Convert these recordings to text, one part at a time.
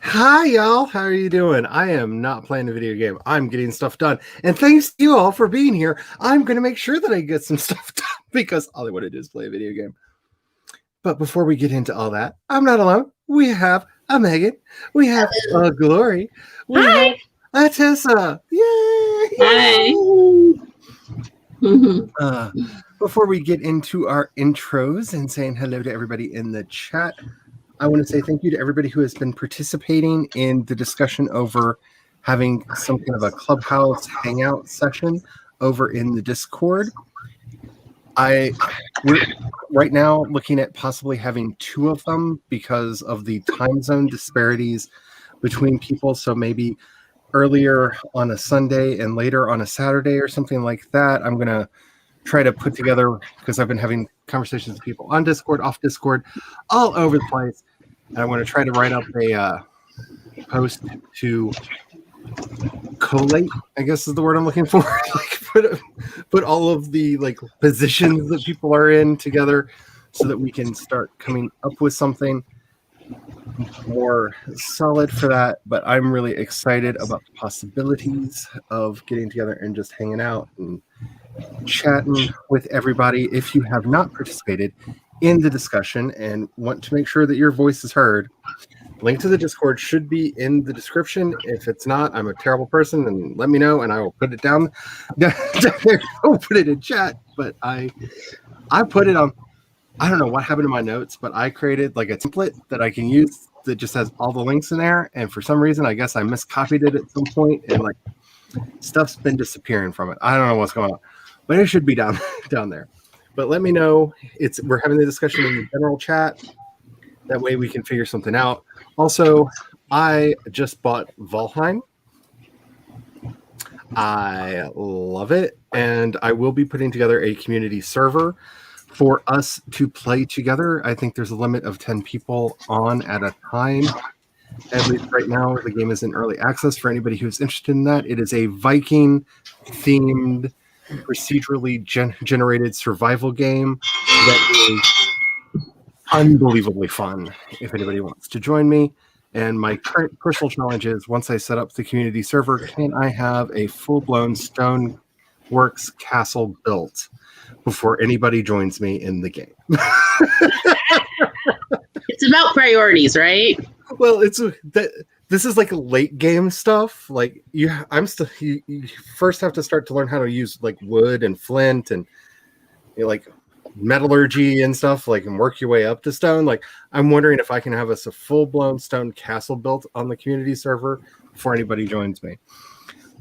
Hi, y'all. How are you doing? I am not playing a video game. I'm getting stuff done. And thanks to you all for being here. I'm going to make sure that I get some stuff done because all I want to do is play a video game. But before we get into all that, I'm not alone. We have a Megan. We have a Glory. We Hi. have a Tessa. Yay! Hi. Before we get into our intros and saying hello to everybody in the chat, I want to say thank you to everybody who has been participating in the discussion over having some kind of a Clubhouse hangout session over in the Discord. We're right now looking at possibly having 2 of them because of the time zone disparities between people. So maybe earlier on a Sunday and later on a Saturday or something like that. I'm going to try to put together, because I've been having conversations with people on Discord, off Discord, all over the place. And I want to try to write up a post to collate, I guess is the word I'm looking for. Like put all of the positions that people are in together so that we can start coming up with something more solid for that. But I'm really excited about the possibilities of getting together and just hanging out and chatting with everybody. If you have not participated in the discussion and want to make sure that your voice is heard, link to the Discord should be in the description. If it's not, I'm a terrible person, and let me know and I will put it down there. I'll put it in chat. But I put it on, I don't know what happened to my notes, but I created like a template that I can use that just has all the links in there, and for some reason I guess I miscopied it at some point and like stuff's been disappearing from it. I don't know what's going on, but it should be down there. But let me know. We're having the discussion in the general chat. That way we can figure something out. Also, I just bought Valheim. I love it, and I will be putting together a community server for us to play together. I think there's a limit of 10 people on at a time. At least right now, the game is in early access for anybody who's interested in that. It is a Viking-themed, procedurally generated survival game that is unbelievably fun if anybody wants to join me. And my current personal challenge is, once I set up the community server, can I have a full-blown Stoneworks castle built before anybody joins me in the game? It's about priorities, right? Well, this is like late game stuff. Like you first have to start to learn how to use like wood and flint and like metallurgy and stuff, like, and work your way up to stone. Like, I'm wondering if I can have us a full-blown stone castle built on the community server before anybody joins me.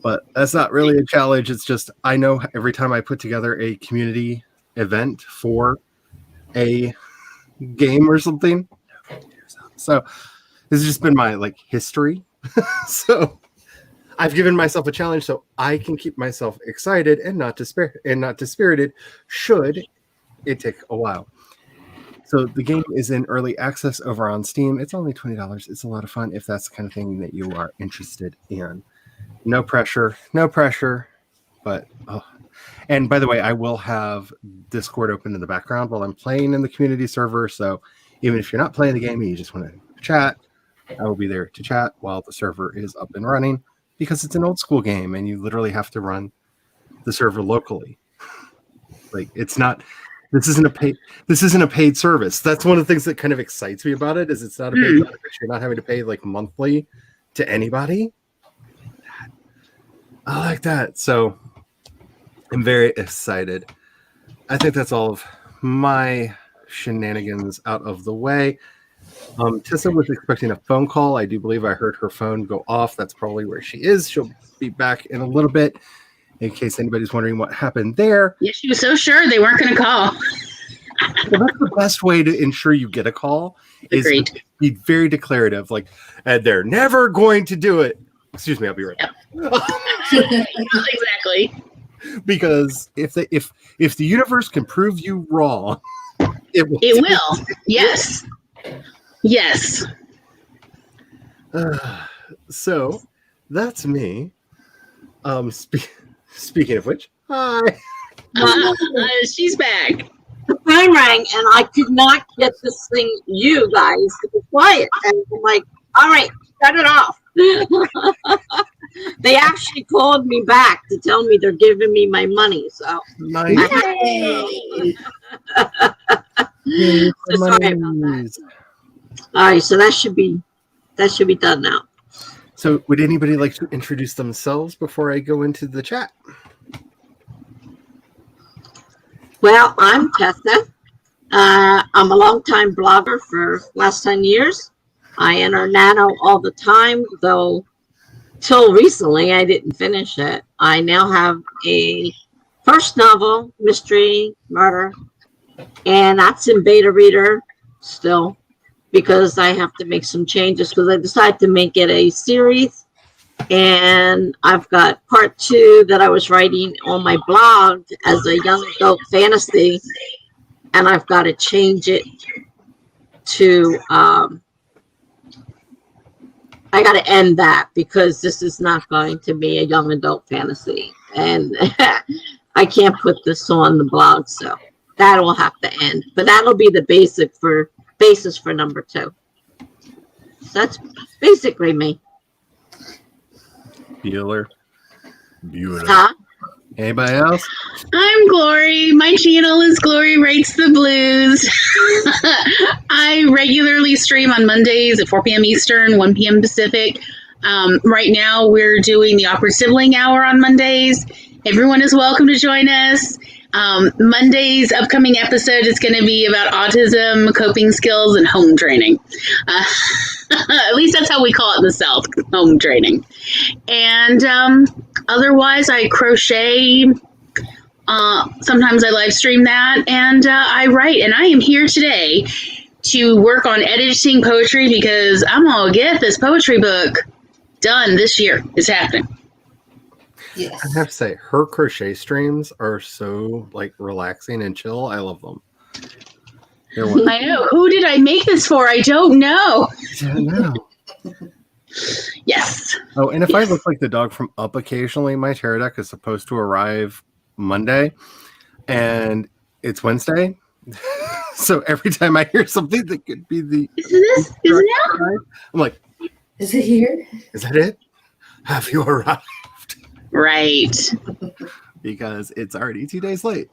But that's not really a challenge. It's just, I know every time I put together a community event for a game or something. So this has just been my like history. So I've given myself a challenge so I can keep myself excited and not dispirited should it take a while. So the game is in early access over on Steam. It's only $20. It's a lot of fun if that's the kind of thing that you are interested in. No pressure. But and by the way, I will have Discord open in the background while I'm playing in the community server. So even if you're not playing the game and you just want to chat, I will be there to chat while the server is up and running, because it's an old school game and you literally have to run the server locally. Like, it's not, this isn't a paid service. That's one of the things that kind of excites me about it, is it's not a paid service. You're not having to pay like monthly to anybody. I like that. So I'm very excited. I think that's all of my shenanigans out of the way. Tessa was expecting a phone call. I do believe I heard her phone go off. That's probably where she is. She'll be back in a little bit, in case anybody's wondering what happened there. Yeah, she was so sure they weren't going to call. Well, that's the best way to ensure you get a call. Agreed. Is be very declarative, like, and they're never going to do it. Excuse me, I'll be right back. Exactly. Because if the universe can prove you wrong, it will. Yes. Yes. So that's me. Speaking of which, hi. She's back. The phone rang and I could not get this thing, you guys, to be quiet. And I'm like, all right, shut it off. They actually called me back to tell me they're giving me my money. So Nice. Yay. Yay for So sorry about monies. all right, so that should be done now. So would anybody like to introduce themselves before I go into the chat? Well, I'm Tessa. I'm a longtime blogger for last 10 years. I enter Nano all the time, though till recently I didn't finish it. I now have a first novel, mystery, murder, and that's in beta reader still because I have to make some changes because I decided to make it a series. And I've got part 2 that I was writing on my blog as a young adult fantasy, and I've got to change it to I got to end that because this is not going to be a young adult fantasy, and I can't put this on the blog, so that will have to end. But that'll be the basis for number 2. So that's basically me. Bueller. Huh? Anybody else? I'm Glory. My channel is Glory Writes the Blues. I regularly stream on Mondays at 4 p.m. Eastern, 1 p.m. Pacific. Right now, we're doing the Awkward Sibling Hour on Mondays. Everyone is welcome to join us. Monday's upcoming episode is going to be about autism, coping skills, and home training. At least that's how we call it in the South, home training. And otherwise, I crochet. Sometimes I live stream that, and I write. And I am here today to work on editing poetry because I'm going to get this poetry book done this year. It's happening. Yes. I have to say, her crochet streams are so like relaxing and chill. I love them. They're wonderful. I know. Who did I make this for? I don't know. I don't know. Yes. Oh, and if I Yes. look like the dog from Up occasionally, my tarot deck is supposed to arrive Monday, and it's Wednesday. So every time I hear something that could be the Is it now? I'm like, Is it here? is that it? Have you arrived? Right. Because it's already 2 days late.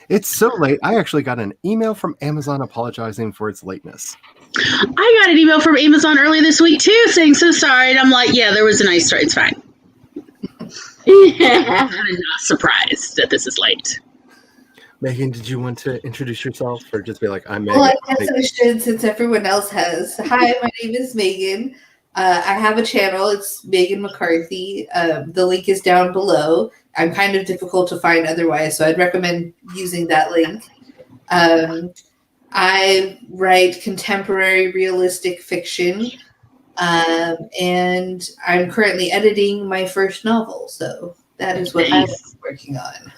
It's so late. I actually got an email from Amazon apologizing for its lateness. I got an email from Amazon earlier this week too saying so sorry. And I'm like, yeah, there was an ice storm. It's fine. Yeah. I'm not surprised that this is late. Megan, did you want to introduce yourself or just be like, I'm Megan? Well, I guess I should since everyone else has. Hi, my name is Megan. I have a channel. It's Megan McCarthy. The link is down below. I'm kind of difficult to find otherwise, so I'd recommend using that link. I write contemporary realistic fiction, and I'm currently editing my first novel, so that is what I'm working on.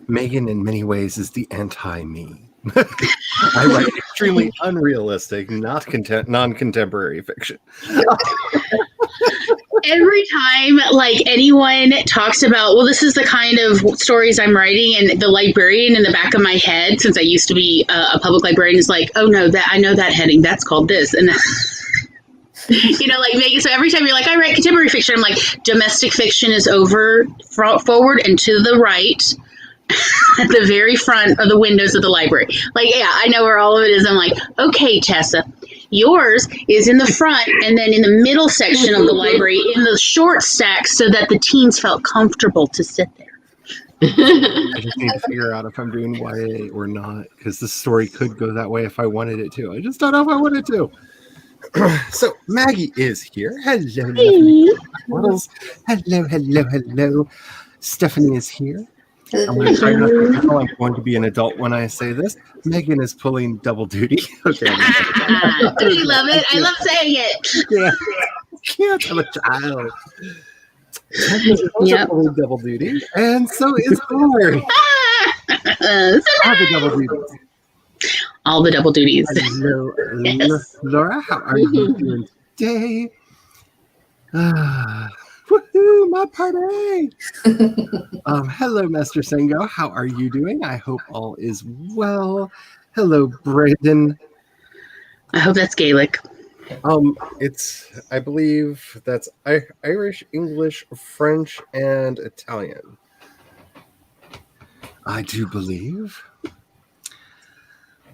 Megan, in many ways, is the anti-me. I write extremely unrealistic, non-contemporary fiction. Every time, like, anyone talks about, well, this is the kind of stories I'm writing, and the librarian in the back of my head, since I used to be a public librarian, is like, oh no, that I know that heading, that's called this, and you know, like, Megan. So every time you're like, I write contemporary fiction, I'm like, domestic fiction is forward and to the right. At the very front of the windows of the library. Like, yeah, I know where all of it is. I'm like, okay, Tessa, yours is in the front and then in the middle section of the library in the short stack so that the teens felt comfortable to sit there. I just need to figure out if I'm doing YA or not, because the story could go that way if I wanted it to. I just don't know if I wanted to. So Maggie is here. Hello, lovely models. Hello. Stephanie is here. I'm going to try not to feel like I'm going to be an adult when I say this. Megan is pulling double duty. Okay. Don't you love it? I love saying it. Yeah. Can't have a child. Megan is also Yep. pulling double duty, and so is Glory. All the double duties. All the double duties. Hello, Yes. Laura. How are you doing today? Woohoo, my party! Hello, Master Sengo. How are you doing? I hope all is well. Hello, Brandon. I hope that's Gaelic. I believe that's Irish, English, French, and Italian. I do believe.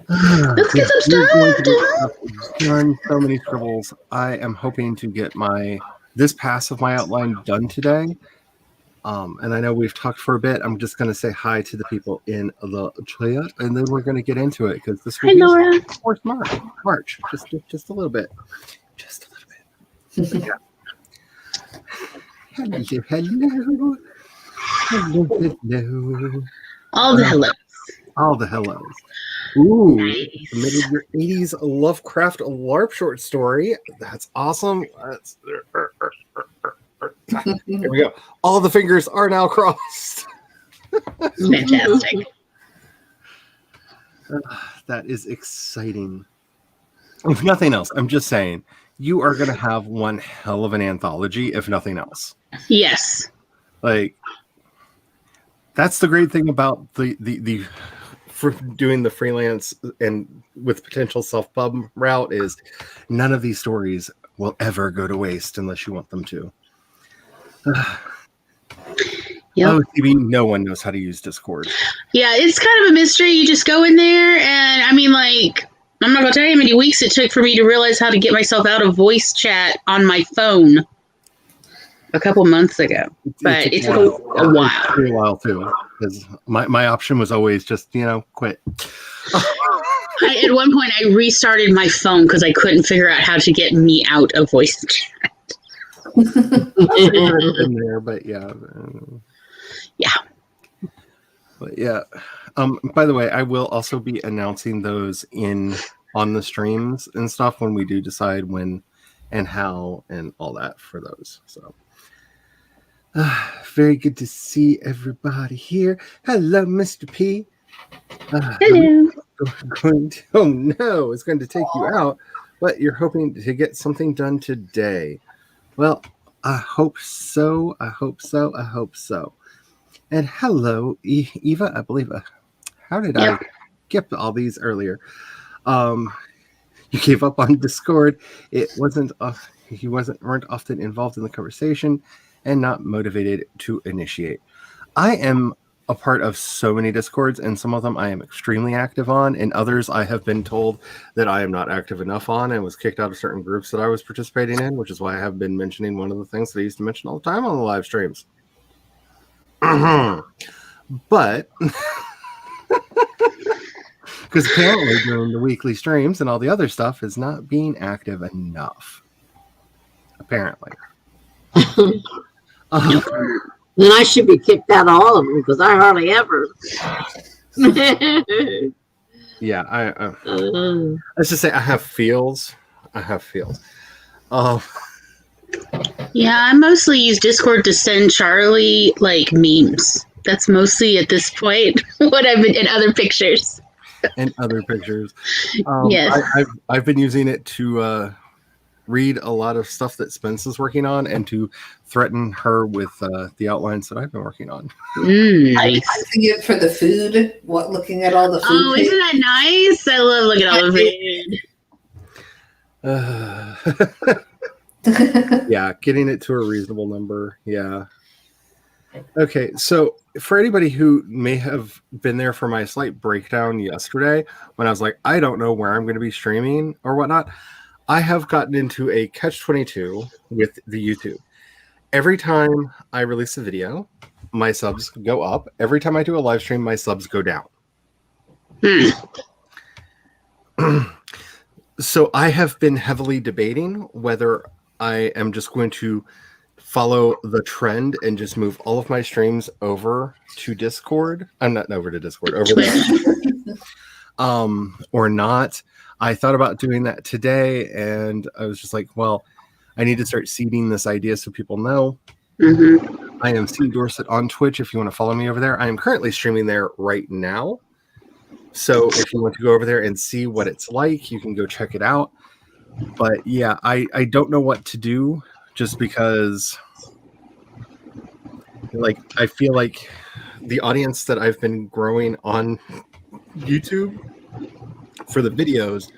Let's get some stuff done. So many scribbles. I am hoping to get this pass of my outline done today. And I know we've talked for a bit. I'm just going to say hi to the people in the chat, and then we're going to get into it because this week Laura. is 4th March. Just a little bit. Just a little bit. Hello. All the hellos. All the hellos. Ooh, Nice. submitted your 80s Lovecraft LARP short story. That's awesome. Here we go. All the fingers are now crossed. Fantastic. That is exciting. If nothing else, I'm just saying, you are going to have one hell of an anthology, if nothing else. Yes. Like, that's the great thing about the for doing the freelance and with potential self-pub route is none of these stories will ever go to waste unless you want them to. Yep. Oh, TV, no one knows how to use Discord. Yeah, it's kind of a mystery. You just go in there, and I mean, like, I'm not going to tell you how many weeks it took for me to realize how to get myself out of voice chat on my phone a couple months ago. But it took a while. It took a while, too. Because my option was always just, quit. At one point, I restarted my phone because I couldn't figure out how to get me out of voice chat. In there, but yeah. Yeah. But yeah. By the way, I will also be announcing those on the streams and stuff when we do decide when and how and all that for those. So very good to see everybody here. Hello, Mr. P. Hello. Oh no, it's going to take you out, but you're hoping to get something done today. Well, I hope so. I hope so. I hope so. And hello, Eva. I believe. How did I get all these earlier? You gave up on Discord. It wasn't. You weren't often involved in the conversation, and not motivated to initiate. I am a part of so many Discords, and some of them I am extremely active on, and others I have been told that I am not active enough on and was kicked out of certain groups that I was participating in, which is why I have been mentioning one of the things that I used to mention all the time on the live streams. But because apparently during the weekly streams and all the other stuff is not being active enough. Apparently. Then I should be kicked out of all of them because I hardly ever. Yeah, let's just say I have feels. Yeah, I mostly use Discord to send Charlie like memes. That's mostly at this point what I've been in other pictures. And other pictures. Yes. I've been using it to read a lot of stuff that Spence is working on and to threaten her with the outlines that I've been working on. Nice. I'm using it for the food. Looking at all the food. Oh, isn't that nice? I love looking at all the food. Yeah, getting it to a reasonable number. Yeah. Okay, so for anybody who may have been there for my slight breakdown yesterday, when I was like, I don't know where I'm going to be streaming or whatnot, I have gotten into a catch-22 with the YouTube. Every time I release a video, my subs go up. Every time I do a live stream, my subs go down. So I have been heavily debating whether I am just going to follow the trend and just move all of my streams over to Discord. I'm not over to Discord, over there. Or not. I thought about doing that today, and I was just like, well, I need to start seeding this idea so people know. Mm-hmm. I am C. Dorset on Twitch if you want to follow me over there. I am currently streaming there right now. So if you want to go over there and see what it's like, you can go check it out. But yeah, I don't know what to do just because like I feel like the audience that I've been growing on YouTube for the videos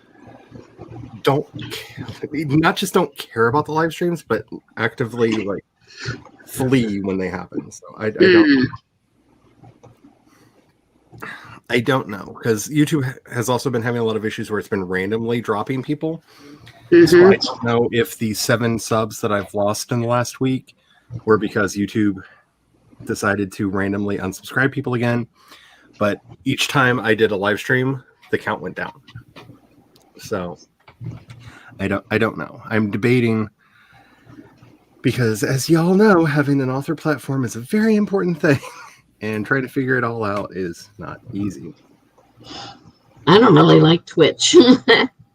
not just don't care about the live streams, but actively like flee when they happen. So I don't know, because YouTube has also been having a lot of issues where it's been randomly dropping people. So I don't know if the 7 subs that I've lost in the last week were because YouTube decided to randomly unsubscribe people again. But each time I did a live stream, the count went down. So I don't know. I'm debating, because as y'all know, having an author platform is a very important thing. And trying to figure it all out is not easy. I don't really like Twitch,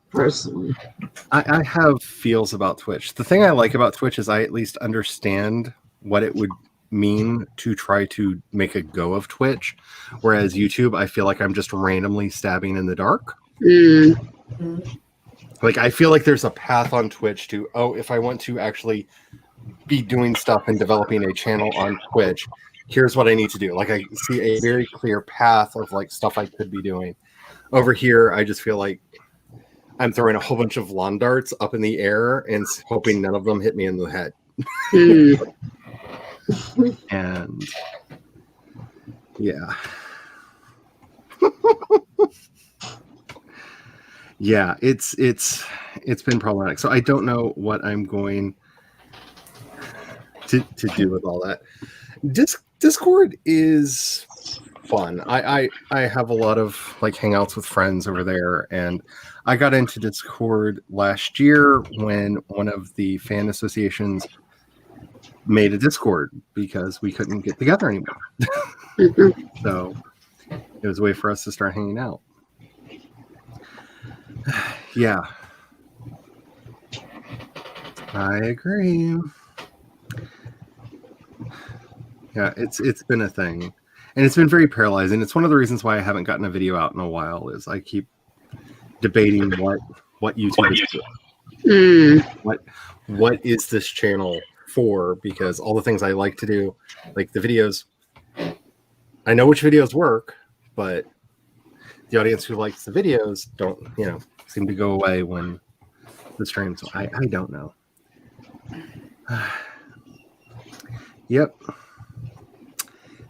personally. I have feels about Twitch. The thing I like about Twitch is I at least understand what it would mean to try to make a go of Twitch. Whereas YouTube, I feel like I'm just randomly stabbing in the dark. Like, I feel like there's a path on Twitch to, if I want to actually be doing stuff and developing a channel on Twitch, here's what I need to do. Like, I see a very clear path of like stuff I could be doing. Over here, I just feel like I'm throwing a whole bunch of lawn darts up in the air and hoping none of them hit me in the head. And yeah. Yeah, it's been problematic. So I don't know what I'm going to do with all that. Discord is fun. I have a lot of like hangouts with friends over there, and I got into Discord last year when one of the fan associations made a Discord because we couldn't get together anymore. So it was a way for us to start hanging out. Yeah, I agree. Yeah, it's been a thing, and it's been very paralyzing. It's one of the reasons why I haven't gotten a video out in a while. Is I keep debating what YouTube is doing. What is this channel for? Because all the things I like to do, like the videos, I know which videos work, but the audience who likes the videos don't, seem to go away when the stream. So I don't know. Yep.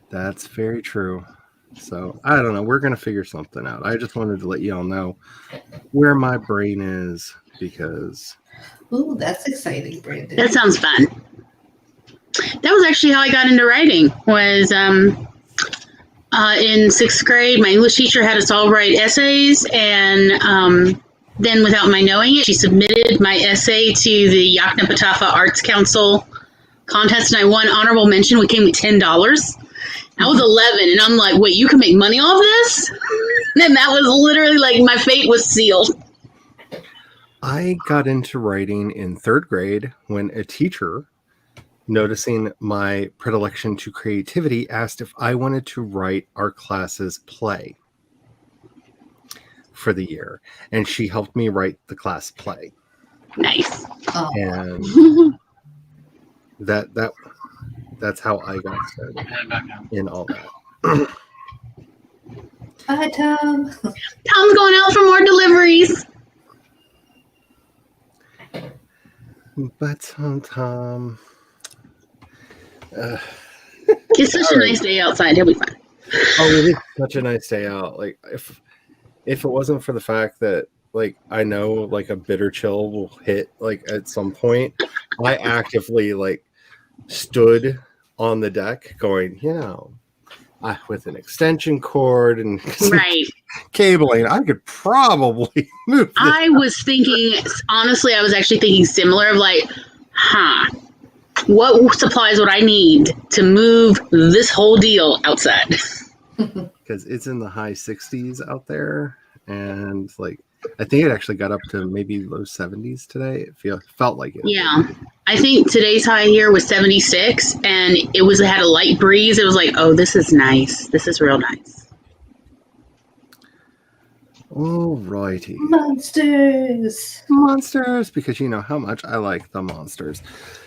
That's very true. So I don't know. We're going to figure something out. I just wanted to let you all know where my brain is, because. Ooh, that's exciting, Brandon. That sounds fun. That was actually how I got into writing. Was in 6th grade, my English teacher had us all write essays, and then without my knowing it, she submitted my essay to the Yoknapatawpha Arts Council contest, and I won honorable mention. We came with $10. I was 11, and I'm like, wait, you can make money off this? And that was literally like my fate was sealed. I got into writing in 3rd grade when a teacher, noticing my predilection to creativity, asked if I wanted to write our class's play for the year. And she helped me write the class play. Nice. Oh. And that's how I got started in all that. Hi, Tom. Tom's going out for more deliveries. But Tom. It's such a nice day outside. He'll be fine. Oh, it is such a nice day out. Like, if it wasn't for the fact that, like, I know, like, a bitter chill will hit, like, at some point, I actively, like, stood on the deck going, with an extension cord and Right. cabling, I could probably move this. I was thinking, honestly, I was actually thinking similar of like, what supplies would I need to move this whole deal outside? Because it's in the high 60s out there, and like I think it actually got up to maybe low 70s today. It felt like it. Yeah, I think today's high here was 76, and it had a light breeze. It was like, oh, this is nice. This is real nice. All righty. Monsters, because you know how much I like the monsters.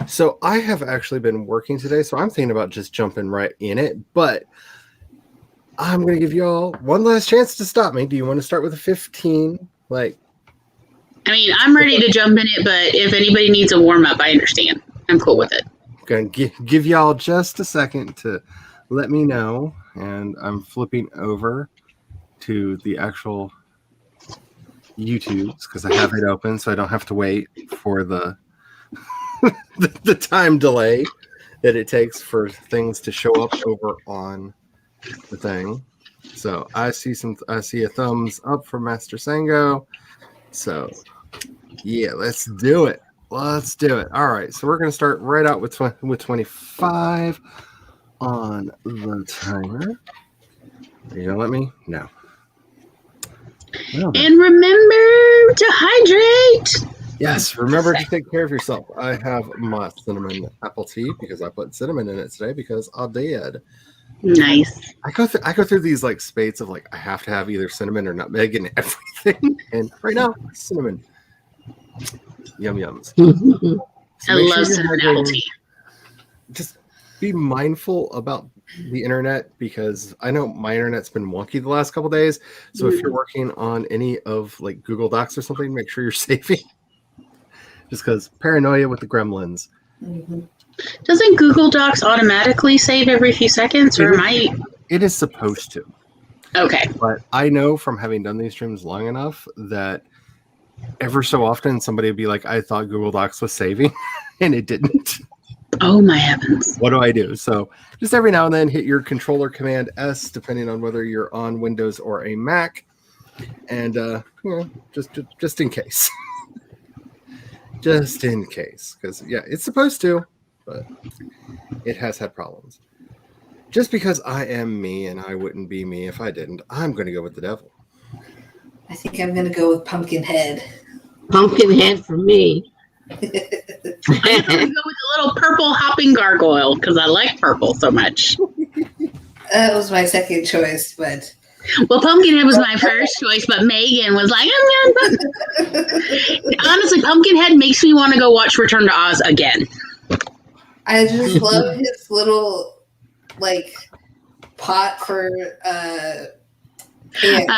So I have actually been working today, so I'm thinking about just jumping right in it, but I'm going to give you all one last chance to stop me. Do you want to start with a 15? Like, I mean, I'm ready to jump in it, but if anybody needs a warm up, I understand. I'm cool with it. Gonna give y'all just a second to let me know, and I'm flipping over to the actual YouTubes because I have it open, so I don't have to wait for the the time delay that it takes for things to show up over on the thing. So I see a thumbs up from Master Sango. So yeah, let's do it. Let's do it. All right, so we're gonna start right out with 25 on the timer. Are you gonna let me? No. Well, then. And remember to hydrate. Yes, remember to take care of yourself. I have my cinnamon apple tea because I put cinnamon in it today because I did. Nice. I go through these like spates of like I have to have either cinnamon or nutmeg in everything, and right now cinnamon. Yum yums. So I make love you're cinnamon hydrating. apple tea. Just be mindful about the internet because I know my internet's been wonky the last couple days. So if you're working on any of like Google Docs or something, make sure you're saving. Just because paranoia with the gremlins. Doesn't Google Docs automatically save every few seconds, or am I? It is supposed to. Okay. But I know from having done these streams long enough that ever so often somebody would be like, I thought Google Docs was saving and it didn't. Oh my heavens. What do I do? So just every now and then hit your controller command S, depending on whether you're on Windows or a Mac. And just in case. Just in case. Because yeah, it's supposed to, but it has had problems. Just because I am me and I wouldn't be me if I didn't, I'm going to go with the devil. I think I'm gonna go with Pumpkinhead. Pumpkinhead for me. I'm gonna go with the little purple hopping gargoyle because I like purple so much. That was my second choice, but Well, Pumpkinhead was my first choice, but Megan was like, honestly, Pumpkinhead makes me want to go watch Return to Oz again. I just love his little like pot for pants.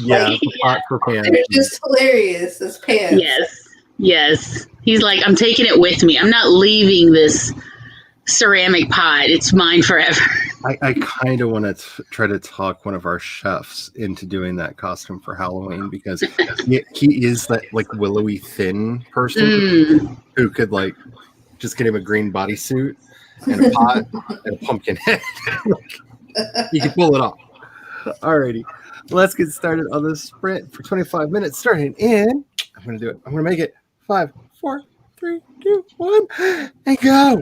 Yeah, pot for pants. They're just hilarious as pants. Yes. He's like, I'm taking it with me. I'm not leaving this ceramic pot. It's mine forever. I kind of want to try to talk one of our chefs into doing that costume for Halloween because he is that like willowy thin person who could like just get him a green bodysuit and a pot and a pumpkin head. You can pull it off. Alrighty, let's get started on this sprint for 25 minutes starting in. I'm gonna do it. I'm gonna make it 5, 4, 3, 2, 1, and go.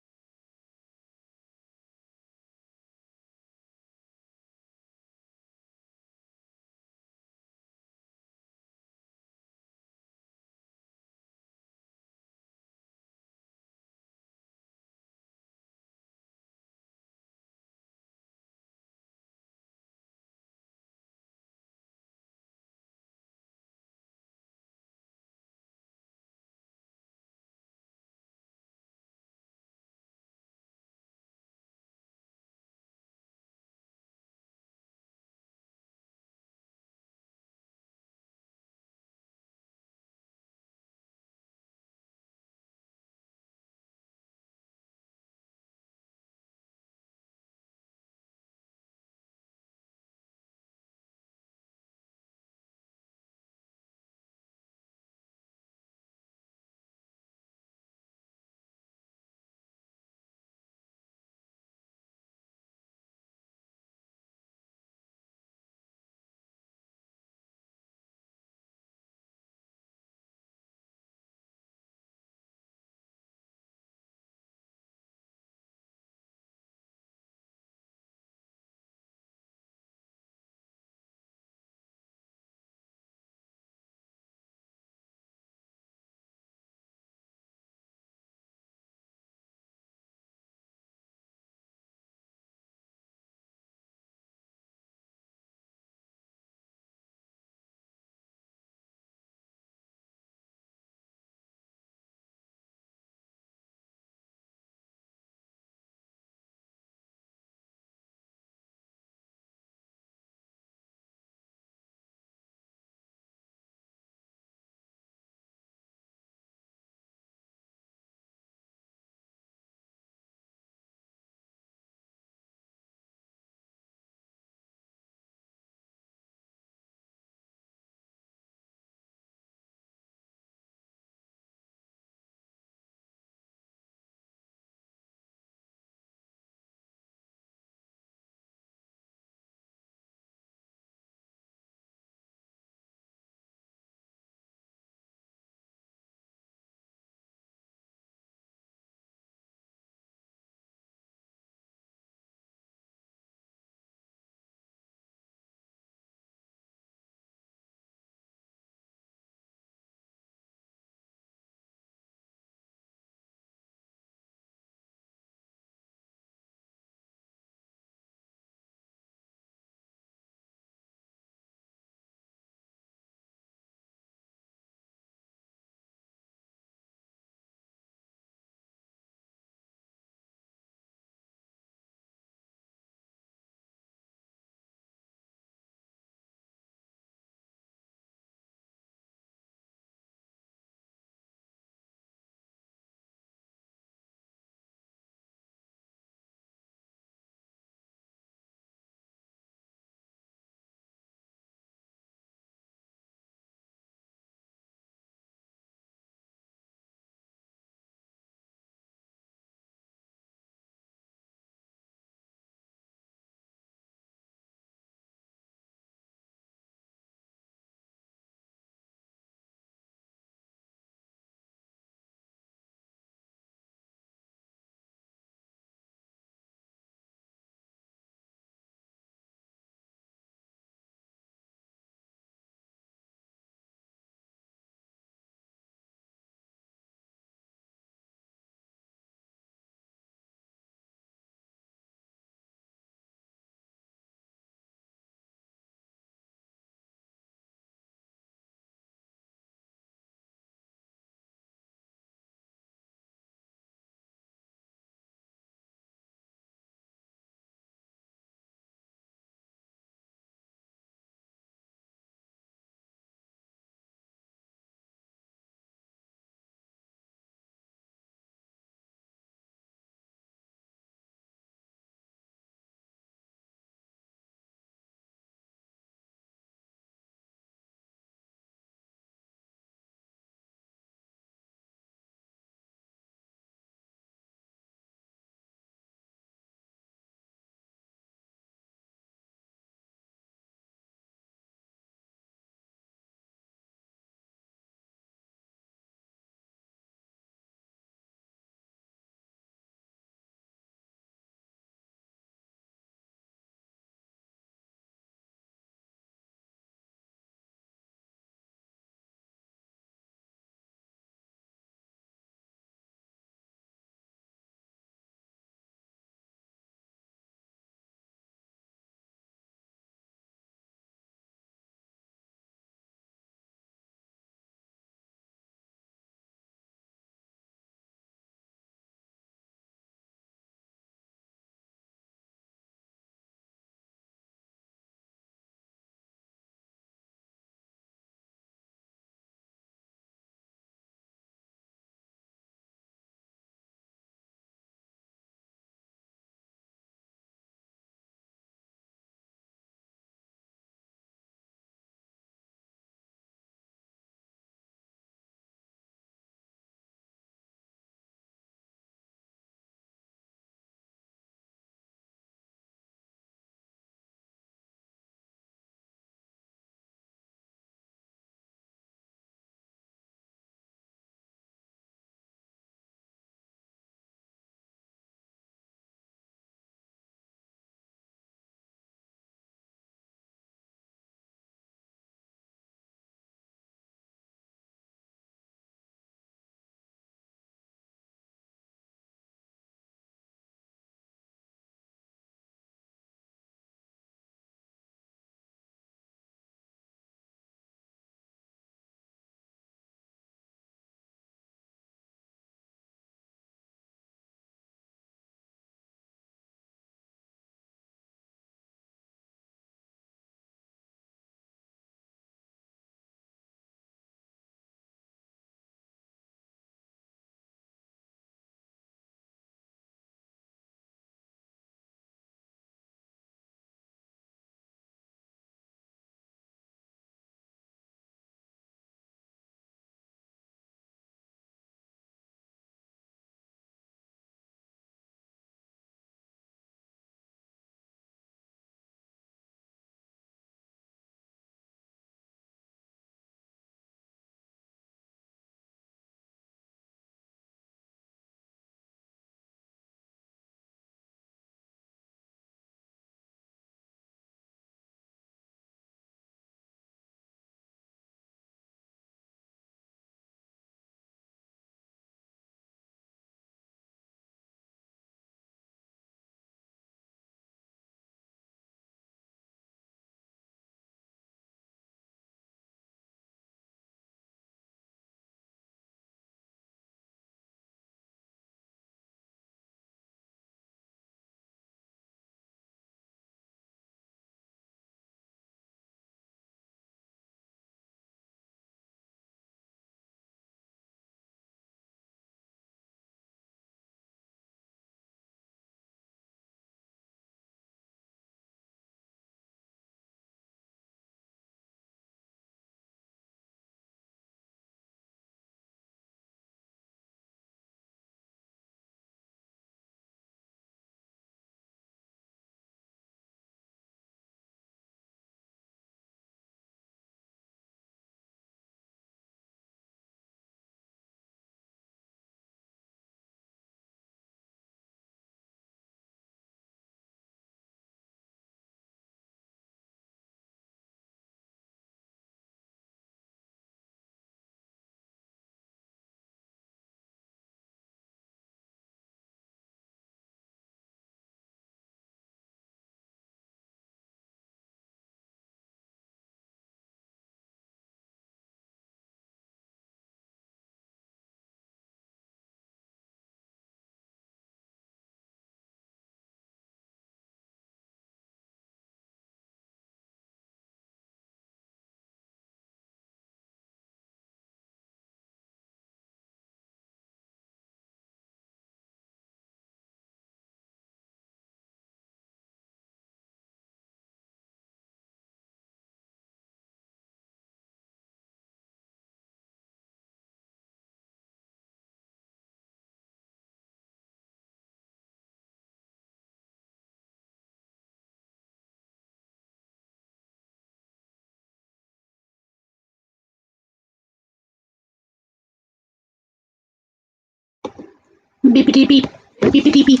Beepity beep. Beepity beep.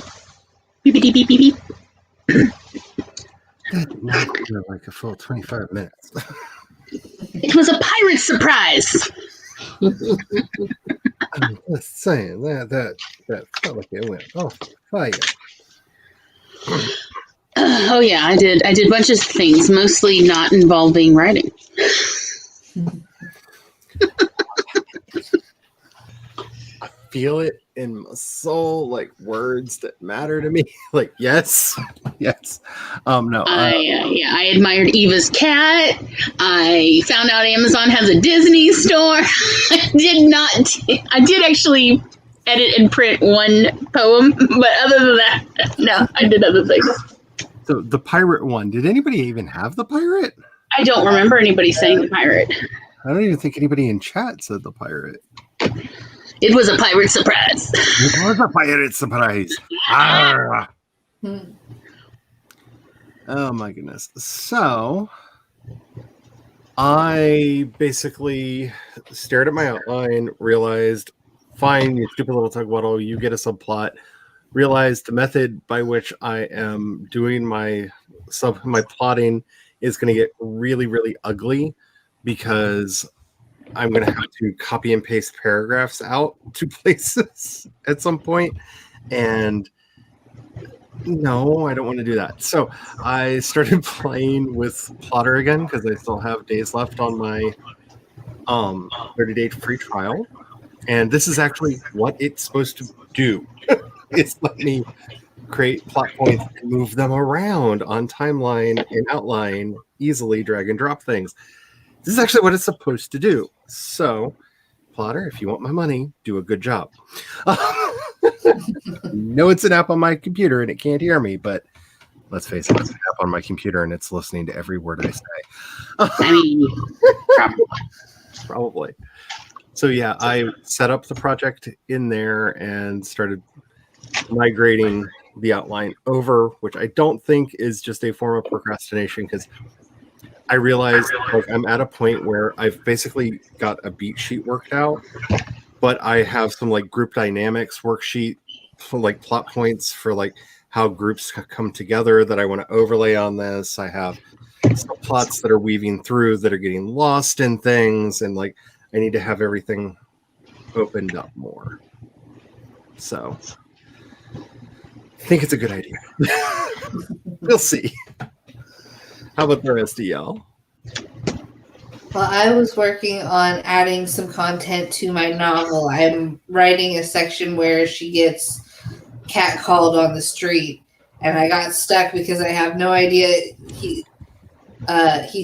Beepity beep beep beep. That did not feel like a full 25 minutes. It was a pirate surprise. I'm just saying that felt like it went off fire. Oh yeah, I did a bunch of things, mostly not involving writing. I feel it in my soul, like words that matter to me. Like yes. No. I admired Eva's cat. I found out Amazon has a Disney store. I did actually edit and print one poem, but other than that, no, I did other things. So the pirate one. Did anybody even have the pirate? I don't remember anybody saying the pirate. I don't even think anybody in chat said the pirate. It was a pirate surprise. It was a pirate surprise. Arrgh. Oh my goodness. So I basically stared at my outline, realized, fine, you stupid little tugboat, you get a subplot. Realized the method by which I am doing my plotting is going to get really, really ugly because I'm going to have to copy and paste paragraphs out to places at some point. And no, I don't want to do that. So I started playing with Plotter again because I still have days left on my 30-day free trial. And this is actually what it's supposed to do. It's let me create plot points and move them around on timeline and outline, easily drag and drop things. This is actually what it's supposed to do. So, Plotter, if you want my money, do a good job. No, it's an app on my computer and it can't hear me, but let's face it, it's an app on my computer and it's listening to every word I say. I mean, Probably. So yeah, I set up the project in there and started migrating the outline over, which I don't think is just a form of procrastination because I realized like I'm at a point where I've basically got a beat sheet worked out, but I have some like group dynamics worksheet for like plot points for like how groups come together that I want to overlay on this. I have some plots that are weaving through that are getting lost in things, and like I need to have everything opened up more. So I think it's a good idea. We'll see. How about the rest of y'all? Well, I was working on adding some content to my novel. I'm writing a section where she gets catcalled on the street, and I got stuck because I have no idea. He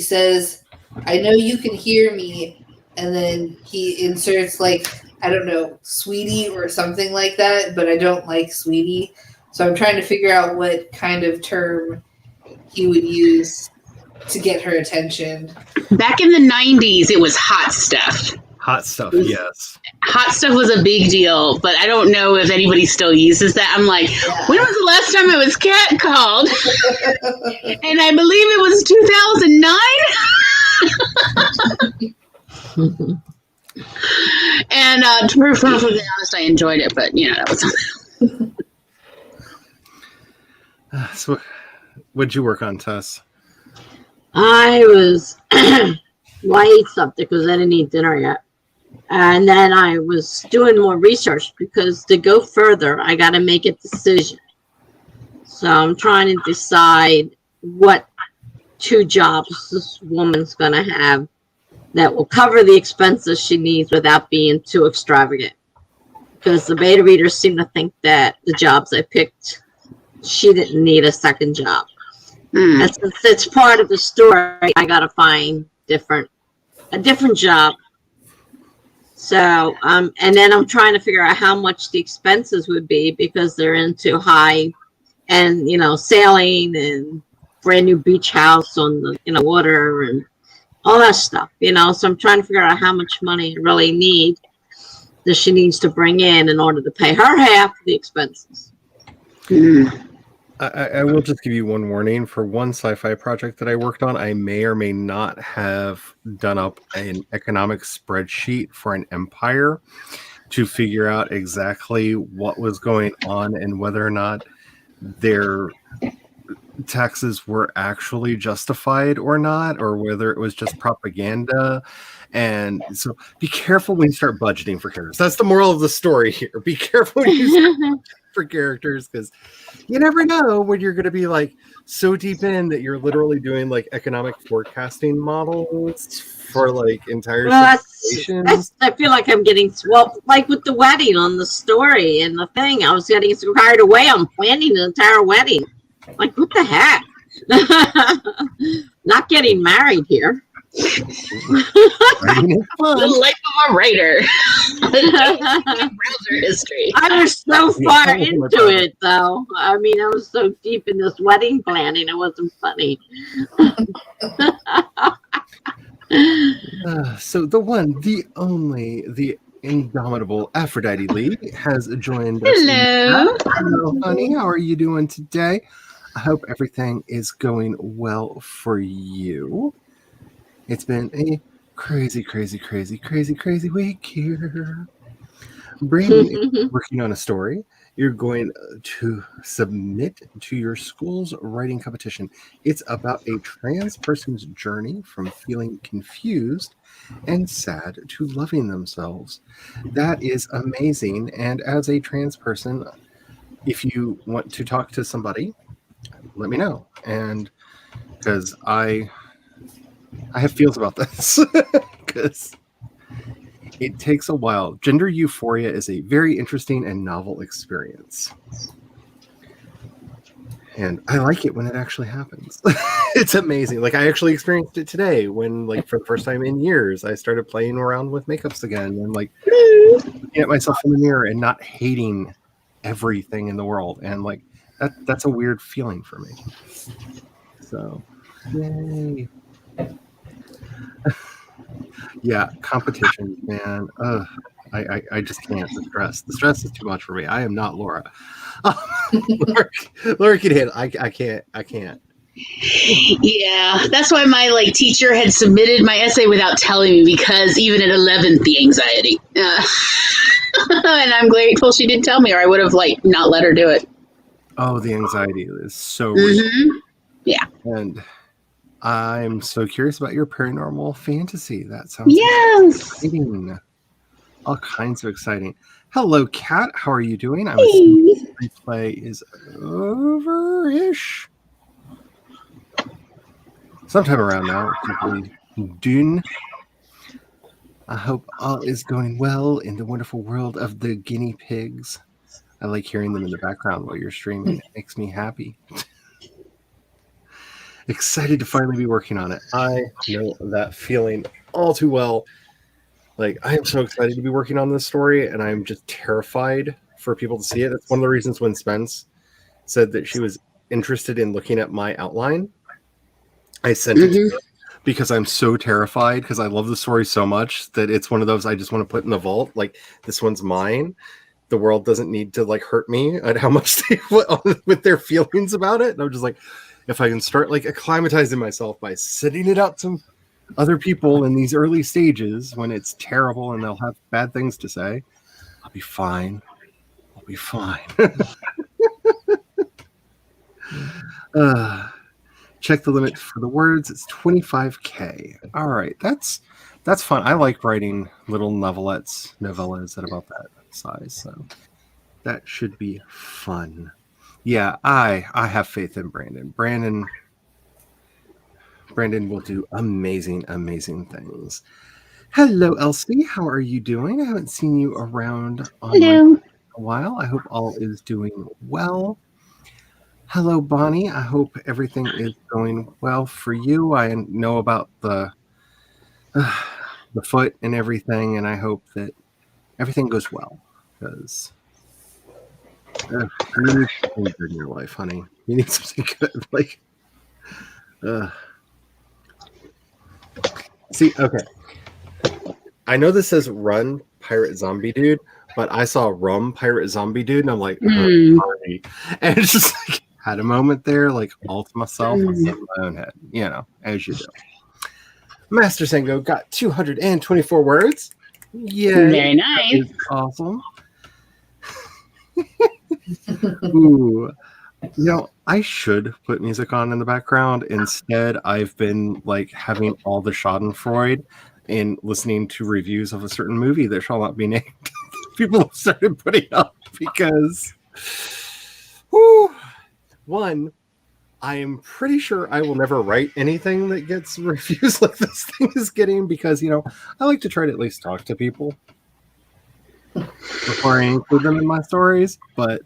says, "I know you can hear me," and then he inserts like, I don't know, sweetie or something like that, but I don't like sweetie. So I'm trying to figure out what kind of term he would use to get her attention. back in the 90s, it was hot stuff. Hot stuff, yes. Hot stuff was a big deal, but I don't know if anybody still uses that. I'm like, when was the last time it was catcalled? And I believe it was 2009. And to be perfectly honest, I enjoyed it, but you know, that was something. So what'd you work on, Tess? I was, well, I ate something because I didn't eat dinner yet. And then I was doing more research because to go further, I got to make a decision. So I'm trying to decide what 2 jobs this woman's going to have that will cover the expenses she needs without being too extravagant. Because the beta readers seem to think that the jobs I picked, she didn't need a second job. And since it's part of the story, I got to find a different job. So, and then I'm trying to figure out how much the expenses would be because they're into high and, sailing and brand new beach house on the, water and all that stuff, So I'm trying to figure out how much money I really need that she needs to bring in order to pay her half of the expenses. I will just give you one warning. For one sci-fi project that I worked on, I may or may not have done up an economic spreadsheet for an empire to figure out exactly what was going on and whether or not their taxes were actually justified or not, or whether it was just propaganda. And so be careful when you start budgeting for characters. That's the moral of the story here. Be careful when you start budgeting for characters, because you never know when you're going to be like so deep in that you're literally doing like economic forecasting models for like entire situations. I feel like I'm getting, well, like with the wedding on the story and the thing, I was getting so carried away. I'm planning an entire wedding. Like, what the heck? Not getting married here. The life of a writer. Browser history. I was so far into it, though. I mean, I was so deep in this wedding planning, it wasn't funny. So the one, the only, the indomitable Aphrodite Lee has joined us. Hello. Hello, honey. How are you doing today? I hope everything is going well for you. It's been a crazy week here. Brandon is working on a story you're going to submit to your school's writing competition. It's about a trans person's journey from feeling confused and sad to loving themselves. That is amazing. And as a trans person, if you want to talk to somebody, let me know. And because I have feels about this, because it takes a while. Gender euphoria is a very interesting and novel experience. And I like it when it actually happens. It's amazing. Like, I actually experienced it today when, like, for the first time in years, I started playing around with makeups again and, like, looking at myself in the mirror and not hating everything in the world. And, like, that's a weird feeling for me. So, yay. Yeah, competition, man. I just can't. The stress is too much for me. I am not Laura. Laura can hit. I can't. Yeah, that's why my teacher had submitted my essay without telling me, because even at 11th, the anxiety. And I'm grateful she didn't tell me, or I would have not let her do it. Oh, the anxiety is so real. Yeah. And I'm so curious about your paranormal fantasy. That sounds exciting. All kinds of exciting. Hello, Kat. How are you doing? I'm assuming the replay is over-ish. Sometime around now. Dune. I hope all is going well in the wonderful world of the guinea pigs. I like hearing them in the background while you're streaming. It makes me happy. Excited to finally be working on it. I know that feeling all too well. Like, I am so excited to be working on this story, and I'm just terrified for people to see it. That's one of the reasons when Spence said that she was interested in looking at my outline, I sent it to her because I'm so terrified, because I love the story so much that it's one of those I just want to put in the vault. Like, this one's mine. The world doesn't need to hurt me at how much they put on with their feelings about it. And I'm just like, if I can start acclimatizing myself by sending it out to other people in these early stages when it's terrible and they'll have bad things to say, I'll be fine. I'll be fine. Check the limit for the words. It's 25K. All right. That's fun. I like writing little novellas at about that size. So that should be fun. Yeah, I have faith in Brandon. Brandon will do amazing things. Hello, Elsie. How are you doing? I haven't seen you around online in a while. I hope all is doing well. Hello, Bonnie. I hope everything is going well for you. I know about the foot and everything, and I hope that everything goes well, because you need something good in your life, honey. You need something good. See, okay. I know this says run pirate zombie dude, but I saw rum pirate zombie dude, and I'm like, party. And it's just had a moment there, all to myself in my own head, as you do. Master Sengo got 224 words. Yeah, Very nice. is awesome. Ooh, I should put music on in the background. Instead, I've been like having all the Schadenfreude and listening to reviews of a certain movie that shall not be named. People have started putting up because, one, I am pretty sure I will never write anything that gets reviews like this thing is getting because, I like to try to at least talk to people before I include them in my stories. But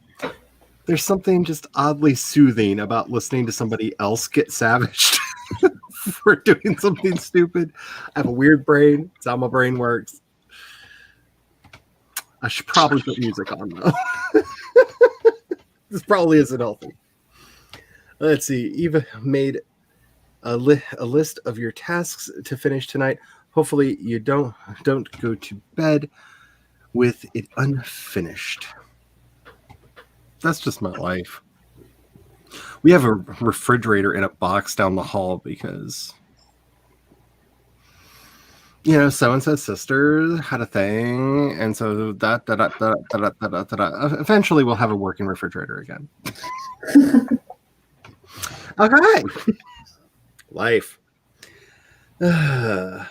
there's something just oddly soothing about listening to somebody else get savaged for doing something stupid. I have a weird brain. It's how my brain works. I should probably put music on, though. This probably isn't healthy. Let's see. Eva made a list of your tasks to finish tonight. Hopefully you don't go to bed with it unfinished. That's just my life. We have a refrigerator in a box down the hall because, so-and-so's sister had a thing. And so eventually we'll have a working refrigerator again. Okay. Life. I'll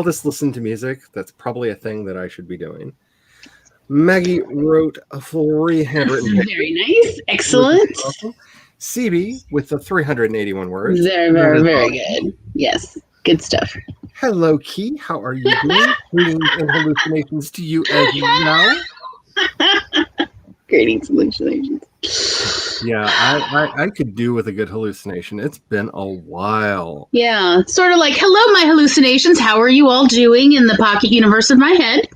just listen to music. That's probably a thing that I should be doing. Maggie wrote a 300. Very nice. Excellent. CB with the 381 words. Very, very, very good. Yes. Good stuff. Hello, Key. How are you doing? Greetings and hallucinations to you as well. Greetings and hallucinations. Yeah, I could do with a good hallucination. It's been a while. Yeah. Sort of like, hello, my hallucinations. How are you all doing in the pocket universe of my head?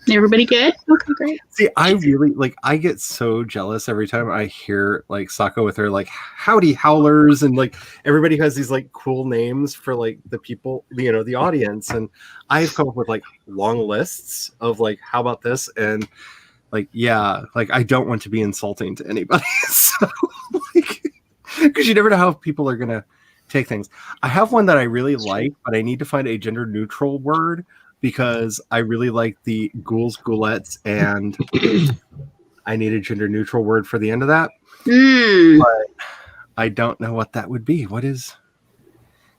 Everybody good? Okay, great. See, I really I get so jealous every time I hear Sako with her howdy howlers and everybody has these cool names for the people, the audience, and I've come up with long lists of how about this, and I don't want to be insulting to anybody. So because you never know how people are gonna take things. I have one that I really like, but I need to find a gender neutral word because I really like the ghouls, ghoulettes, and I need a gender neutral word for the end of that. But I don't know what that would be. What is?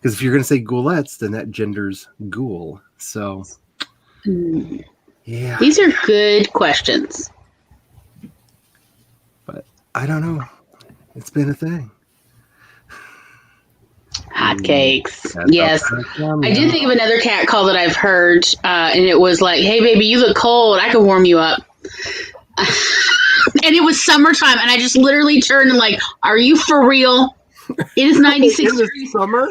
Because if you're going to say ghoulettes, then that genders ghoul. So, yeah. These are good questions. But I don't know. It's been a thing. Hotcakes. Yes. I did think of another cat call that I've heard, and it was like, hey, baby, you look cold. I can warm you up. And it was summertime, and I just literally turned and are you for real? It is 96 degrees. Summer?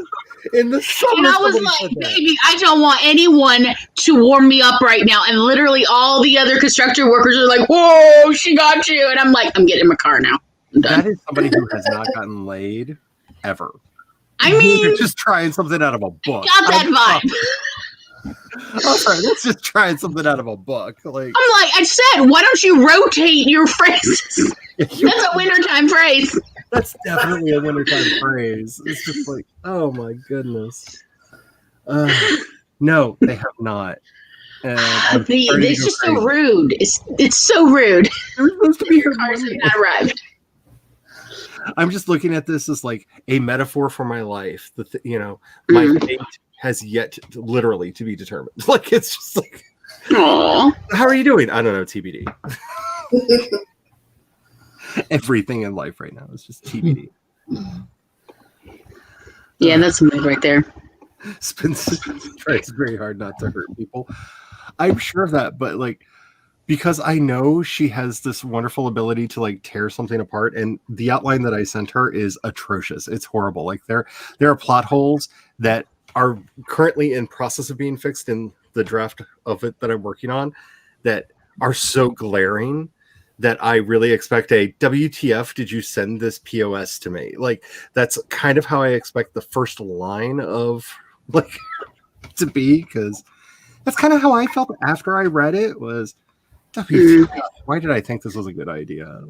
In the summer. And I was like, baby, I don't want anyone to warm me up right now. And literally all the other construction workers are like, whoa, she got you. And I'm like, I'm getting in my car now. I'm done. That is somebody who has not gotten laid ever. I mean, you're just trying something out of a book. Got that vibe. Oh, sorry, that's just trying something out of a book. I'm like, I said, why don't you rotate your phrases? That's a wintertime phrase. That's definitely a wintertime phrase. It's just oh my goodness. No, they have not. It's just so rude. It's so rude. They're supposed to be your cars have not arrived. I'm just looking at this as a metaphor for my life. My fate has yet literally to be determined. It's just Aww. How are you doing? I don't know, TBD. Everything in life right now is just TBD. Yeah, that's some mood right there. Spencer tries very hard not to hurt people. I'm sure of that, but because I know she has this wonderful ability to tear something apart, and the outline that I sent her is atrocious. It's horrible. There are plot holes that are currently in process of being fixed in the draft of it that I'm working on that are so glaring that I really expect a WTF, did you send this POS to me? That's kind of how I expect the first line of to be, because that's kind of how I felt after I read it was, WTF, why did I think this was a good idea?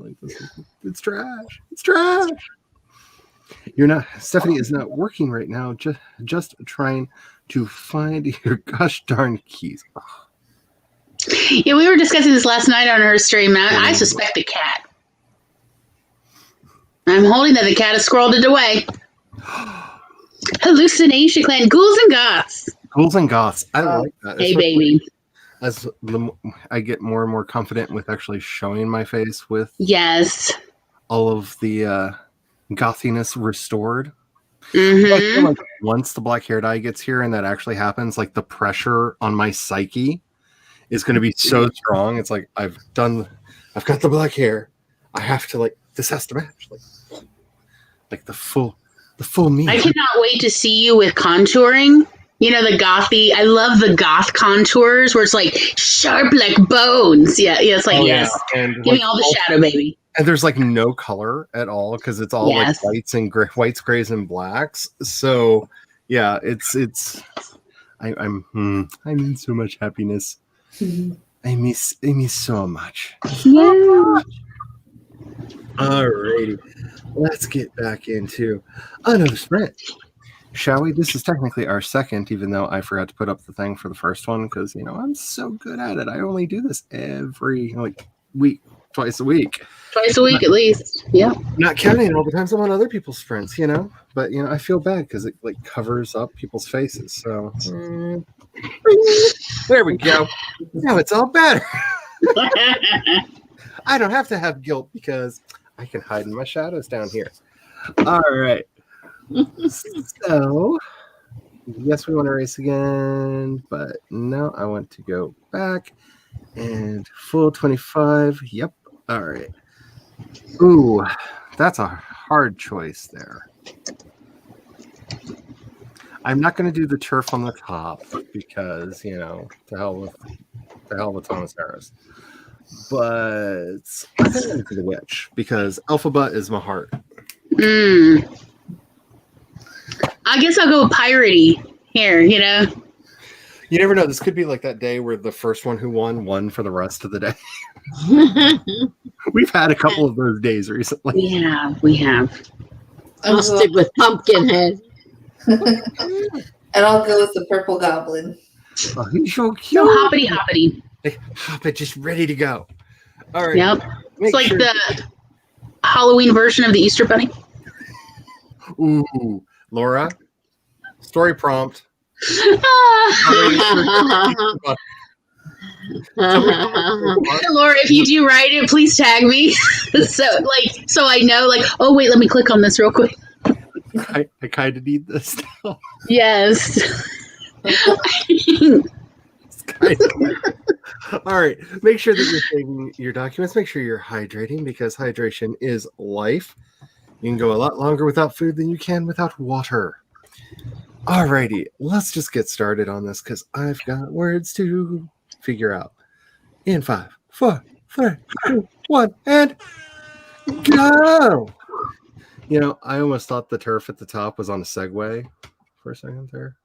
It's trash. It's trash. You're not. Stephanie is not working right now. Just trying to find your gosh darn keys. Yeah, we were discussing this last night on her stream. I suspect the cat. I'm holding that the cat has scrolled it away. Hallucination Clan, ghouls and goths. Ghouls and goths. I like that. Hey, Especially baby. as I get more and more confident with actually showing my face with Yes. all of the gothiness restored. I Mm-hmm. feel like once the black hair dye gets here and that actually happens, like the pressure on my psyche is going to be so strong. It's like I've got the black hair. I have to this has to match like the full me. I cannot wait to see you with contouring. You know, the gothy. I love the goth contours where it's like sharp like bones. Yeah, it's like, yes. And Give me all the shadow, baby. And there's like no color at all because it's all Yes. like whites, grays, and blacks. So yeah, I'm in so much happiness. I miss so much. Yeah. Alrighty, let's get back into another sprint. Shall we? This is technically our second, even though I forgot to put up the thing for the first one because I'm so good at it. I only do this every week, twice a week. Twice a week at least. Yeah. Not counting all the times I'm on other people's sprints, But I feel bad because it covers up people's faces. So there we go. Now it's all better. I don't have to have guilt because I can hide in my shadows down here. All right. So yes, we want to race again, but no, I want to go back and full 25. Yep. All right. Ooh, that's a hard choice there. I'm not going to do the turf on the top because, to hell with Thomas Harris. But I'm going to do the witch because Alphabet is my heart. I guess I'll go with piratey here, You never know. This could be like that day where the first one who won for the rest of the day. We've had a couple of those days recently. Yeah, we have. I'll stick with Pumpkinhead. And I'll go with the purple goblin. Oh, he's so No cute. hoppity. Hoppit, just ready to go. All right. Yep. It's like the Halloween version of the Easter Bunny. Ooh, Laura, story prompt. Laura, if you do write it, please tag me. so I know, oh wait, let me click on this real quick. I kind of need this now. Yes. All right. Make sure that you're saving your documents. Make sure you're hydrating because hydration is life. You can go a lot longer without food than you can without water. Alrighty, let's just get started on this because I've got words to figure out. In 5, 4, 3, 2, 1, and go! I almost thought the turf at the top was on a Segway for a second there.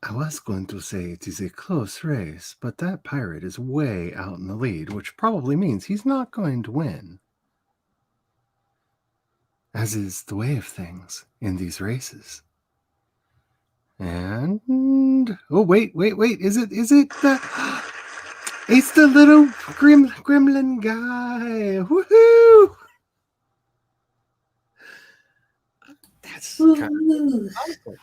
I was going to say it is a close race, but that pirate is way out in the lead, which probably means he's not going to win. As is the way of things in these races. And oh wait, is it the it's the little gremlin guy. Woohoo! That's kind of awesome.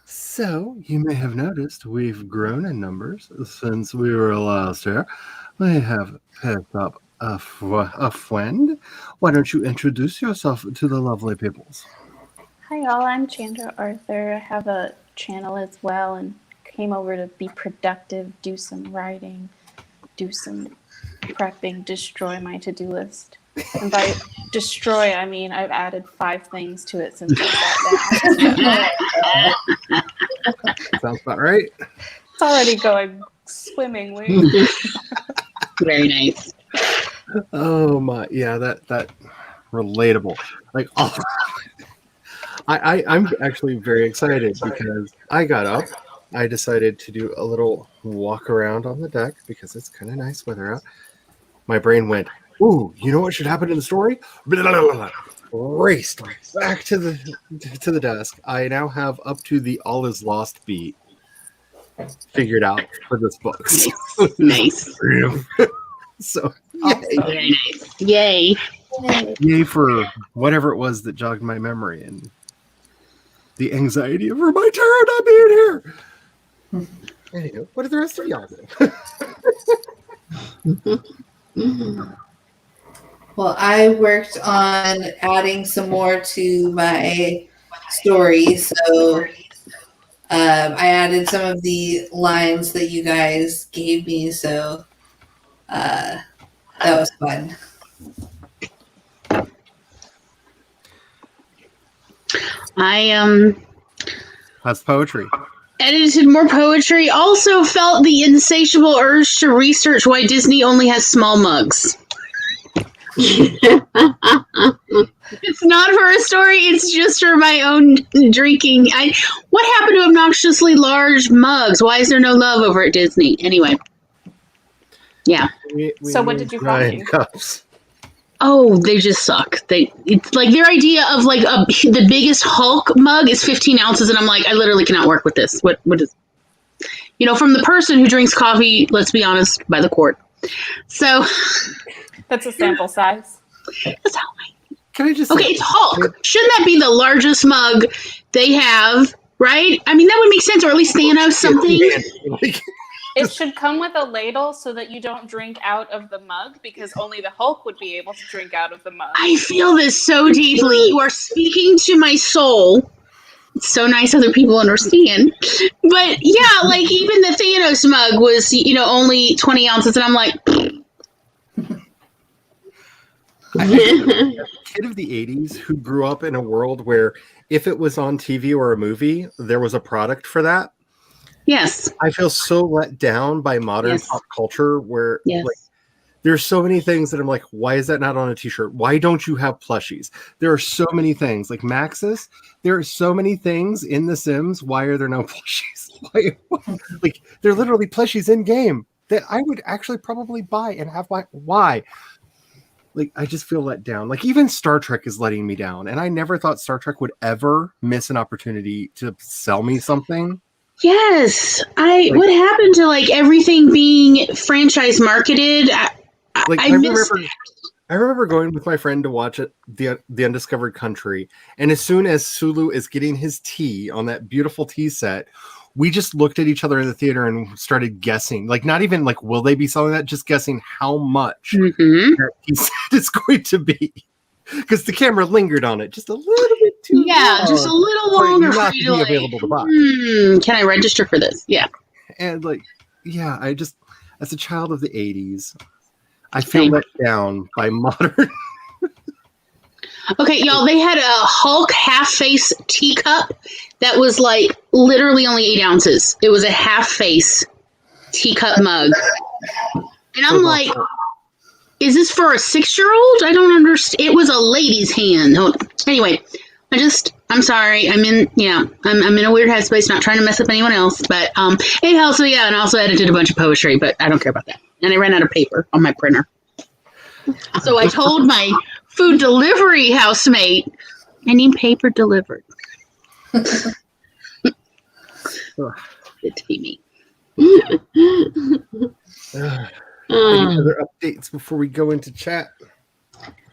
So you may have noticed we've grown in numbers since we were last here. We have picked up a friend. Why don't you introduce yourself to the lovely peoples? Hi y'all, I'm Chandra Arthur. I have a channel as well and came over to be productive, do some writing, do some prepping, destroy my to-do list. And by destroy, I mean I've added 5 things to it since I sat down. Sounds about right. It's already going swimmingly. Very nice. Oh my, yeah, that relatable. Like, oh, I'm actually very excited because I got up. I decided to do a little walk around on the deck because it's kind of nice weather out. My brain went, ooh, you know what should happen in the story? Blah, blah, blah, blah. Raced back to the desk. I now have up to the all is lost beat figured out for this book. Nice. So Very nice. Yay. yay for whatever it was that jogged my memory and the anxiety over my tarot not being here. Anywho, what do the rest of y'all do? Well, I worked on adding some more to my story. So I added some of the lines that you guys gave me. So that was fun. I That's poetry. edited more poetry. Also felt the insatiable urge to research why Disney only has small mugs. It's not for a story, it's just for my own drinking. What happened to obnoxiously large mugs? Why is there no love over at Disney? Anyway. Yeah. So what did you find? Cups. Oh, they just suck. It's like their idea of like the biggest Hulk mug is 15 ounces, and I'm like, I literally cannot work with this. What is, from the person who drinks coffee, let's be honest, by the quart. So That's a sample size. that's how Can I just okay, it's Hulk. Shouldn't that be the largest mug they have, right? I mean, that would make sense, or at least Thanos something. Like, It should come with a ladle so that you don't drink out of the mug because only the Hulk would be able to drink out of the mug. I feel this so deeply. You are speaking to my soul. It's so nice other people understand. But yeah, like even the Thanos mug was, only 20 ounces, and I'm like, a kid of the 80s who grew up in a world where if it was on TV or a movie, there was a product for that. yes. I feel so let down by modern Yes. pop culture where Yes. like there's so many things that I'm like, why is that not on a t-shirt? Why don't you have plushies? There are so many things like Maxis. There are so many things in The Sims. Why are there no plushies? Like they're literally plushies in game that I would actually probably buy and have. Why? Like I just feel let down. Like even Star Trek is letting me down, and I never thought Star Trek would ever miss an opportunity to sell me something. Yes. What happened to like everything being franchise marketed? Like I miss I remember going with my friend to watch it, the Undiscovered Country, and as soon as Sulu is getting his tea on that beautiful tea set, we just looked at each other in the theater and started guessing. Like not even like will they be selling that, just guessing how much that tea set is going to be, because the camera lingered on it just a little bit too. long just a little for it longer for not you to to be like, available to buy. can I register for this? Yeah. And like, yeah, I just as a child of the 80s, I feel Same. let down by modern. Okay, y'all, they had a Hulk half-face teacup that was like literally only 8 ounces. It was a half-face teacup mug. And I'm like, is this for a 6-year-old? I don't understand. It was a lady's hand. Anyway, I just I'm sorry. I'm in a weird headspace, not trying to mess up anyone else. But anyhow, so yeah, and I also edited a bunch of poetry, but I don't care about that. And I ran out of paper on my printer. So I told my food delivery housemate, I need paper delivered. Good to be me. Any other updates before we go into chat?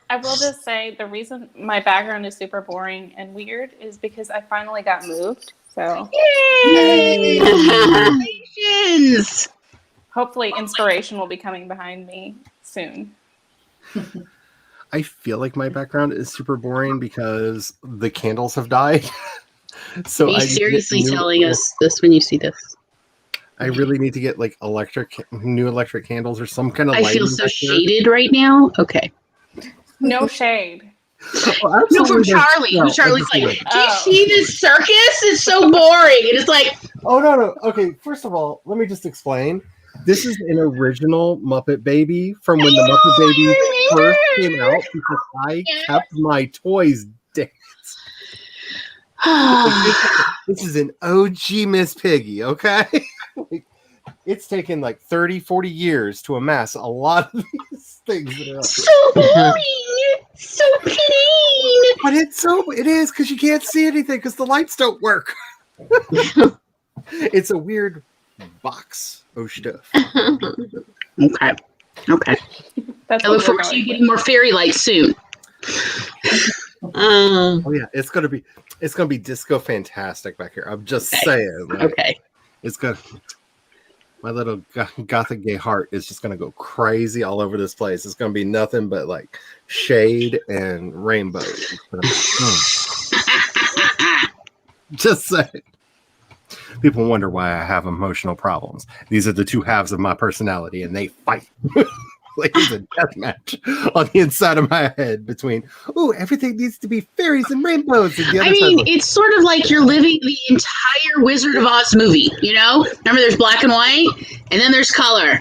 I will just say the reason my background is super boring and weird is because I finally got moved. So Yay! Congratulations! hopefully inspiration will be coming behind me soon. I feel like my background is super boring because the candles have died. So Are you seriously telling us this when you see this? I really need to get like new electric candles or some kind of I lighting feel so back there. shaded right now. Okay. No shade. Oh, No, from absolutely. Charlie. No, Charlie's like, absolutely. do you see this circus? It's so boring. And it's like, Oh no. Okay, first of all, let me just explain. This is an original Muppet Baby from when the Muppet Baby first came out because I kept my toys danced. This is an OG Miss Piggy, okay? Like, it's taken like 30, 40 years to amass a lot of these things that are up. so boring. So plain. But it is because you can't see anything because the lights don't work. It's a weird box of stuff. Okay. That's I what look forward to you getting more fairy lights soon. Oh yeah, it's gonna be disco fantastic back here. I'm just saying. Like, Okay. it's good. My little gothic gay heart is just gonna go crazy all over this place. It's gonna be nothing but like shade and rainbows. Just saying. People wonder why I have emotional problems. These are the two halves of my personality, and they fight. Like it's a death match on the inside of my head between, everything needs to be fairies and rainbows. And the other I mean, side, it's sort of like you're living the entire Wizard of Oz movie, you know? Remember there's black and white, and then there's color.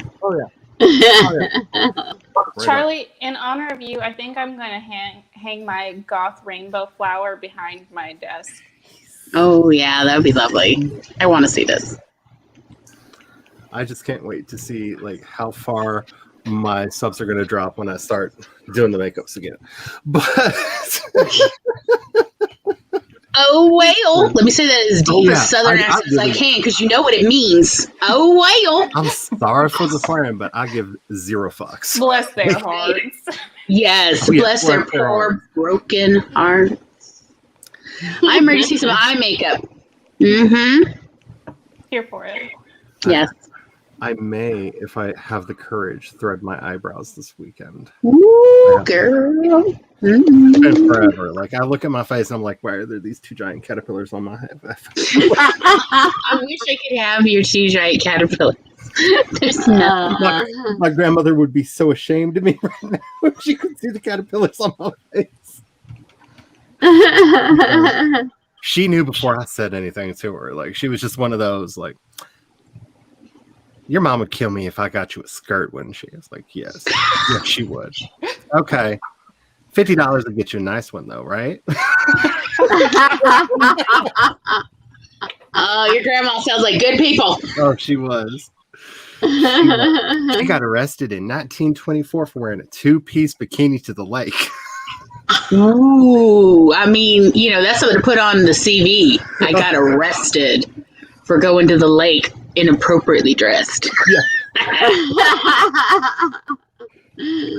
Charlie, in honor of you, I think I'm going to hang my goth rainbow flower behind my desk. Oh, yeah, that would be lovely. I want to see this. I just can't wait to see like how far my subs are going to drop when I start doing the makeups again. But Oh, whale. Let me say that as deep as Southern accent as I can, because you know what it means. Oh, whale. I'm sorry for the swearing, but I give zero fucks. Bless their hearts. Yes, Oh, yeah, bless their bless their poor broken hearts. I'm ready to see some eye makeup. Mm-hmm. Here for it. Yes. I may, if I have the courage, thread my eyebrows this weekend. Ooh, girl. It's Mm-hmm. been forever. Like I look at my face and I'm like, why are there these two giant caterpillars on my head? I wish I could have your two giant caterpillars. There's nothing. My grandmother would be so ashamed of me right now if she could see the caterpillars on my face. She knew before I said anything to her. Like she was just one of those like, your mom would kill me if I got you a skirt, wouldn't she? It's like, yes, yes, she would. Okay, $50 would get you a nice one, though, right? Oh, your grandma sounds like good people. Oh, she was. She got arrested in 1924 for wearing a two-piece bikini to the lake. Ooh, I mean, you know, that's something to put on the CV. I got arrested for going to the lake inappropriately dressed.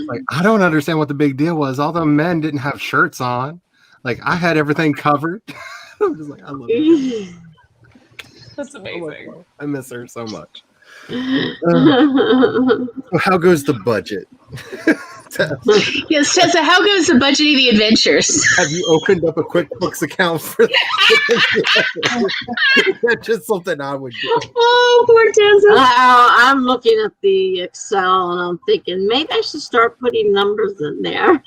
Like, I don't understand what the big deal was. All the men didn't have shirts on. Like, I had everything covered. I'm just like, I love it. That's amazing. I miss her so much. How goes the budget? Yes, Tessa, how goes the budget of the adventures? Have you opened up a QuickBooks account for that? That's just something I would do. Oh, poor Tessa. I'm looking at the Excel and I'm thinking maybe I should start putting numbers in there.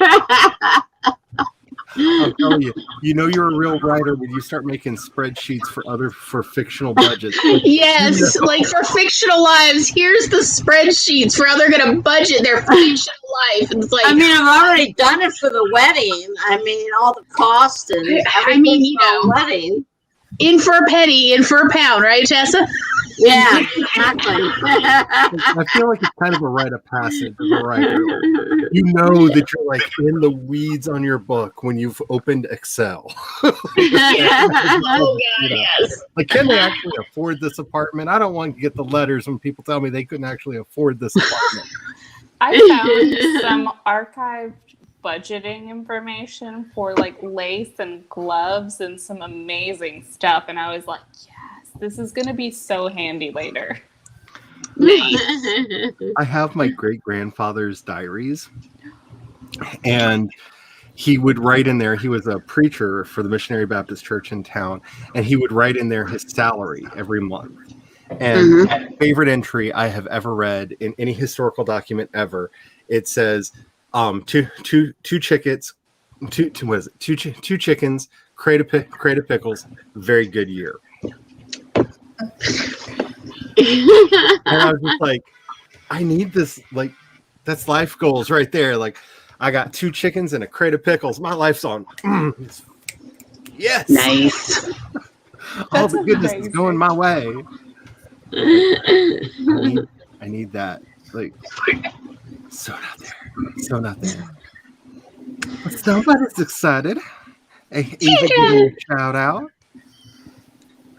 I'm telling you, you know you're a real writer when you start making spreadsheets for fictional budgets. Yes, like for fictional lives, here's the spreadsheets for how they're going to budget their fictional life. And it's like, I mean, I've already done it for the wedding. I mean, all the cost and I mean, you everything for a know, wedding. in for a penny, in for a pound, right, Tessa? Yeah, exactly. I feel like it's kind of a rite of passage as a writer. You know that you're like in the weeds on your book when you've opened Excel. Oh, God, yes. Like, can they actually afford this apartment? I don't want to get the letters when people tell me they couldn't actually afford this apartment. I found some archived budgeting information for like lace and gloves and some amazing stuff. And I was like, yes, this is going to be so handy later. Nice. I have my great-grandfather's diaries, and he would write in there, he was a preacher for the Missionary Baptist Church in town, and he would write in there his salary every month. And my favorite entry I have ever read in any historical document ever, it says, two chickens, two chickens, crate of pickles, very good year. And I was just like, I need this, like, that's life goals right there. Like, I got 2 chickens and a crate of pickles. My life's on. Yes. Nice. All the goodness is going my way. I need that. Like, so not there. So not there. But somebody's excited. Ava giving a shout out.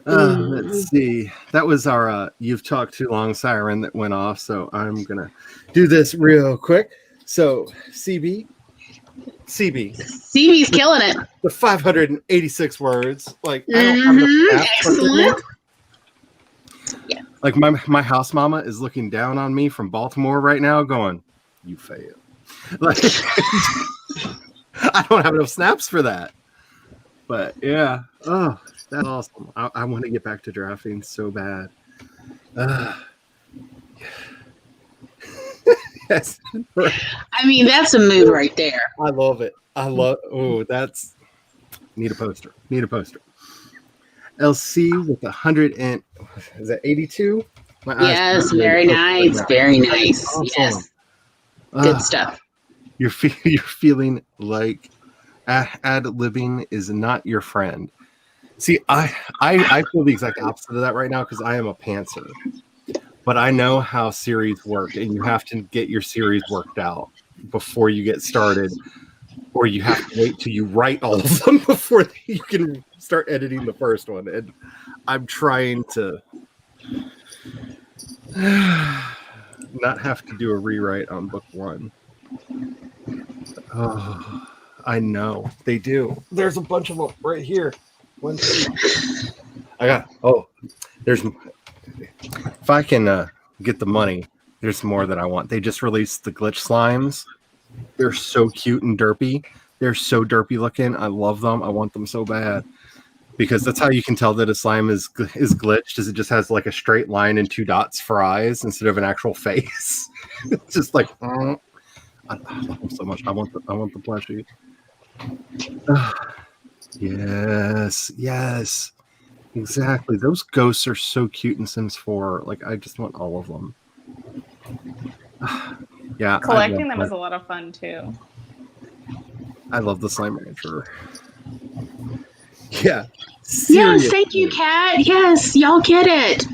Let's see. That was our You've Talked Too Long siren that went off. So I'm going to do this real quick. So CB's killing it. the 586 words. Like, I don't have enough apps with me. Excellent. Yeah. Like, my house mama is looking down on me from Baltimore right now going, you failed. Like, I don't have enough snaps for that. But yeah. Oh, that's awesome. I want to get back to drafting so bad. Yes. I mean, that's a mood right there. I love it. That's need a poster. LC with 100 and is that 82? Yes, very nice. Very nice. Awesome. Yes. Good stuff. You're feeling like ad-libbing is not your friend. See, I feel the exact opposite of that right now because I am a pantser. But I know how series work, and you have to get your series worked out before you get started, or you have to wait till you write all of them before you can start editing the first one. And I'm trying to not have to do a rewrite on book 1. Oh, I know they do. There's a bunch of them right here. 1, 2. I got. Oh, there's. If I can get the money, there's more that I want. They just released the glitch slimes. They're so cute and derpy. They're so derpy looking. I love them. I want them so bad because that's how you can tell that a slime is glitched. Is it just has like a straight line and 2 dots for eyes instead of an actual face? It's just like I love them so much. I want the plushie. Yes. Exactly. Those ghosts are so cute in Sims 4. Like, I just want all of them. Yeah. Collecting them is a lot of fun too. I love the slime manager. Yeah. Yes, thank you, Kat. Yes, y'all get it.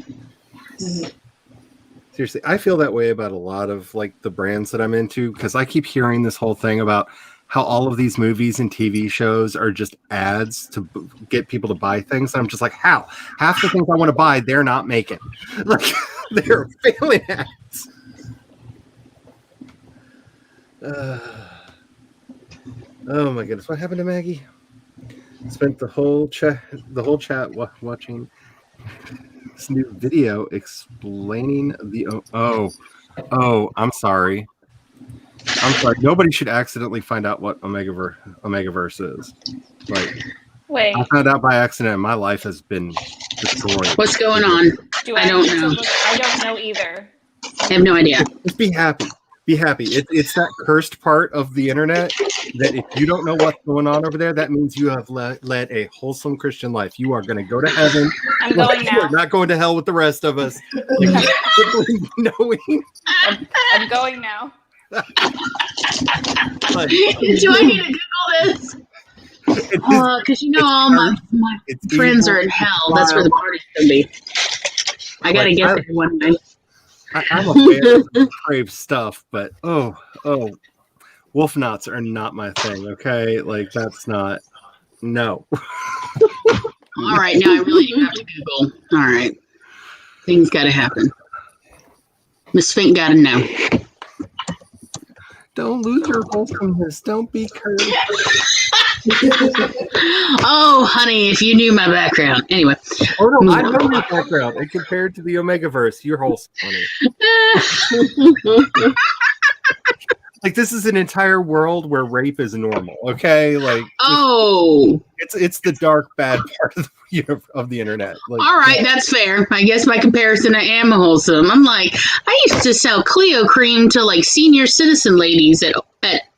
Seriously, I feel that way about a lot of like the brands that I'm into because I keep hearing this whole thing about how all of these movies and TV shows are just ads to get people to buy things. And I'm just like, how? Half the things I want to buy, they're not making. Like, they're failing ads. Oh my goodness, what happened to Maggie? Spent the whole chat watching this new video explaining the I'm sorry. Nobody should accidentally find out what Omegaverse is. Like, Wait, I found out by accident and my life has been destroyed. What's going on? do I don't need to know. look? I don't know either. I have no idea. Just be happy. Be happy. It's that cursed part of the internet that if you don't know what's going on over there, that means you have led a wholesome Christian life. You are going to go to heaven. I'm going You are now. not going to hell with the rest of us. Like, simply knowing. I'm going now. Like, Do I need to Google this? Because all my it's friends evil, are in hell. That's where the party's gonna be. I gotta Like, get there one night. I'm a fan of depraved stuff, but oh, wolf knots are not my thing. Okay, like that's not. No. All right, now I really do have to Google. All right, things got to happen. Miss Fink got to know. Don't lose your wholesomeness. Don't be cursed. Oh, honey, if you knew my background. Anyway. Oh no, I know your background. And compared to the Omegaverse, you're wholesome, honey. Like this is an entire world where rape is normal. Okay, like it's the dark bad part of the internet. Like, all right, that's fair. I guess by comparison, I am wholesome. I'm like, I used to sell Cleo cream to like senior citizen ladies at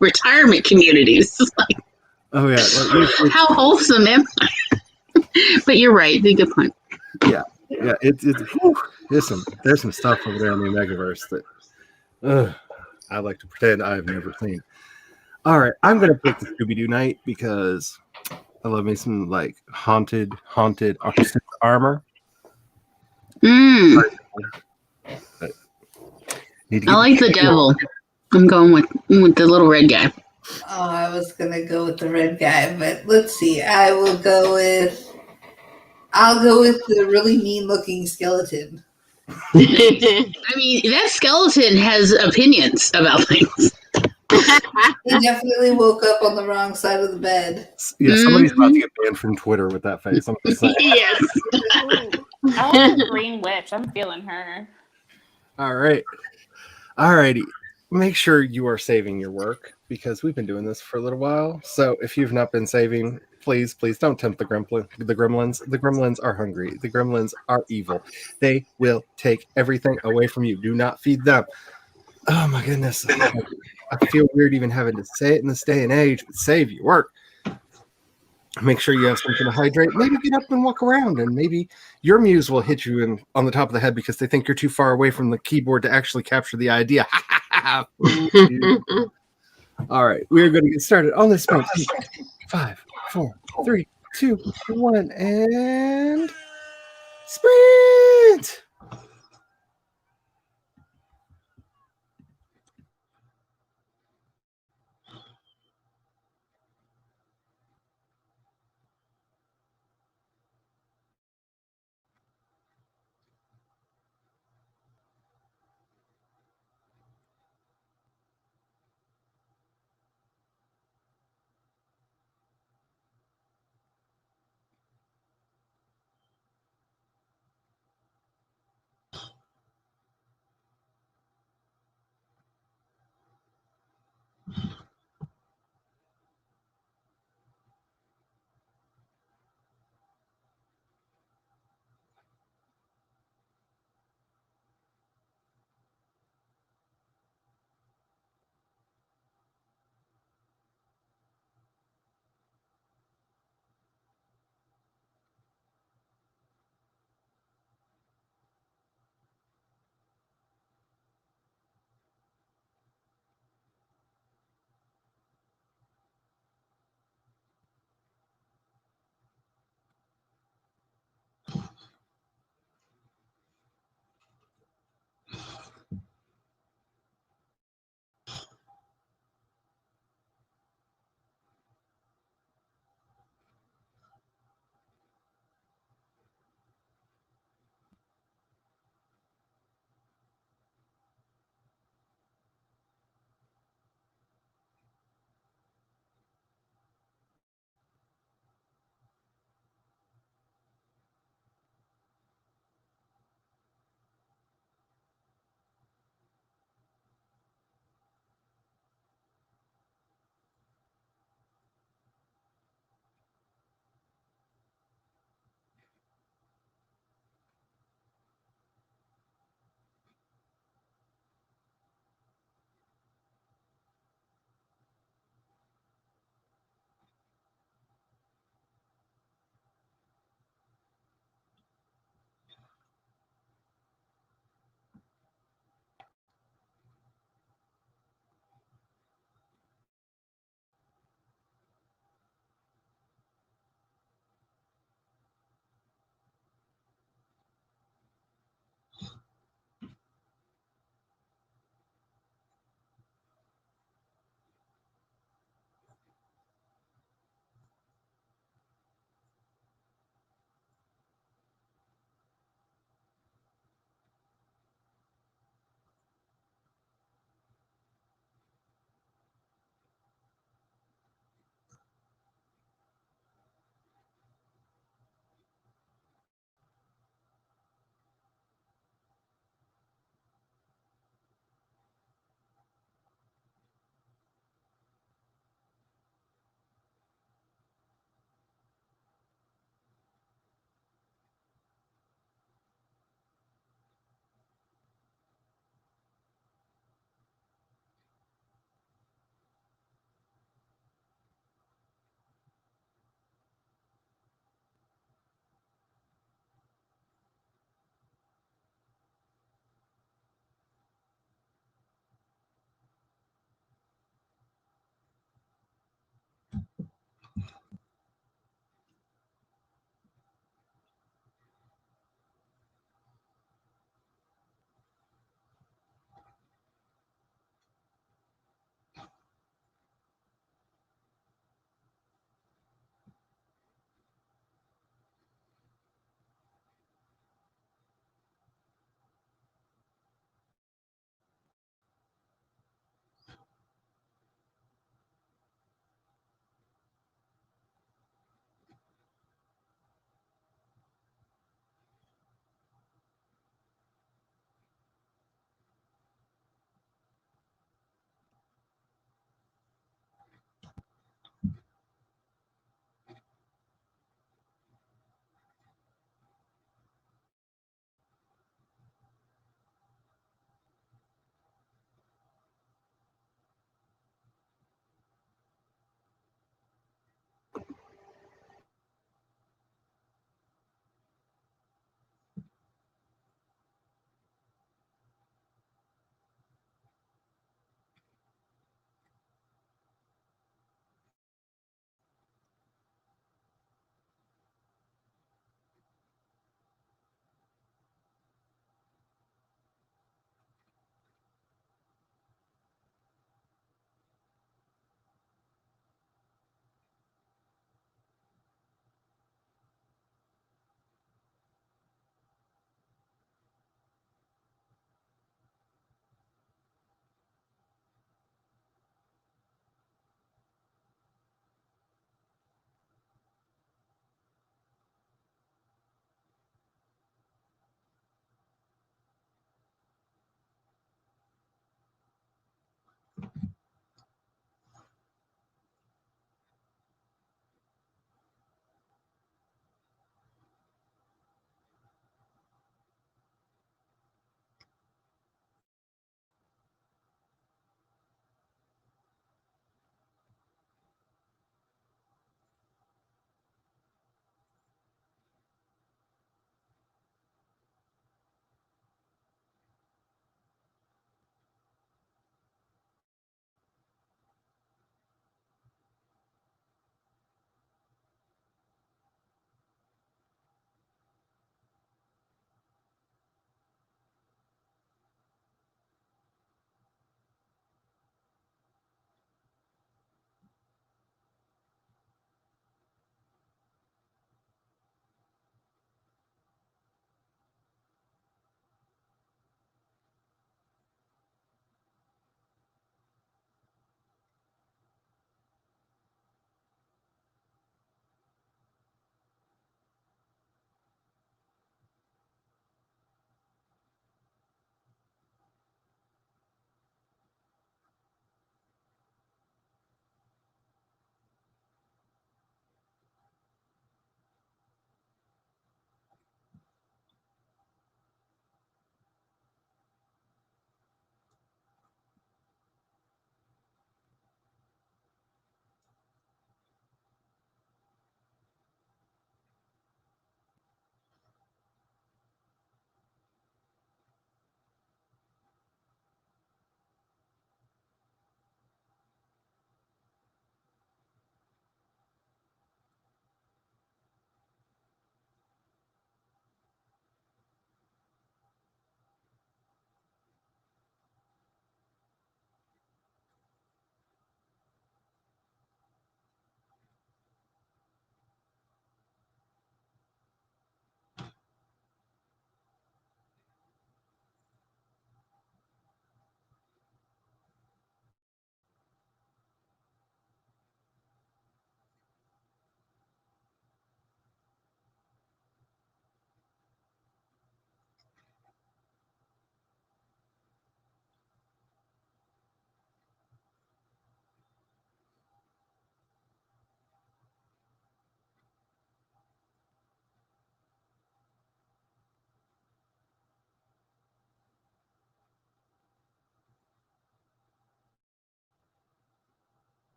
retirement communities. Like, oh yeah, like, how wholesome am I? But you're right. Good point. Yeah, whew, there's some stuff over there in the Omegaverse that I like to pretend I've never seen. All right, I'm gonna pick the Scooby-Doo night because I love me some like haunted armor. I like the devil. I'm going with the little red guy. Oh, I was gonna go with the red guy, but let's see. I'll go with the really mean looking skeleton. I mean, that skeleton has opinions about things. He definitely woke up on the wrong side of the bed. Yeah, somebody's about to get banned from Twitter with that face. I'm just saying. Yes. Ooh, I like the green witch. I'm feeling her. All right. Alrighty. Make sure you are saving your work because we've been doing this for a little while. So if you've not been saving, please don't tempt the gremlins. The gremlins are hungry. The gremlins are evil. They will take everything away from you. Do not feed them. Oh my goodness. I feel weird even having to say it in this day and age, but save your work. Make sure you have something to hydrate. Maybe get up and walk around, and maybe your muse will hit you on the top of the head because they think you're too far away from the keyboard to actually capture the idea. All right, we are going to get started on this one. 5, 4, 3, 2, 1, and sprint.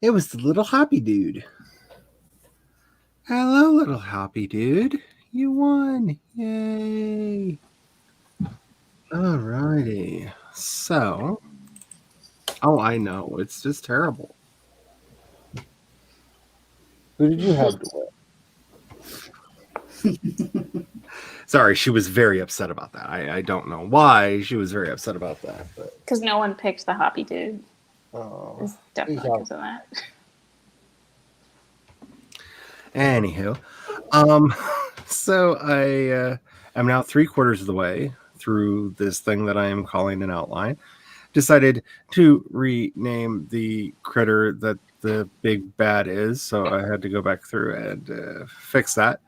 It was the little hoppy dude. Hello, little hoppy dude. You won. Yay. Alrighty. So, I know. It's just terrible. Who did you have to win? Sorry, she was very upset about that. I don't know why she was very upset about that. But Because no one picked the hoppy dude. oh, It's definitely because of that. anywho, so I am now 3/4 of the way through this thing that I am calling an outline. Decided to rename the critter that the big bad is, so I had to go back through and fix that.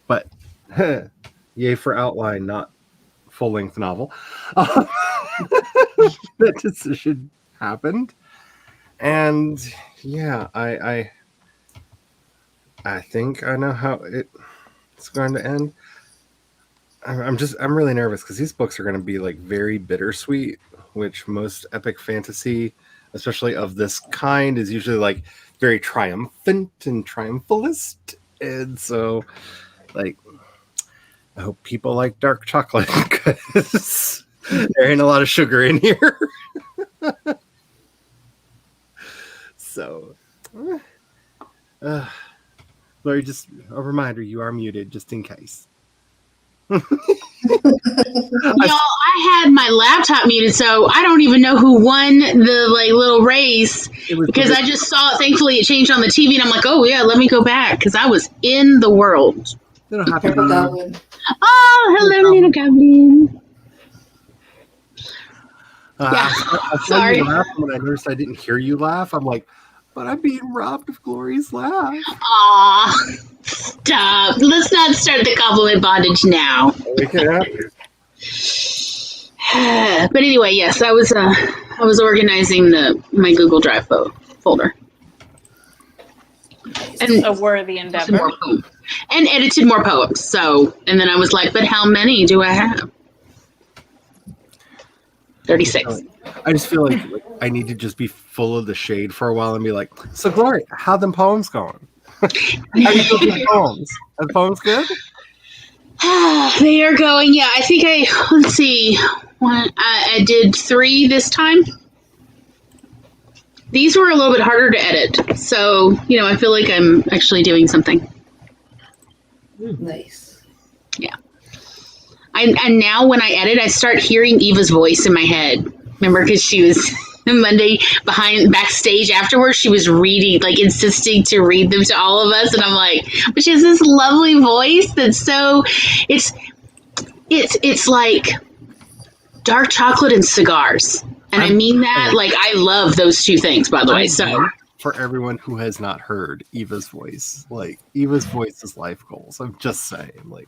But yay for outline, not full-length novel. That decision happened, and yeah, I think I know how it's going to end. I'm really nervous because these books are going to be like very bittersweet, which most epic fantasy, especially of this kind, is usually like very triumphant and triumphalist. And so, like, I hope people like dark chocolate because there ain't a lot of sugar in here. So, Lori, just a reminder, you are muted just in case. Y'all, I had my laptop muted, so I don't even know who won the like little race because I just saw it. Thankfully, it changed on the TV, and I'm like, oh yeah, let me go back because I was in the world. They don't have to Purple be. Goblin. Oh, hello, little goblin. Yeah, I saw sorry. you laugh when I noticed I didn't hear you laugh. I'm like, but I'm being robbed of Glory's laugh. Aw, stop. Let's not start the compliment bondage now. We can have But anyway, yes, I was organizing my Google Drive folder and A worthy some endeavor. more poems. And edited more poems. So, and then I was like, but how many do I have? 36. I just feel like I need to just be full of the shade for a while and be like, so Glory, how them poems going? How do you feel with poems? Are the poems good? They are going. Yeah, I think let's see. I did 3 this time. These were a little bit harder to edit. So, I feel like I'm actually doing something. Nice. Yeah. And now when I edit, I start hearing Eva's voice in my head. Remember, because she was Monday backstage afterwards, she was reading, like insisting to read them to all of us, and I'm like, but she has this lovely voice that's so it's like dark chocolate and cigars, and I mean that like I love those 2 things, by the way. So for everyone who has not heard Eva's voice, like Eva's voice is life goals. I'm just saying, like,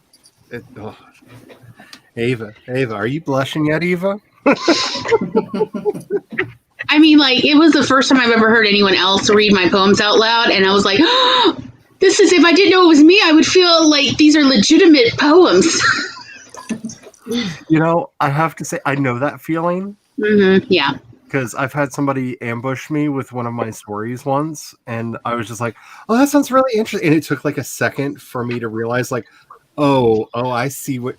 Ava, are you blushing yet, Eva? I mean, like, it was the first time I've ever heard anyone else read my poems out loud, and I was like, oh, this is, if I didn't know it was me, I would feel like these are legitimate poems. I have to say, I know that feeling. Mm-hmm, yeah. Because I've had somebody ambush me with one of my stories once, and I was just like, oh, that sounds really interesting. And it took like a second for me to realize, like, oh, I see what...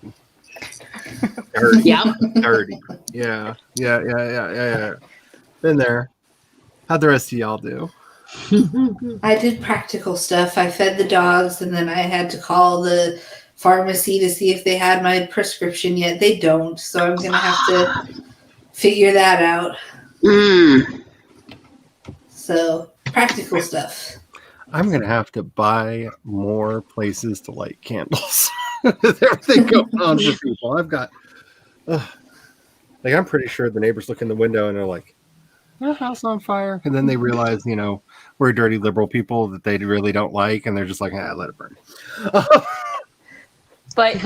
Dirty. Yeah. Dirty. Yeah. Been there. How'd the rest of y'all do? I did practical stuff. I fed the dogs, and then I had to call the pharmacy to see if they had my prescription yet. They don't, so I'm gonna have to figure that out. So practical stuff. I'm gonna have to buy more places to light candles. With everything going on for people, I've got. Like, I'm pretty sure the neighbors look in the window and they're like, "Our house on fire," and then they realize, we're dirty liberal people that they really don't like, and they're just like, let it burn. But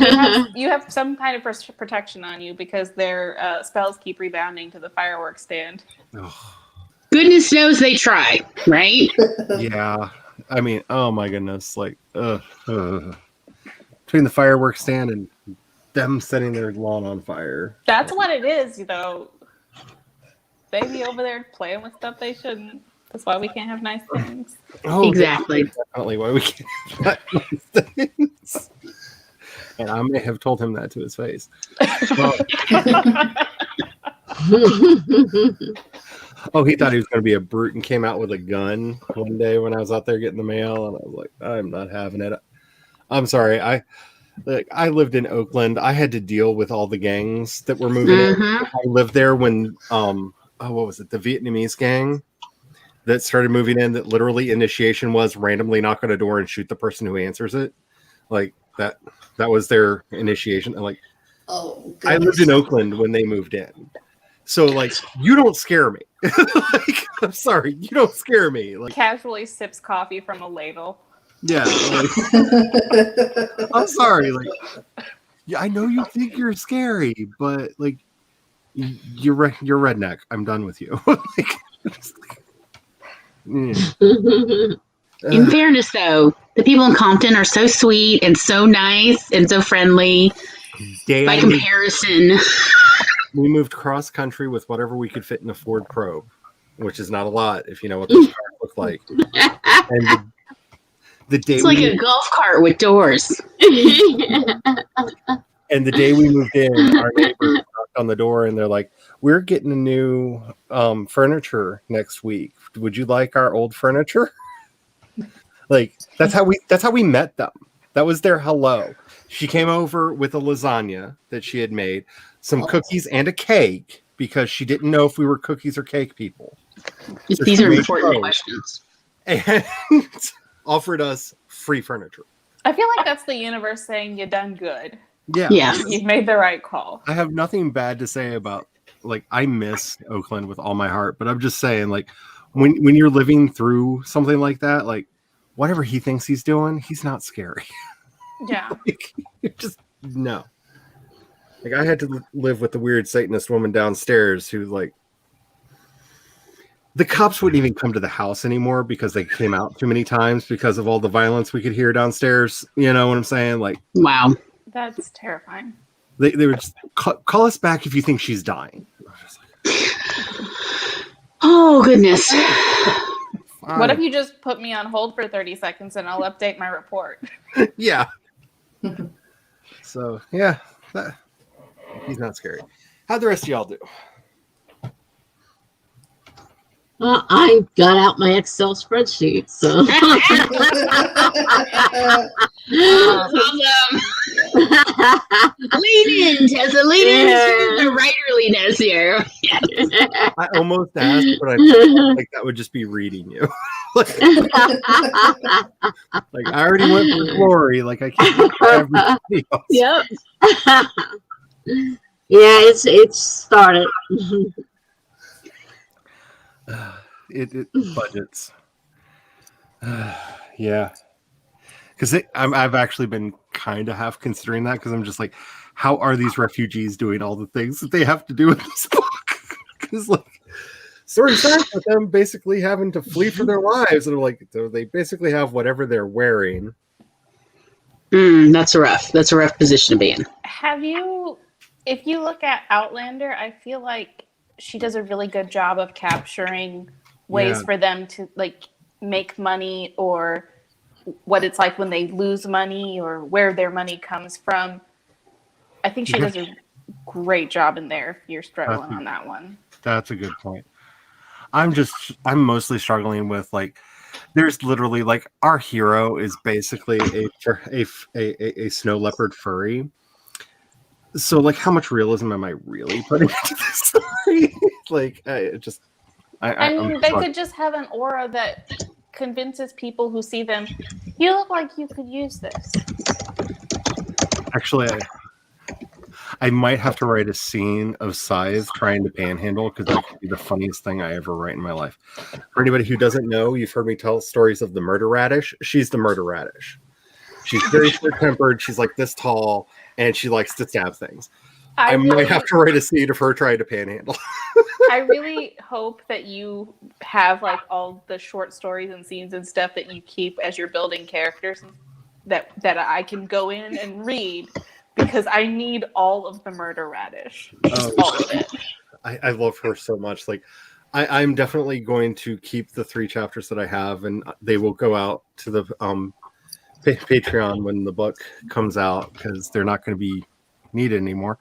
you have some kind of protection on you because their spells keep rebounding to the fireworks stand. Goodness knows they try, right? Yeah. I mean, oh my goodness. Like, between the fireworks stand and them setting their lawn on fire. That's what it is, They be over there playing with stuff they shouldn't. That's why we can't have nice things. Oh, Exactly. That's definitely why we can't have nice things. And I may have told him that to his face. Oh, he thought he was going to be a brute and came out with a gun one day when I was out there getting the mail, and I was like, I'm not having it. I'm sorry. I lived in Oakland. I had to deal with all the gangs that were moving in. I lived there when what was it? The Vietnamese gang that started moving in, that literally initiation was randomly knock on a door and shoot the person who answers it. Like that was their initiation. And like, Oh, I lived in Oakland when they moved in. So like, you don't scare me. Like, I'm sorry, you don't scare me. Like, Casually sips coffee from a ladle. yeah, like, I'm sorry. Like, yeah, I know you think you're scary, but like, you're redneck. I'm done with you. Like, In fairness, though, the people in Compton are so sweet and so nice and so friendly. By comparison, we moved cross country with whatever we could fit in a Ford Probe, which is not a lot if you know what those cars look like. And the day it's like a golf cart with doors. And the day we moved in, our neighbor knocked on the door and they're like, "We're getting a new furniture next week. Would you like our old furniture?" Like, that's how we met them. That was their hello. She came over with a lasagna that she had made, some cookies and a cake, because she didn't know if we were cookies or cake people. So These are made important those questions. and offered us free furniture. I feel like that's the universe saying you done good. Yeah. Yes. You've made the right call. I have nothing bad to say about, like, I miss Oakland with all my heart, but I'm just saying, like, when you're living through something like that, like, whatever he thinks he's doing, he's not scary. Yeah. Like, just no. Like I had to live with the weird Satanist woman downstairs who like the cops wouldn't even come to the house anymore because they came out too many times because of all the violence we could hear downstairs. You know what I'm saying? Like, Wow. That's terrifying. they would just call us back if you think she's dying. Oh, goodness. What if you just put me on hold for 30 seconds and I'll update my report? Yeah. So, yeah. He's not scary. How'd the rest of y'all do? I got out my Excel spreadsheet, so. Awesome. Lean in, Tessa. Lean in. The writerliness here. Yes. I almost asked, but I felt like that would just be reading you. Like I already went for glory. Like I can't look for everybody else. Yep. Yeah, it's started. It budgets. Yeah. Because I've actually been kind of half considering that because I'm just like, how are these refugees doing all the things that they have to do in this book? Because like, story starts with them basically having to flee for their lives, and like, so they basically have whatever they're wearing. That's a rough position to be in. If you look at Outlander, I feel like she does a really good job of capturing ways for them to like make money or what it's like when they lose money or where their money comes from. I think she does a great job in there if you're struggling on that one. That's a good point. I'm mostly struggling with like, there's literally like our hero is basically a snow leopard furry. So like, how much realism am I really putting into this story? Like, they could just have an aura that convinces people who see them, you look like you could use this. Actually, I might have to write a scene of Scythe trying to panhandle because that could be the funniest thing I ever write in my life. For anybody who doesn't know, you've heard me tell stories of the murder radish. She's the murder radish. She's very short-tempered. She's like this tall, and she likes to stab things. I might have to write a scene of her trying to panhandle. I really hope that you have like all the short stories and scenes and stuff that you keep as you're building characters that I can go in and read because I need all of the murder radish. All of it. I love her so much. Like I'm definitely going to keep the 3 chapters that I have, and they will go out to the Patreon when the book comes out because they're not going to be needed anymore.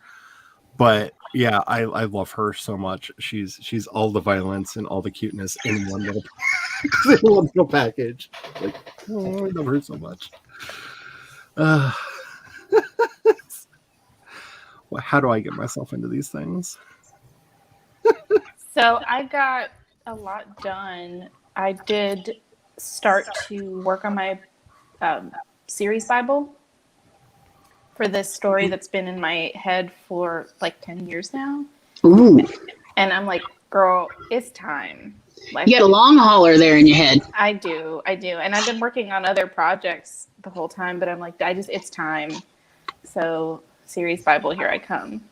But yeah, I love her so much. She's all the violence and all the cuteness in one little package. Like, oh, I love her so much. Well, how do I get myself into these things? So I got a lot done. I did start to work on my series Bible for this story that's been in my head for like 10 years now. Ooh. And I'm like, girl, it's time. Like, You got a long hauler there in your head. I do. And I've been working on other projects the whole time, but I'm like, it's time. So series Bible, here I come.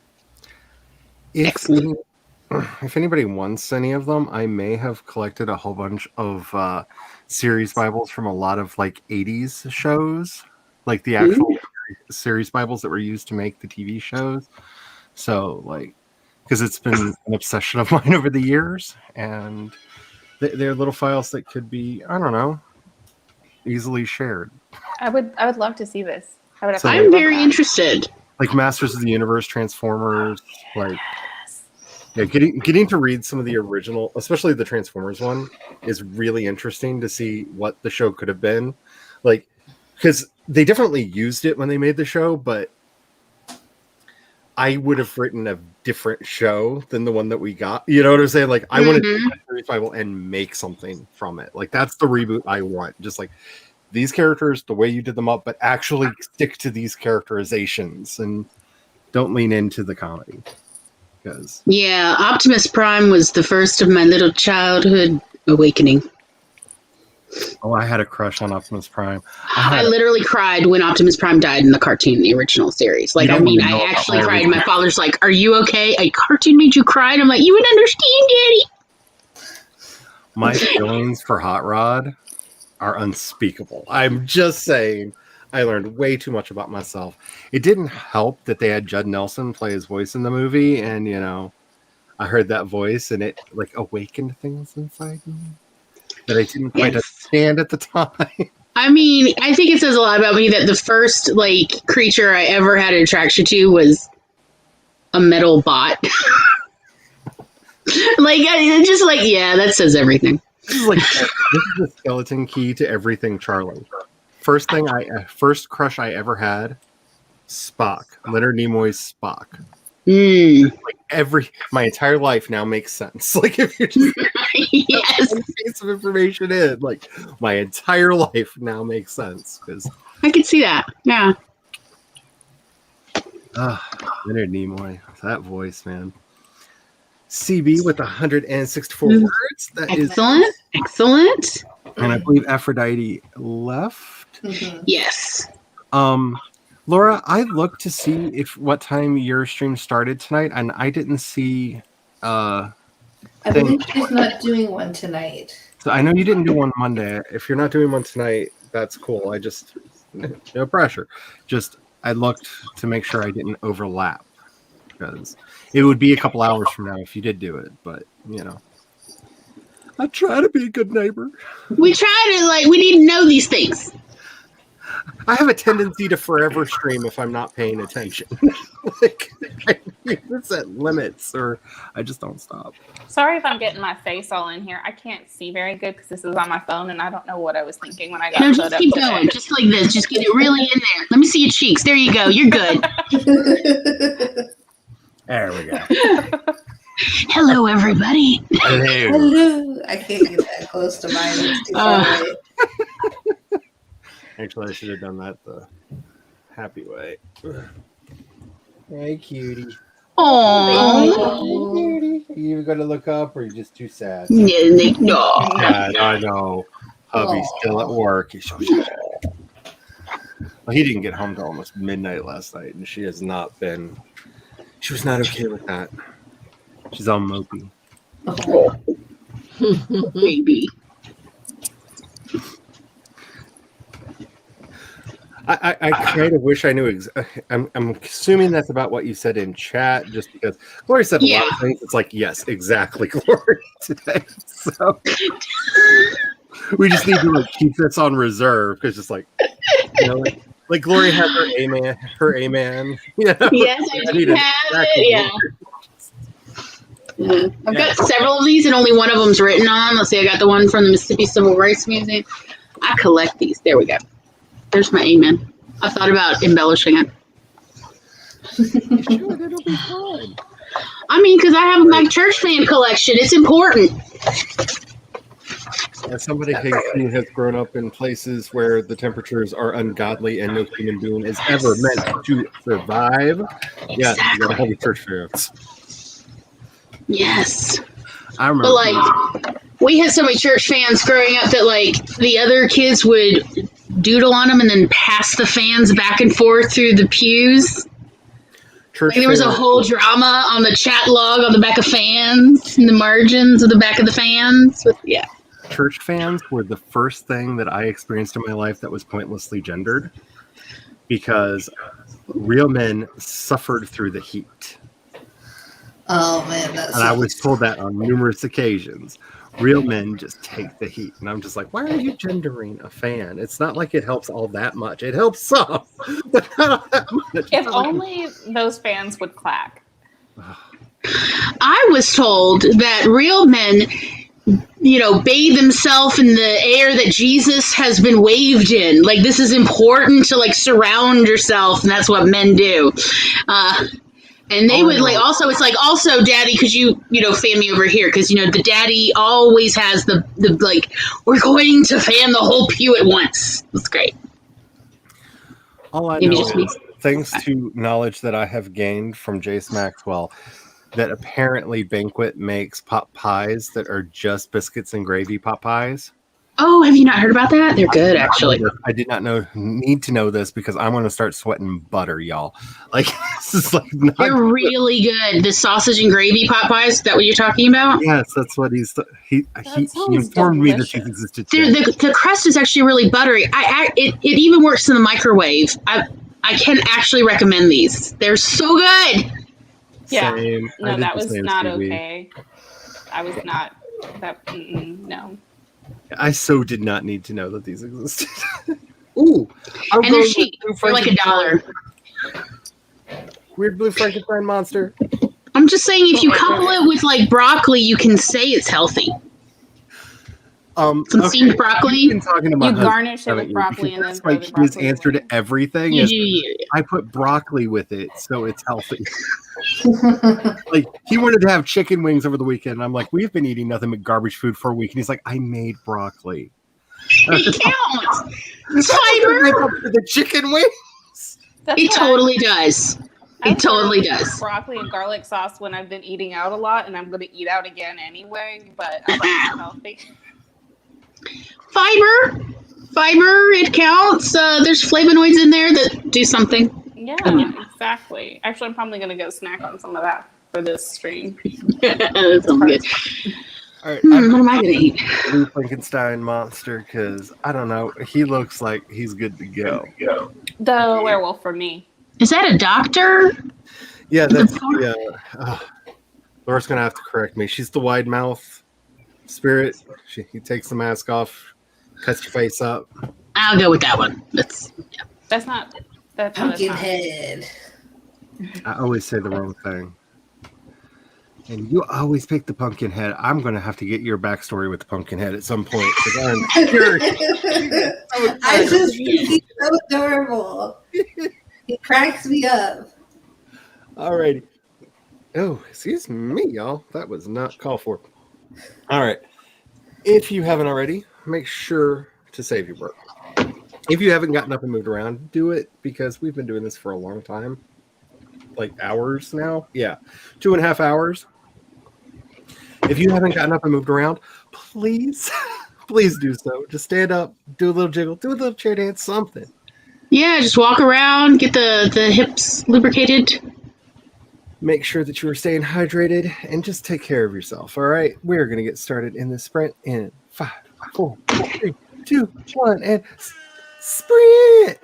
If anybody wants any of them, I may have collected a whole bunch of series Bibles from a lot of like 80s shows, like the actual series Bibles that were used to make the TV shows. So like, because it's been an obsession of mine over the years, and they're little files that could be, I don't know, easily shared. I would love to see this. I'm very interested. Like Masters of the Universe, Transformers, like yeah, getting to read some of the original, especially the Transformers one, is really interesting to see what the show could have been. Like, because they definitely used it when they made the show, but I would have written a different show than the one that we got. You know what I'm saying? Like, I want to do a series Bible and make something from it. Like, that's the reboot I want. Just like these characters, the way you did them up, but actually stick to these characterizations and don't lean into the comedy. Because Yeah, Optimus Prime was the first of my little childhood awakening. Oh, I had a crush on Optimus Prime. I literally cried when Optimus Prime died in the cartoon, the original series. Like, You I don't mean, even know I about actually my cried. My original- father's like, "Are you okay? A cartoon made you cry?" And I'm like, "You would understand, Daddy." My feelings for Hot Rod are unspeakable. I'm just saying, I learned way too much about myself. It didn't help that they had Judd Nelson play his voice in the movie, and I heard that voice, and it like awakened things inside me that I didn't quite Yes. understand at the time. I mean, I think it says a lot about me that the first creature I ever had an attraction to was a metal bot. That says everything. This is the skeleton key to everything, Charlie. First crush I ever had, Spock. Leonard Nimoy's Spock. My entire life now makes sense. Like, if you just Yes, one piece of information in, like, my entire life now makes sense because I could see that. Yeah. Leonard Nimoy, that voice, man. CB with 164 words. That is, Excellent. and I believe Aphrodite left. Mhm. Yes. Laura, I looked to see what time your stream started tonight, and I didn't see. I believe she's not doing one tonight. So I know you didn't do one Monday. If you're not doing one tonight, that's cool. I just no pressure. Just I looked to make sure I didn't overlap because it would be a couple hours from now if you did do it. But I try to be a good neighbor. We try to we need to know these things. I have a tendency to forever stream if I'm not paying attention. I set limits, or I just don't stop. Sorry if I'm getting my face all in here. I can't see very good because this is on my phone, and I don't know what I was thinking when I got No, showed just up keep today. going, just like this. Just get it really in there. Let me see your cheeks. There you go. You're good. There we go. Hello, everybody. Hello. Hello. I can't get that close to mine. It's too far away. Actually, I should have done that the happy way. Hey, cutie. Oh. Cutie. You going to look up, or are you just too sad? No. Sad, I know. Hubby's still at work. He's so sad. Well, he didn't get home till almost midnight last night, and she was not okay with that. She's all mopey. Baby. I kind of wish I knew. I'm assuming that's about what you said in chat, just because Glory said a lot of things. It's like, yes, exactly, Glory, today. So we just need to keep this on reserve because just like Glory has her amen. Yes, I do have it. Yeah. I've got several of these, and only one of them's written on. Let's see, I got the one from the Mississippi Civil Rights Museum. I collect these. There we go. There's my amen. I thought about embellishing it. It'll be fun. I mean, because I have my church fan collection. It's important. As somebody who has grown up in places where the temperatures are ungodly and no human being is ever meant to survive, yes, you gotta have your church fans. Yes. I remember. But we had so many church fans growing up that the other kids would doodle on them and then pass the fans back and forth through the pews. There was a whole drama on the chat log on the back of fans, in the margins of the back of the fans. Church fans were the first thing that I experienced in my life that was pointlessly gendered, because real men suffered through the heat. Oh man, and I was told that on numerous occasions. Real men just take the heat, and I'm just like, why are you gendering a fan? It's not like it helps all that much. It helps some, but not that much. If only those fans would clack. I was told that real men, bathe themselves in the air that Jesus has been waved in. This is important to surround yourself, and that's what men do. And they would also, it's also, Daddy, could you fan me over here? Because the daddy always has the we're going to fan the whole pew at once. That's great. All I know is, thanks to knowledge that I have gained from Jace Maxwell, that apparently Banquet makes pot pies that are just biscuits and gravy pot pies. Oh, have you not heard about that? They're good, actually. I did not need to know this because I'm going to start sweating butter, y'all. Like this is like not. They're really good. The sausage and gravy pot pies. Is that what you're talking about? Yes, that's what he sounds informed me that these delicious. existed. The crust is actually really buttery. It even works in the microwave. I can actually recommend these. They're so good. Yeah. Same. I No, did that the was same, not Stevie. okay. I was not that. No. I so did not need to know that these existed. Ooh, I'm And they're going with cheap. Blue They're like $1. Weird blue Frankenstein monster. I'm just saying, if you couple it with like broccoli, you can say it's healthy. Some steamed broccoli. You've been talking to my You husband, garnish it haven't with you? broccoli Because and then that's throw like the his broccoli answer to away. everything You is do. I put broccoli with it, so it's healthy. Like he wanted to have chicken wings over the weekend, and I'm like, we've been eating nothing but garbage food for a week, and he's like, I made broccoli. It counts. It's Make fiber. up for the chicken wings. That's It what totally does. I It totally serve does. broccoli and garlic sauce when I've been eating out a lot, and I'm going to eat out again anyway. But I like it healthy. Fiber. It counts. There's flavonoids in there that do something. Yeah, exactly. Actually, I'm probably going to go snack on some of that for this stream. That's so good. All right, What am I gonna eat? Blue Frankenstein monster because I don't know. He looks like he's good to go. The werewolf for me. Is that a doctor? Yeah, that's Laura's gonna have to correct me. She's the wide mouth spirit. He takes the mask off, cuts your face up. I'll go with that one. That's not. That's not. Pumpkinhead. I always say the wrong thing. And you always pick the pumpkin head. I'm going to have to get your backstory with the pumpkin head at some point. I'm curious. I just think he's so adorable. He cracks me up. All righty. Oh, excuse me, y'all. That was not called for. All right. If you haven't already, make sure to save your work. If you haven't gotten up and moved around, do it because we've been doing this for a long time. Like hours now. Yeah. 2.5 hours. If you haven't gotten up and moved around, please do so. Just stand up, do a little jiggle, do a little chair dance, something. Yeah, just walk around, get the hips lubricated. Make sure that you are staying hydrated and just take care of yourself. All right, we're going to get started in this sprint in 5, 4, 3, 2, 1, and sprint.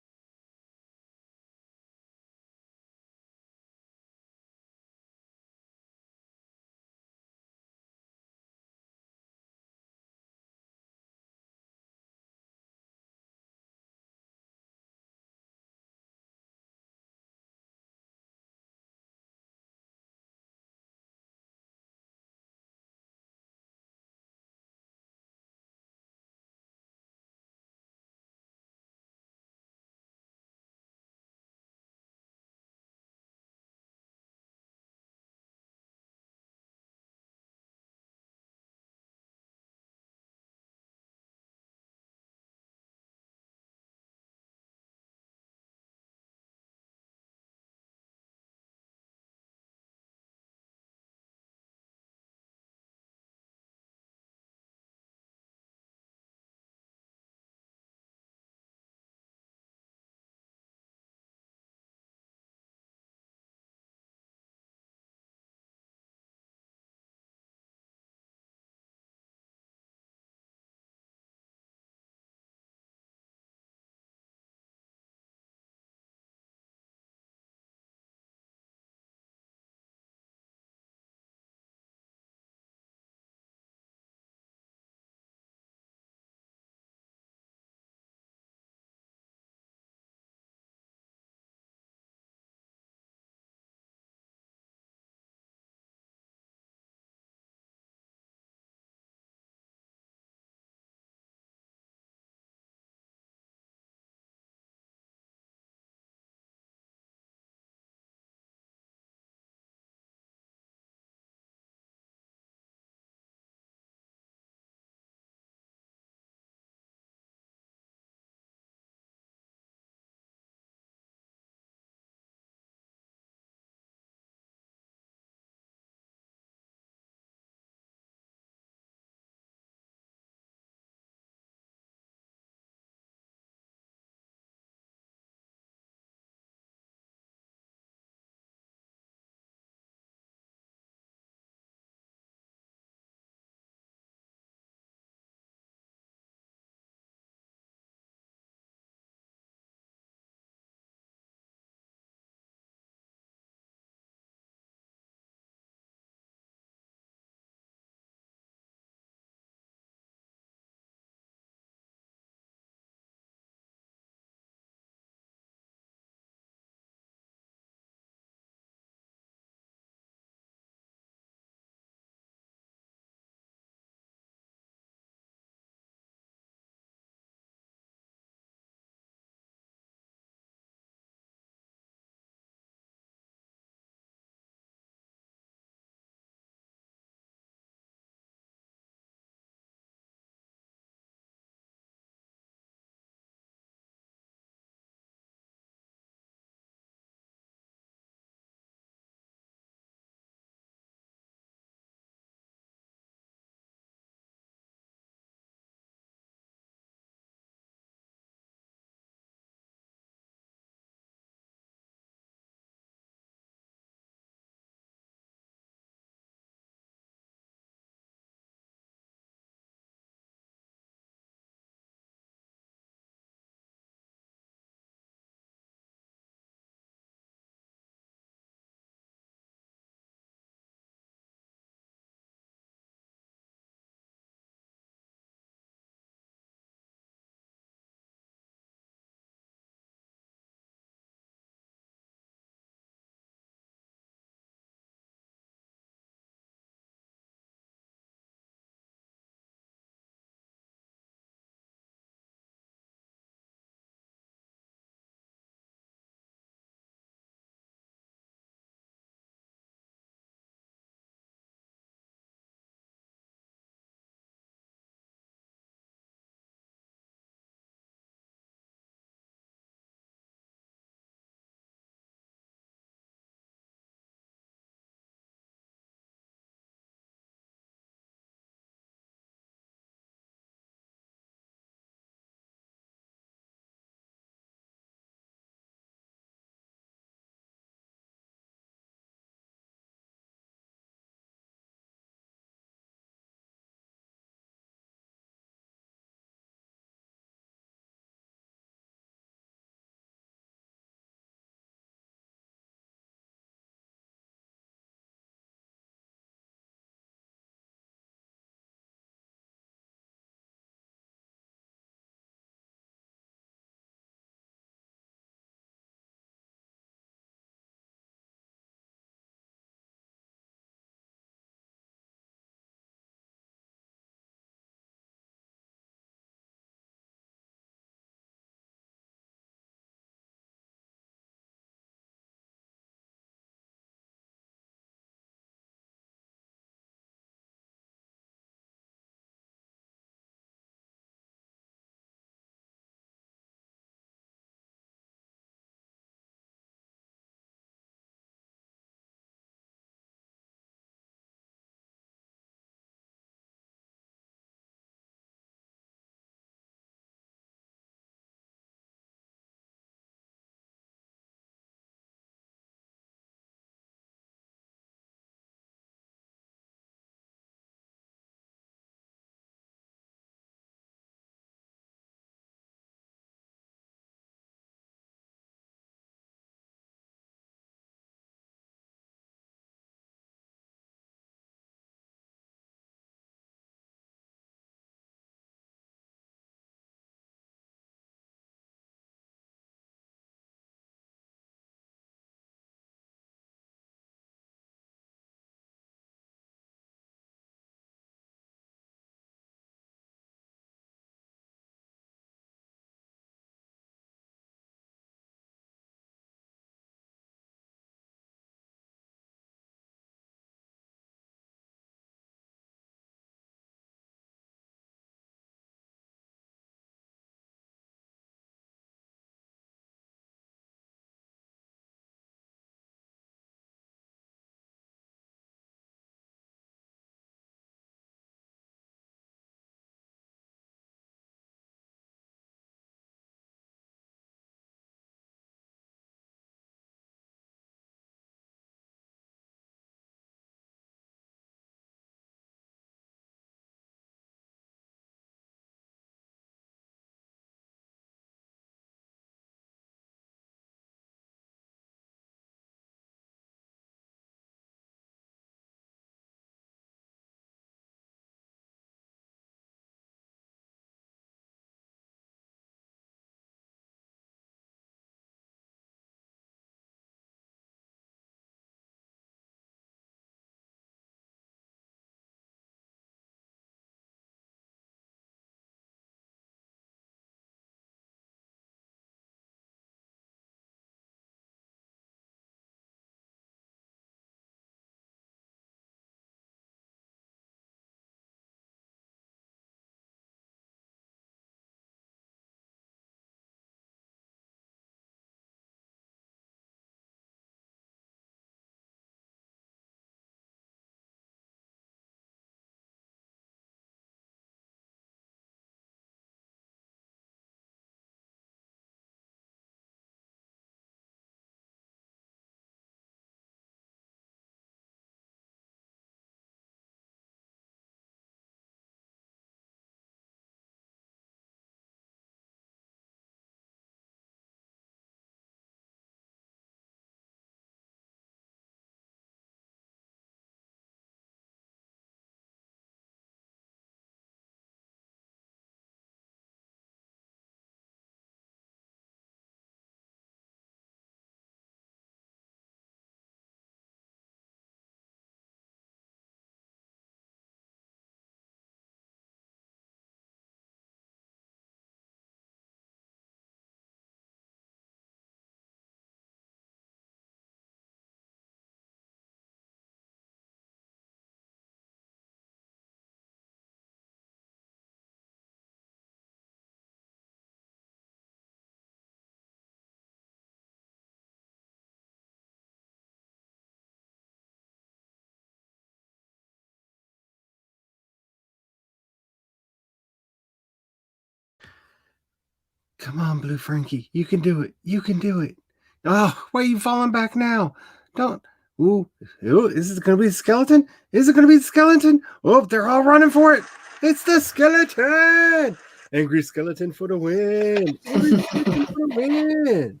Come on, Blue Frankie. You can do it. You can do it. Oh, why are you falling back now? Don't. Ooh, is it going to be the skeleton? Is it going to be the skeleton? Oh, they're all running for it. It's the skeleton. Angry skeleton for the win. Angry skeleton for the win.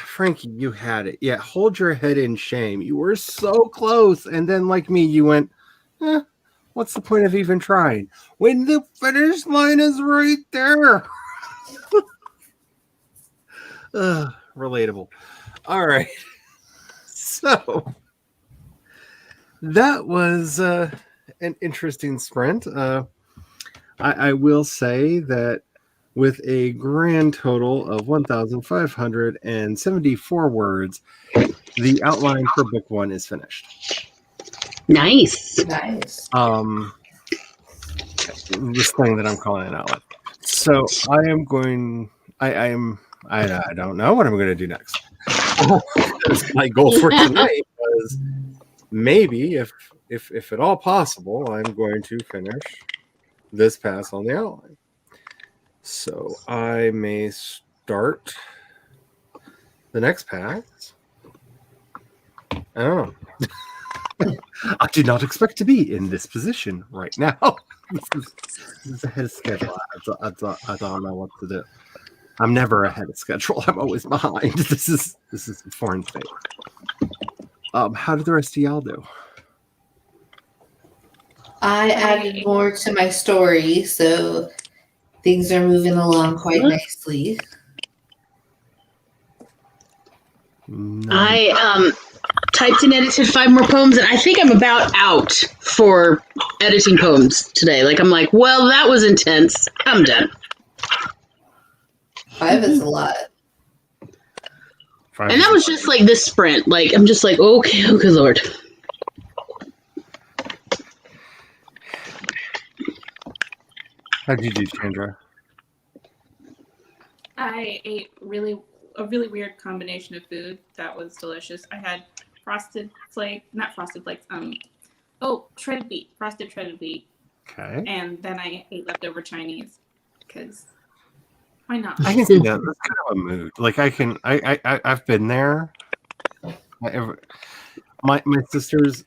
Frankie, you had it. Yeah, hold your head in shame. You were so close. And then, like me, you went, what's the point of even trying? When the finish line is right there. Relatable. All right. So that was an interesting sprint. I will say that with a grand total of 1,574 words, the outline for book 1 is finished. Nice. Nice. This thing that I'm calling an outline. So I am going. I don't know what I'm going to do next. My goal for tonight was maybe, if at all possible, I'm going to finish this pass on the outline. So I may start the next pass. I don't know. I did not expect to be in this position right now. This is ahead of schedule. I don't know what to do. I'm never ahead of schedule. I'm always behind. This is a foreign thing. How did the rest of y'all do? I added more to my story, so things are moving along quite nicely. I typed and edited 5 more poems, and I think I'm about out for editing poems today. Like, I'm like, well, that was intense. I'm done. 5 is a lot. And that was just like this sprint. Like, I'm just like, okay, oh, good Lord. How'd you do, Chandra? I ate a really weird combination of food that was delicious. I had frosted flakes, shredded wheat, frosted shredded wheat. Okay. And then I ate leftover Chinese because why not? I can see that. That's kind of a mood. Like I've been there. My sister's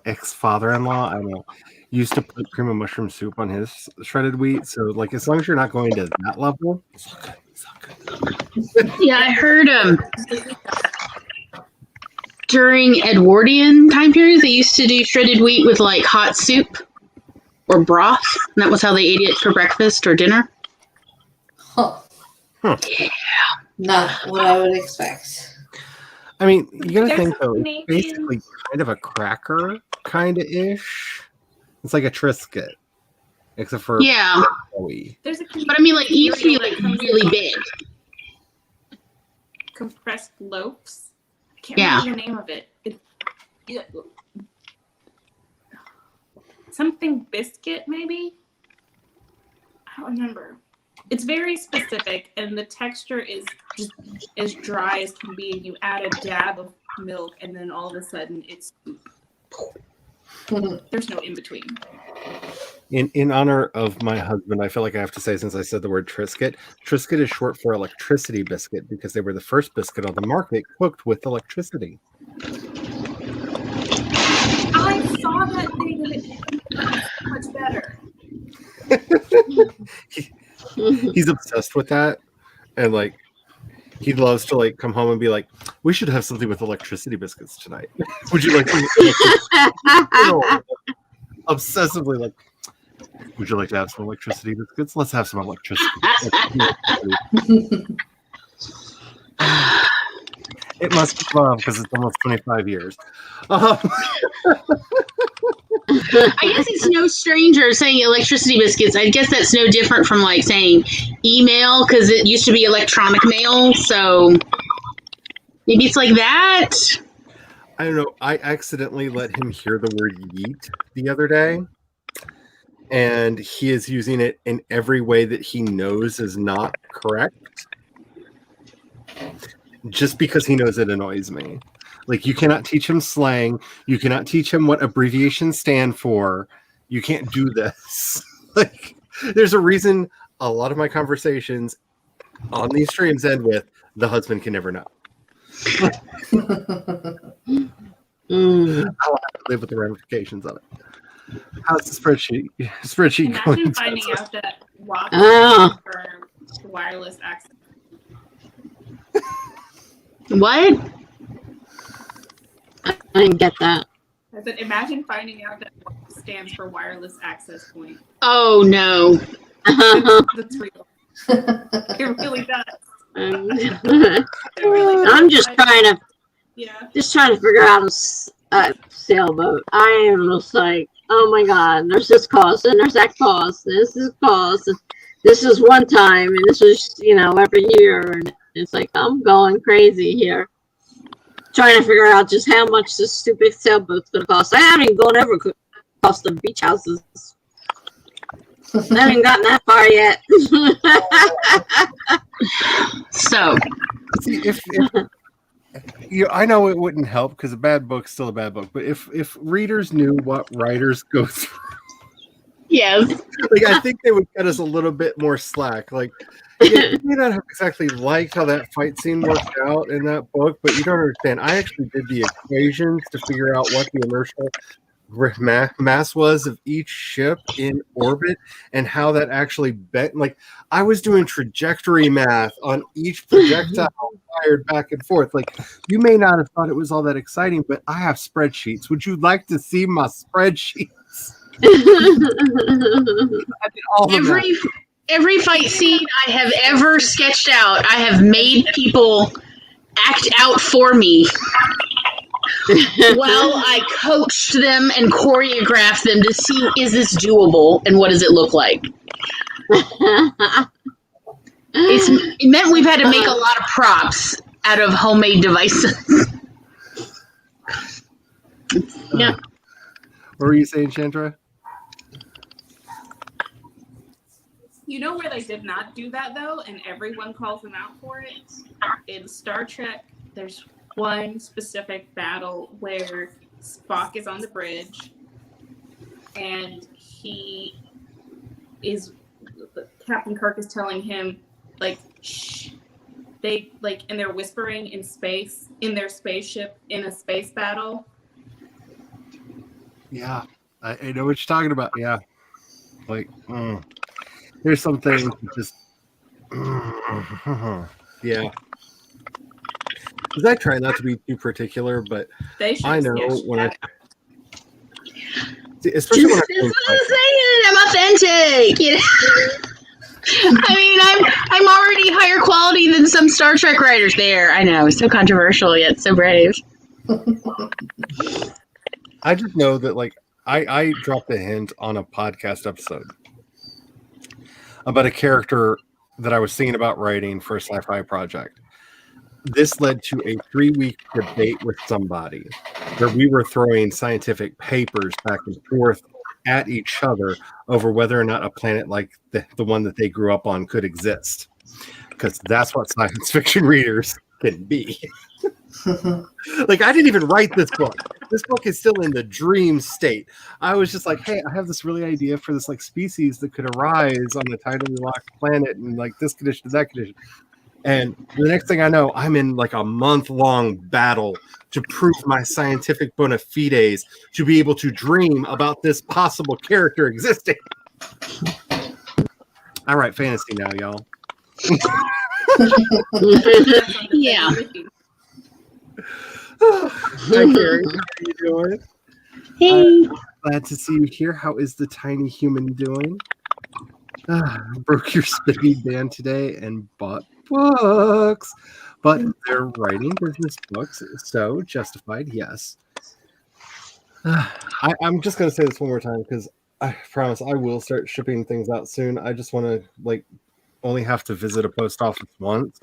ex-father-in-law, I don't know, used to put cream of mushroom soup on his shredded wheat. So like, as long as you're not going to that level, it's all good. It's all good. Yeah, I heard during Edwardian time periods, they used to do shredded wheat with like hot soup or broth. And that was how they ate it for breakfast or dinner. Huh. Yeah. Not what I would expect. I mean, you gotta There's think though, maybe- it's basically kind of a cracker, kind of ish. It's like a Triscuit, except for Yeah. Chloe. There's a But I mean, like, it used to be like really big. compressed loaves. I can't Yeah. remember the name of it. Something biscuit, maybe? I don't remember. It's very specific, and the texture is just as dry as can be. And you add a dab of milk, and then all of a sudden it's there's no in between. In honor of my husband, I feel like I have to say, since I said the word Triscuit, Triscuit is short for electricity biscuit because they were the first biscuit on the market cooked with electricity. I saw that thing, and it's much better. He's obsessed with that, and like he loves to like come home and be like, "We should have something with electricity biscuits tonight. Would you like to?" Obsessively like, would you like to have some electricity biscuits? Let's have some electricity. It must be love because it's almost 25 years. I guess it's no stranger saying electricity biscuits. I guess that's no different from like saying email because it used to be electronic mail. So maybe it's like that. I don't know. I accidentally let him hear the word yeet the other day, and he is using it in every way that he knows is not correct, just because he knows it annoys me. Like, you cannot teach him slang. You cannot teach him what abbreviations stand for. You can't do this. Like, there's a reason a lot of my conversations on these streams end with the husband can never know. I'll have to live with the ramifications of it. How's the spreadsheet going? Imagine finding out that WAP Oh. confirmed wireless access. What? I didn't get that. I said, imagine finding out that WAP stands for wireless access point. Oh no. That's real. It really does. It really does. I'm just trying to Yeah. figure out a sailboat. I am just like, oh my god, there's this cost and there's that cost. This is cost. And this is one time and this is every year, and it's like I'm going crazy here, trying to figure out just how much this stupid sailboat's gonna cost. I haven't even gone over cost of beach houses. I haven't gotten that far yet. So See, if I know it wouldn't help because a bad book's still a bad book, but if readers knew what writers go through, yes. like I think they would cut us a little bit more slack. Like, you may not have exactly liked how that fight scene worked out in that book, but you don't understand. I actually did the equations to figure out what the inertial mass was of each ship in orbit and how that actually bent. Like, I was doing trajectory math on each projectile fired back and forth. Like, you may not have thought it was all that exciting, but I have spreadsheets. Would you like to see my spreadsheets? I did all the math. Every fight scene I have ever sketched out, I have made people act out for me while I coached them and choreographed them to see, is this doable and what does it look like? It meant we've had to make a lot of props out of homemade devices. Yeah. What were you saying, Chandra? You know where they did not do that though, and everyone calls them out for it? In Star Trek, there's one specific battle where Spock is on the bridge and Captain Kirk is telling him, like, shh. And they're whispering in space, in their spaceship, in a space battle. Yeah, I know what you're talking about. Yeah, like, there's some things that just, yeah. Because I try not to be too particular, but They should I know sketch when that. especially when I'm authentic. You know? I mean, I'm already higher quality than some Star Trek writers there. I know, so controversial yet so brave. I just know that, like, I dropped a hint on a podcast episode about a character that I was thinking about writing for a sci-fi project. This led to a 3-week debate with somebody where we were throwing scientific papers back and forth at each other over whether or not a planet like the one that they grew up on could exist. Because that's what science fiction readers can be. Like, I didn't even write this book. This book is still in the dream state. I was just like, hey, I have this really idea for this, like, species that could arise on a tidally locked planet and, like, this condition, that condition. And the next thing I know, I'm in, like, a month-long battle to prove my scientific bona fides to be able to dream about this possible character existing. I write fantasy now, y'all. Yeah. Hi, Carrie. How are you doing? Hey. Glad to see you here. How is the tiny human doing? Broke your speed band today and bought books, but they're writing business books, so justified, yes. I'm just going to say this one more time because I promise I will start shipping things out soon. I just want to, like, only have to visit a post office once.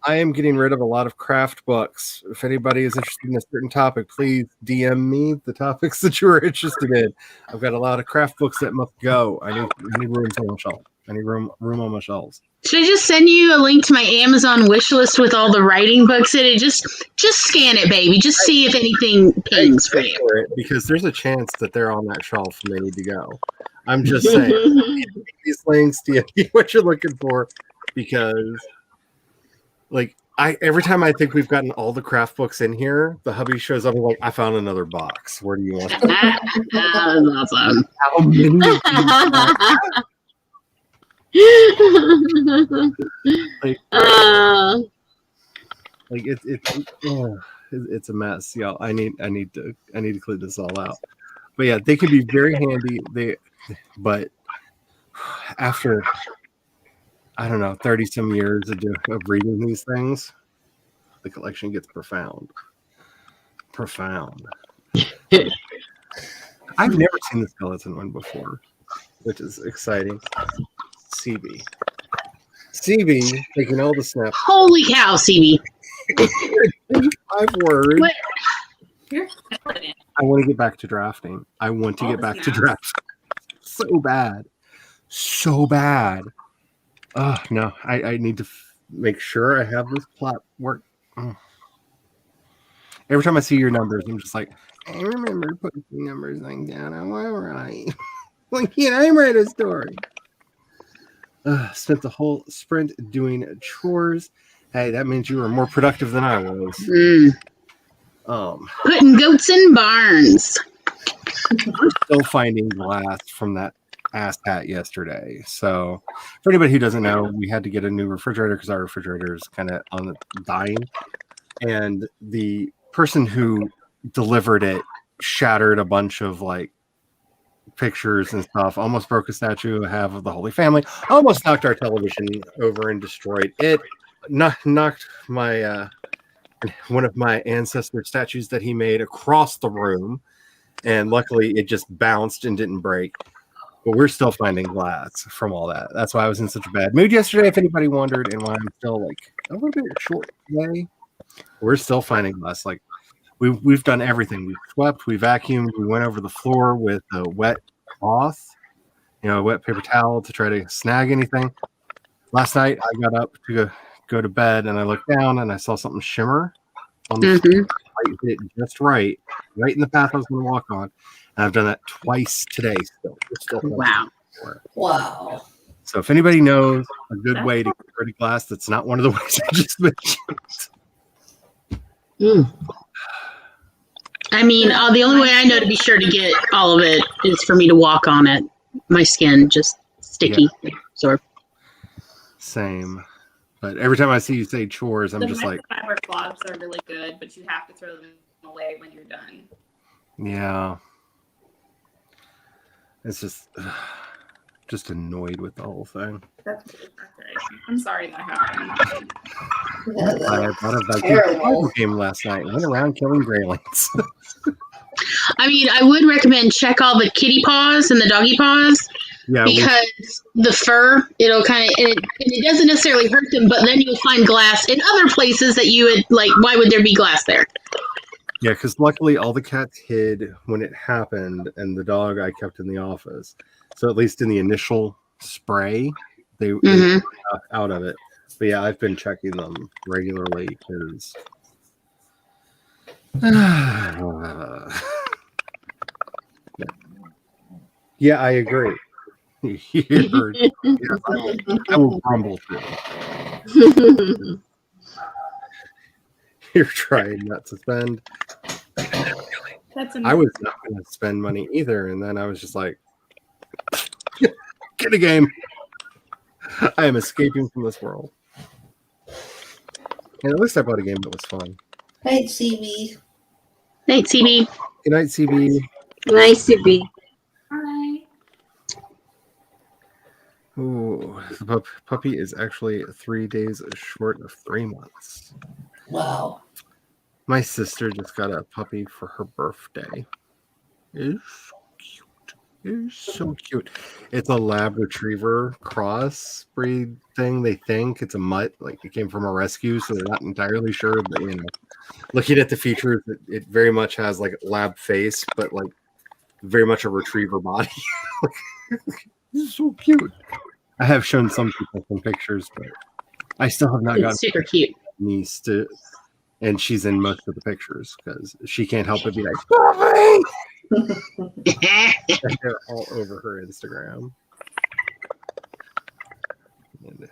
I am getting rid of a lot of craft books. If anybody is interested in a certain topic, please DM me the topics that you are interested in. I've got a lot of craft books that must go. I need rooms on my shelf. I need room on my shelves. Should I just send you a link to my Amazon wish list with all the writing books in it? Just scan it, baby. Just see if anything pings for you. Because there's a chance that they're on that shelf and they need to go. I'm just saying these links to you what you're looking for, because like every time I think we've gotten all the craft books in here, the hubby shows up and like, I found another box. Where do you want them? That's awesome. How many of these like it's a mess, y'all. I need to clean this all out. But yeah, they could be very handy. But after I don't know 30 some years of reading these things, the collection gets profound. I've never seen the skeleton one before, which is exciting. CB taking all the snaps. Holy cow, CB. 5 words. What? You're killing it. I want to get back to drafting. So bad. Oh no, I need to make sure I have this plot work. Every time I see your numbers, I'm just like, I remember putting numbers like down. I want to write. Like, I write a story. Spent the whole sprint doing chores. Hey, that means you were more productive than I was. Putting goats in barns. I'm still finding glass from that ass hat yesterday. So, for anybody who doesn't know, we had to get a new refrigerator because our refrigerator is kind of on the dying. And the person who delivered it shattered a bunch of like pictures and stuff, almost broke a statue I have of the Holy Family, almost knocked our television over and destroyed it, knocked my one of my ancestor statues that he made across the room, and luckily it just bounced and didn't break. But we're still finding glass from all that. That's why I was in such a bad mood yesterday, if anybody wondered, and why I'm still like a little bit short today. We're still finding glass. Like we've done everything. We've swept, we vacuumed, we went over the floor with a wet cloth, a wet paper towel to try to snag anything. Last night I got up to go to bed and I looked down and I saw something shimmer on the floor. I hit it just right in the path I was going to walk on. And I've done that twice today. Still Wow. Wow. So if anybody knows a good way to get rid of glass that's not one of the ways I just mentioned. I mean, the only way I know to be sure to get all of it is for me to walk on it. My skin just sticky. Sore. Same. But every time I see you say chores, I'm just like, fiber cloths are really good, but you have to throw them away when you're done. yeah. It's just annoyed with the whole thing. That's right. I'm sorry that happened. I bought a vacuum game last night and went around killing graylings. I mean, I would recommend check all the kitty paws and the doggy paws. Yeah, because the fur, it'll kind of, it doesn't necessarily hurt them, but then you'll find glass in other places that you would like. Why would there be glass there? Yeah, because luckily all the cats hid when it happened, and the dog I kept in the office. So at least in the initial spray, they got out of it. But yeah, I've been checking them regularly because. Yeah, I agree. Yes, I will grumble through. You're trying not to spend. I was not going to spend money either, and then I was just like, get a game. I am escaping from this world. And at least I bought a game that was fun. Night, CB. Night, CB. Good night, CB. Nice to be. Hi. Ooh, the puppy is actually 3 days short of 3 months. Wow. My sister just got a puppy for her birthday. It's so cute. It's a lab retriever crossbreed thing. They think it's a mutt, like it came from a rescue, so they're not entirely sure. But looking at the features, it very much has like lab face, but like very much a retriever body. This is so cute. I have shown some people some pictures, but I still have not gotten super cute. Niece to, and she's in most of the pictures because she can't help but be like, "Puppy!" They're all over her Instagram. And,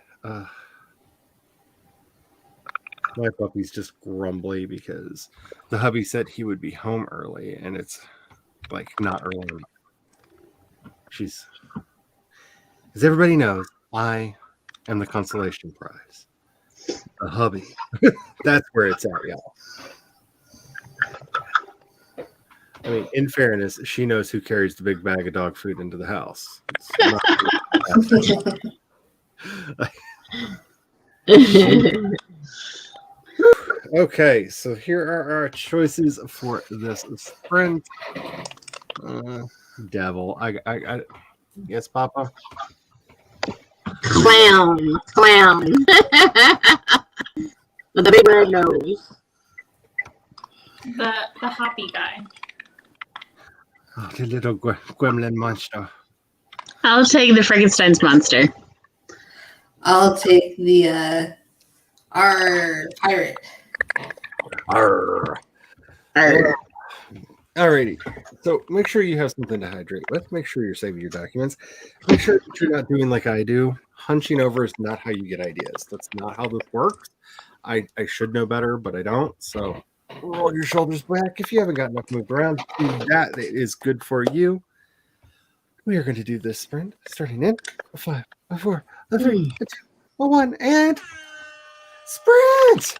my puppy's just grumbly because the hubby said he would be home early, and it's like not early. She's, as everybody knows, I am the consolation prize. The hubby. That's where it's at, y'all. I mean, in fairness, she knows who carries the big bag of dog food into the house. Okay, so here are our choices for this sprint. Devil. I yes, Papa. Clown. With the big red nose. The hoppy guy. Oh, the little gremlin monster. I'll take the Frankenstein's monster. I'll take the our pirate. Arr. Arr. Alrighty. So make sure you have something to hydrate with. Make sure you're saving your documents. Make sure that you're not doing like I do. Hunching over is not how you get ideas. That's not how this works. I should know better, but I don't. So roll your shoulders back. If you haven't got enough moved around, do that. It is good for you. We are going to do this sprint starting in 5, 4, 3, 2, 1, and sprint!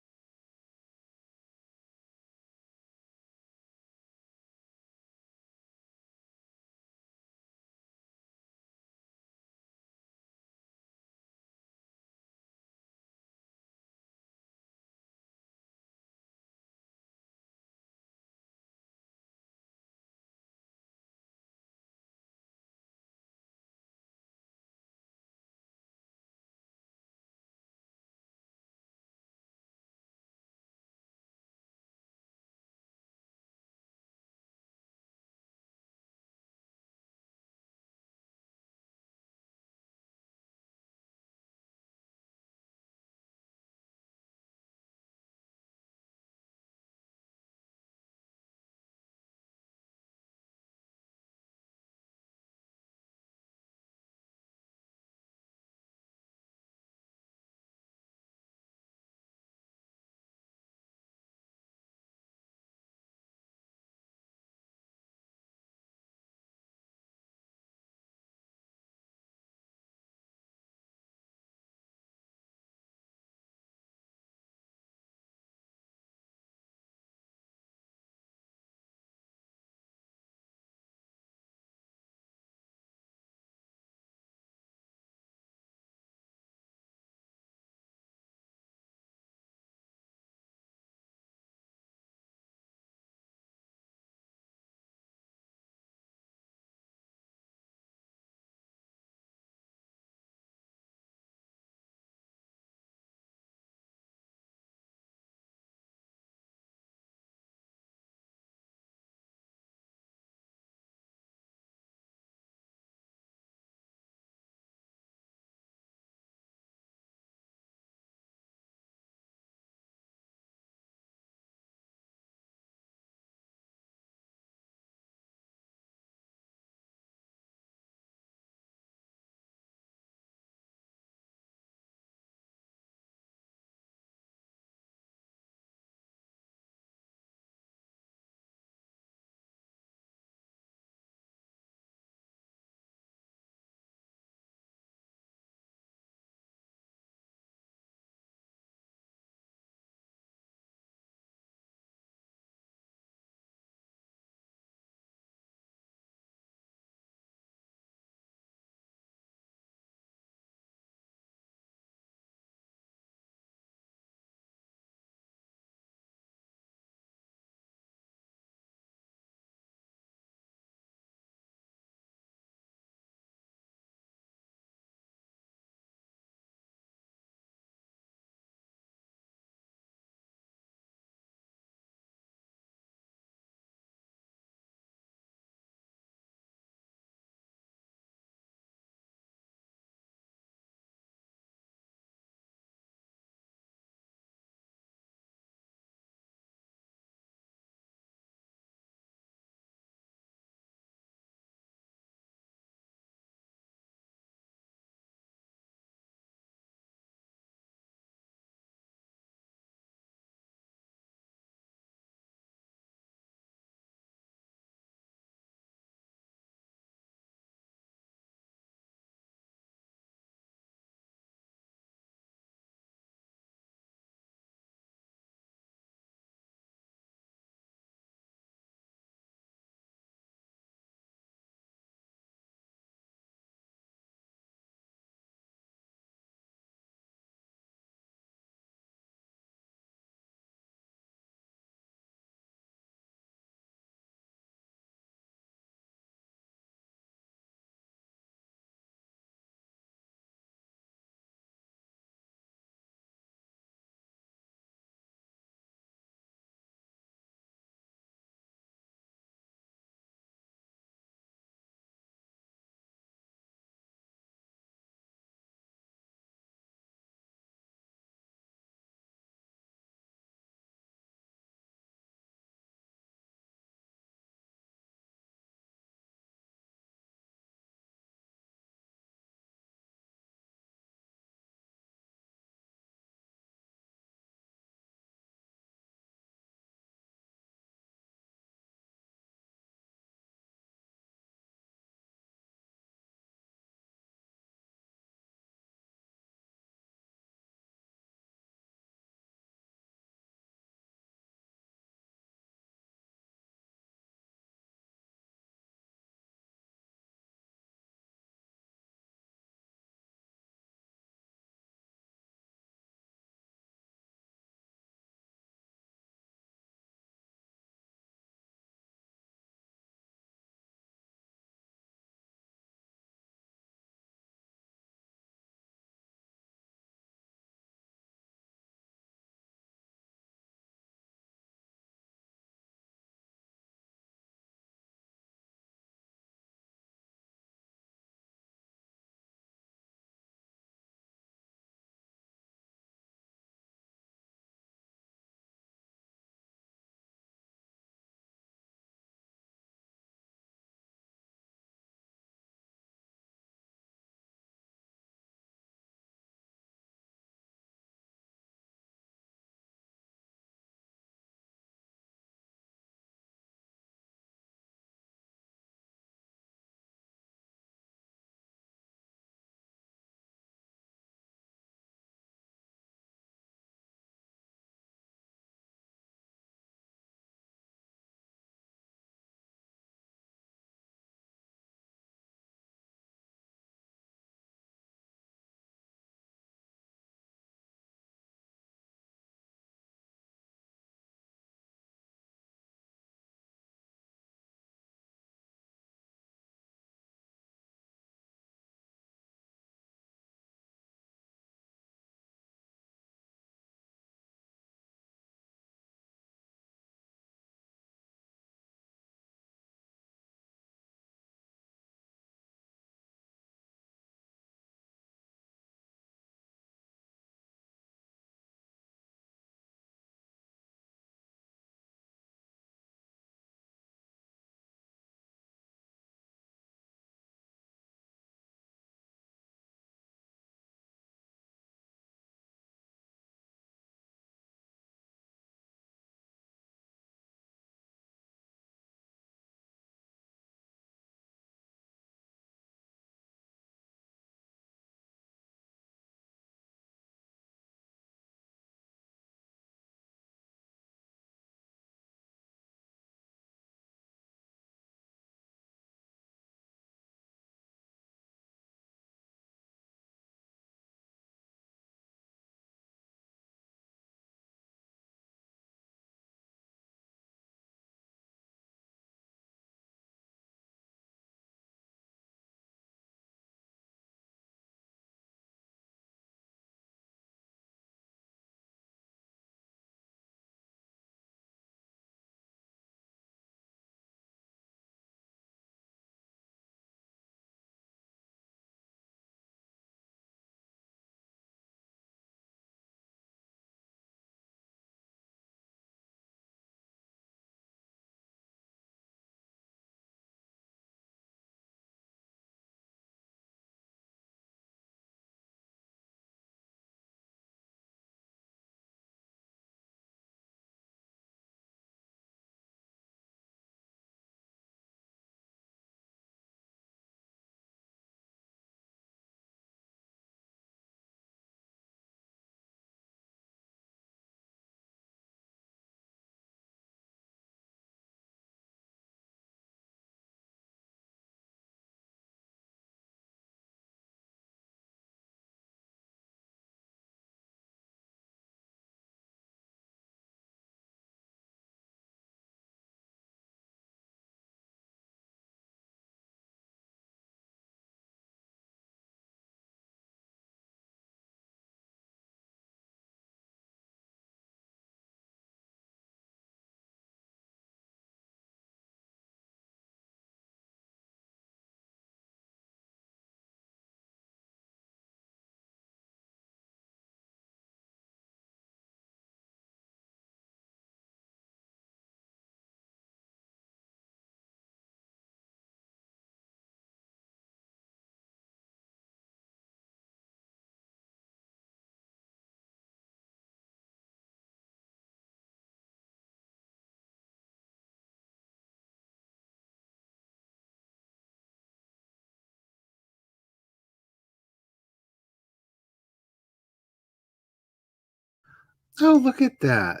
Oh, look at that.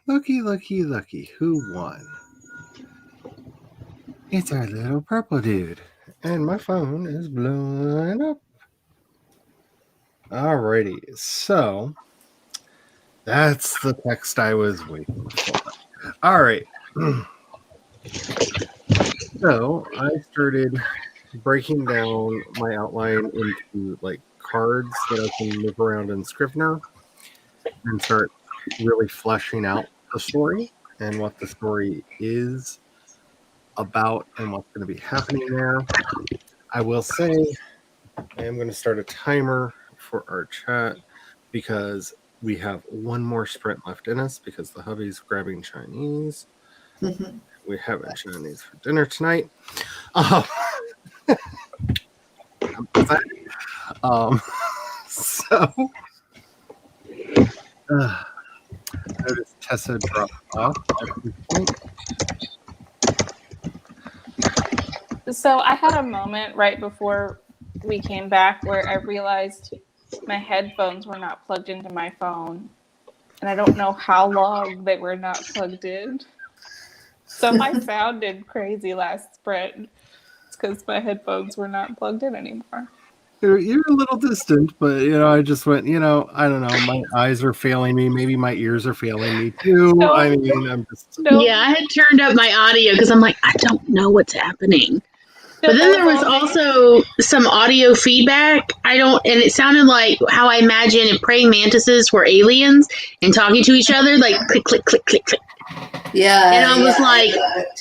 Looky, looky, looky. Who won? It's our little purple dude. And my phone is blowing up. Alrighty. So that's the text I was waiting for. All right. So I started breaking down my outline into like cards that I can move around in Scrivener and start really fleshing out the story and what the story is about and what's going to be happening there. I will say I am going to start a timer for our chat because we have one more sprint left in us because the hubby's grabbing Chinese. We have Chinese for dinner tonight. So notice Tessa dropped off at this point. So I had a moment right before we came back where I realized my headphones were not plugged into my phone. And I don't know how long they were not plugged in. So my sounded crazy last sprint. It's because my headphones were not plugged in anymore. You're a little distant, but I just went, I don't know. My eyes are failing me. Maybe my ears are failing me too. No. I mean, I'm just. No. Yeah, I had turned up my audio because I'm like, I don't know what's happening. But then there was also some audio feedback. And it sounded like how I imagine if praying mantises were aliens and talking to each other, like click, click, click, click, click. Yeah. And I was like,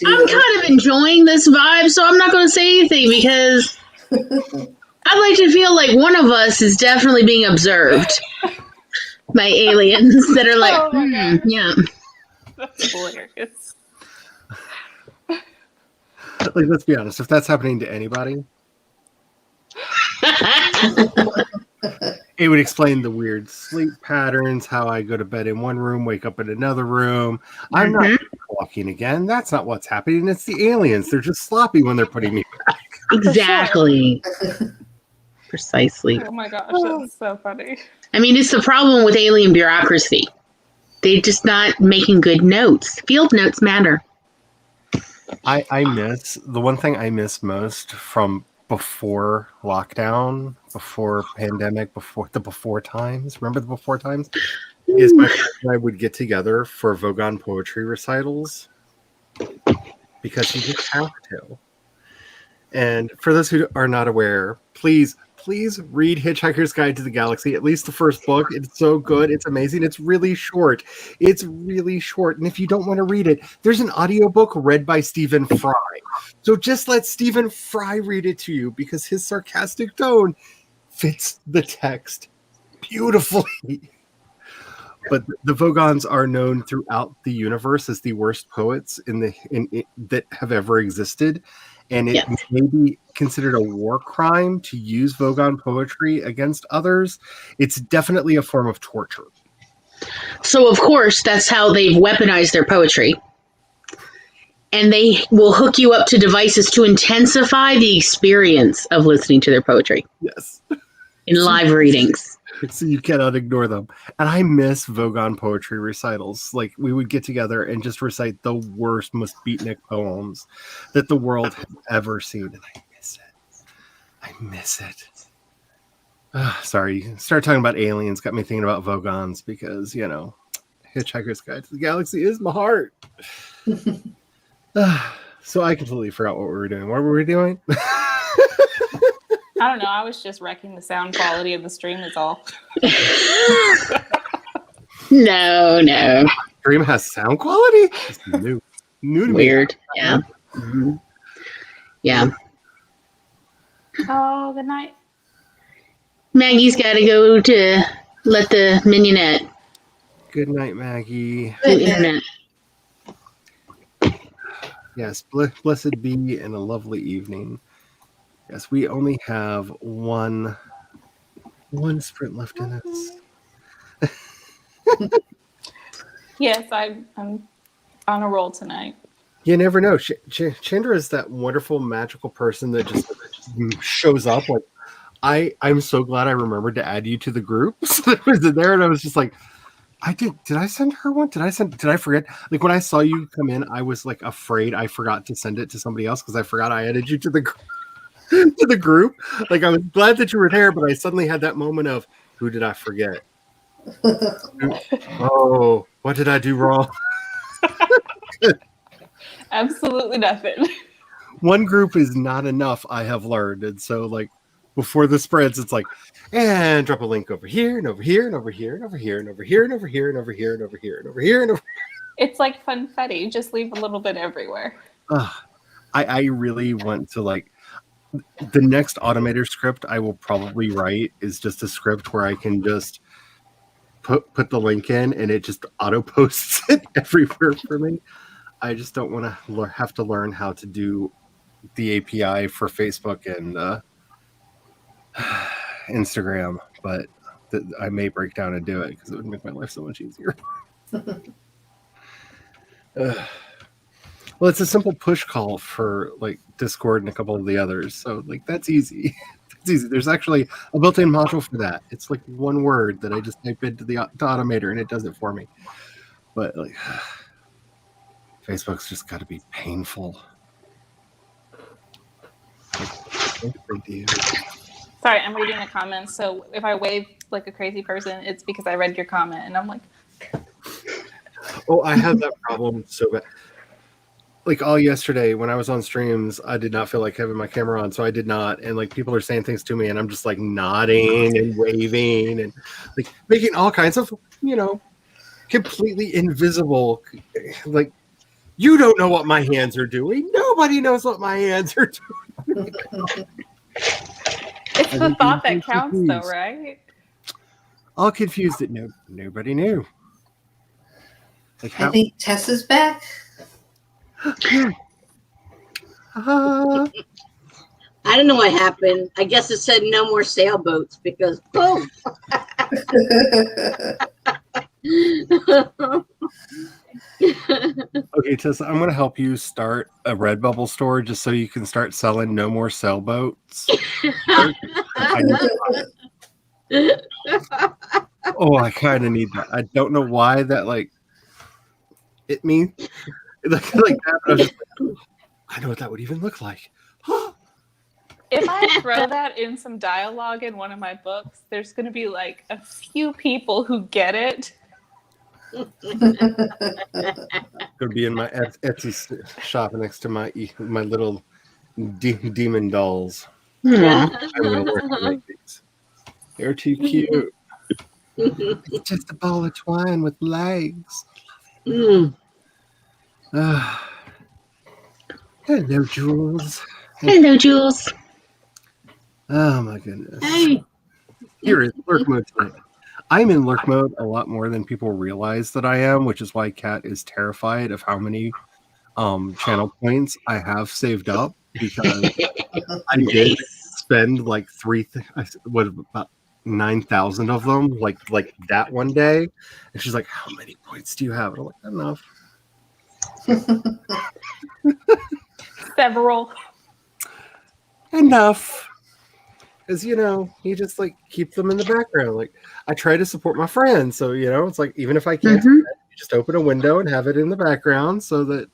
I'm kind of enjoying this vibe, so I'm not going to say anything because I'd like to feel like one of us is definitely being observed by aliens that are like, Oh my gosh. yeah. That's hilarious. Like, let's be honest. If that's happening to anybody, it would explain the weird sleep patterns, how I go to bed in one room, wake up in another room. I'm not walking again. That's not what's happening. It's the aliens. They're just sloppy when they're putting me back. Exactly. Precisely. Oh my gosh, that's so funny. I mean, it's the problem with alien bureaucracy. They're just not making good notes. Field notes matter. I miss the one thing I miss most from before lockdown, before pandemic, before times. Remember the before times? Is my friends and I would get together for Vogon poetry recitals because you just have to. And for those who are not aware, please read Hitchhiker's Guide to the Galaxy, at least the first book. It's so good. It's amazing. It's really short. And if you don't want to read it, there's an audiobook read by Stephen Fry. So just let Stephen Fry read it to you because his sarcastic tone fits the text beautifully. But the Vogons are known throughout the universe as the worst poets that have ever existed. And it may be considered a war crime to use Vogon poetry against others. It's definitely a form of torture. So, of course, that's how they've weaponized their poetry. And they will hook you up to devices to intensify the experience of listening to their poetry. Yes. In live readings. So you cannot ignore them. And I miss Vogon poetry recitals. Like, we would get together and just recite the worst, most beatnik poems that the world has ever seen. And I miss it. Sorry, start talking about aliens got me thinking about Vogons because, Hitchhiker's Guide to the Galaxy is my heart. So I completely forgot what we were doing. What were we doing? I don't know. I was just wrecking the sound quality of the stream is all. No. Stream has sound quality? It's new to me. Weird. Yeah. Mm-hmm. Yeah. Oh, good night. Maggie's got to go to let the mignonette. Good night, Maggie. To the internet. Yes, blessed be and a lovely evening. Yes, we only have one sprint left in us. Yes, I'm on a roll tonight. You never know. Chandra is that wonderful, magical person that just shows up. Like, I'm so glad I remembered to add you to the group. So that was in there, and I was just like, I did. Did I send her one? Did I forget? Like when I saw you come in, I was like afraid I forgot to send it to somebody else because I forgot I added you to the to the group. Like I was glad that you were there, but I suddenly had that moment of who did I forget? Oh, what did I do wrong? Absolutely nothing. One group is not enough, I have learned. And so like before the spreads, it's like, and drop a link over here and over here and over here and over here and over here and over here and over here and over here and over here and over. It's like funfetti. Just leave a little bit everywhere. I really want to like the next automator script I will probably write is just a script where I can just put the link in and it just auto posts it everywhere for me. I just don't want to have to learn how to do the API for Facebook and Instagram, but I may break down and do it because it would make my life so much easier. Well, it's a simple push call for like Discord and a couple of the others, so like that's easy. It's easy. There's actually a built-in module for that. It's like one word that I just type into the automator and it does it for me. But like Facebook's just got to be painful. Sorry, I'm reading the comments. So if I wave like a crazy person, it's because I read your comment, and I'm like, oh, I have that problem so bad. Like all yesterday when I was on streams, I did not feel like having my camera on, so I did not. And like people are saying things to me, and I'm just like nodding and waving and like making all kinds of, completely invisible. Like you don't know what my hands are doing. Nobody knows what my hands are doing. it's the thought that counts, though, right? All confused that nobody knew. Like I think Tessa's back. I don't know what happened. I guess it said no more sailboats because boom. Okay, Tessa, I'm going to help you start a Redbubble store just so you can start selling no more sailboats. Oh, I kind of need that. I don't know why that like it means like that. But I was just like, I know what that would even look like. If I throw that in some dialogue in one of my books, there's going to be like a few people who get it. Gonna be in my Etsy shop next to my little demon dolls. I'm gonna work to make these. They're too cute. It's just a ball of twine with legs. Mm. Hello, Jules. Hello, Jules. Oh my goodness. Hey. Here is lurk mode tonight. I'm in lurk mode a lot more than people realize that I am, which is why Kat is terrified of how many channel points I have saved up because I did spend like about 9,000 of them like that one day, and she's like, "How many points do you have?" And I'm like, Several. enough. Because you just like keep them in the background. Like I try to support my friends, so it's like even if I can't, you just open a window and have it in the background so that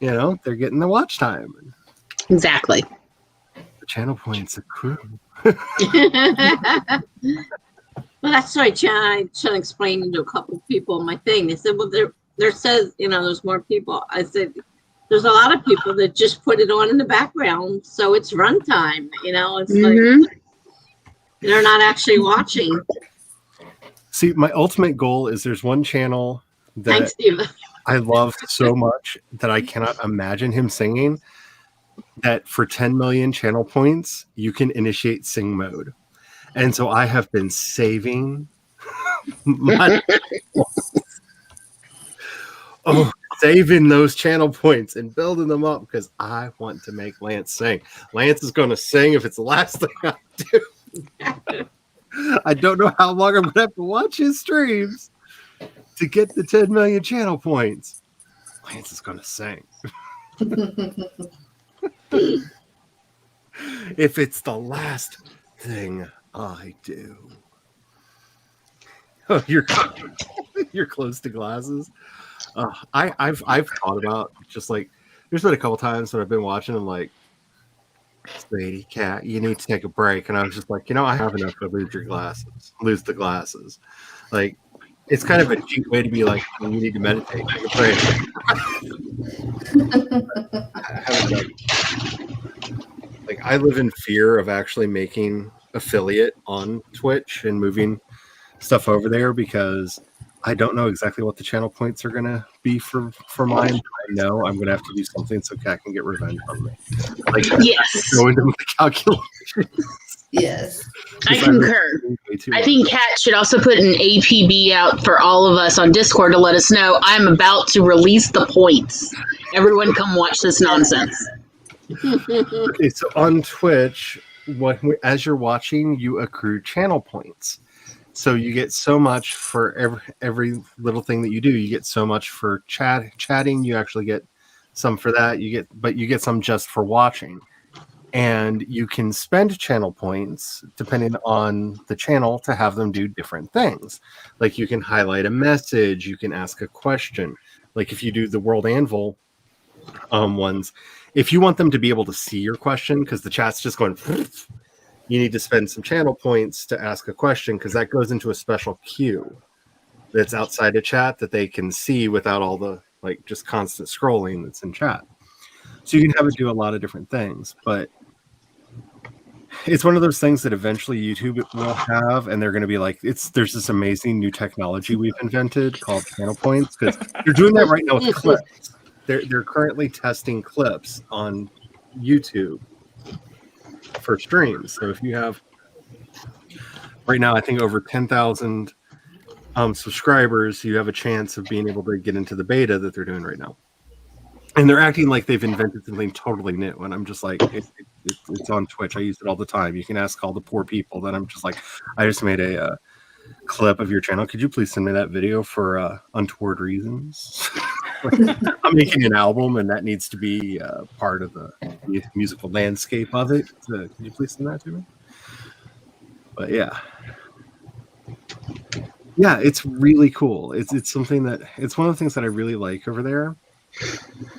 they're getting the watch time. Exactly. The channel points accrue. Well, that's right, I tried explaining to a couple of people my thing. They said, well, there says, there's more people. I said, there's a lot of people that just put it on in the background, so it's runtime. It's like they're not actually watching. See, my ultimate goal is there's one channel that Thanks, Steve. I love so much that I cannot imagine him singing. That for 10 million channel points, you can initiate sing mode. And so I have been saving saving those channel points and building them up because I want to make Lance sing. Lance is going to sing if it's the last thing I do. I don't know how long I'm going to have to watch his streams to get the 10 million channel points. Lance is going to sing. If it's the last thing I do. Oh, you're close to glasses. I've thought about just like there's been a couple times when I've been watching. I'm like, Sweetie cat, you need to take a break. And I was just like, I have enough to lose the glasses. Like, it's kind of a cheap way to be like, you need to meditate, take a break. I haven't done. Like, I live in fear of actually making affiliate on Twitch and moving stuff over there because I don't know exactly what the channel points are gonna be for mine. I know I'm gonna have to do something so Cat can get revenge on me. Like, Yes. go into my calculation. Yes. I concur. I think Kat should also put an APB out for all of us on Discord to let us know I'm about to release the points. Everyone come watch this nonsense. Okay, so on Twitch, as you're watching, you accrue channel points. So you get so much for every little thing that you do. You get so much for chatting. You actually get some for that. But you get some just for watching. And you can spend channel points depending on the channel to have them do different things. Like you can highlight a message, you can ask a question. Like if you do the World Anvil ones, if you want them to be able to see your question, because the chat's just going, you need to spend some channel points to ask a question because that goes into a special queue that's outside of chat that they can see without all the like just constant scrolling that's in chat. So you can have it do a lot of different things, but it's one of those things that eventually YouTube will have, and they're going to be like, there's this amazing new technology we've invented called channel points because they're doing that right now with clips. They're currently testing clips on YouTube for streams. So if you have right now, I think over 10,000 subscribers, you have a chance of being able to get into the beta that they're doing right now. And they're acting like they've invented something totally new. And I'm just like, it's on Twitch. I use it all the time. You can ask all the poor people. That I'm just like, I just made a clip of your channel. Could you please send me that video for untoward reasons? I'm making an album, and that needs to be part of the musical landscape of it. Could you please send that to me? But yeah, it's really cool. It's something that it's one of the things that I really like over there,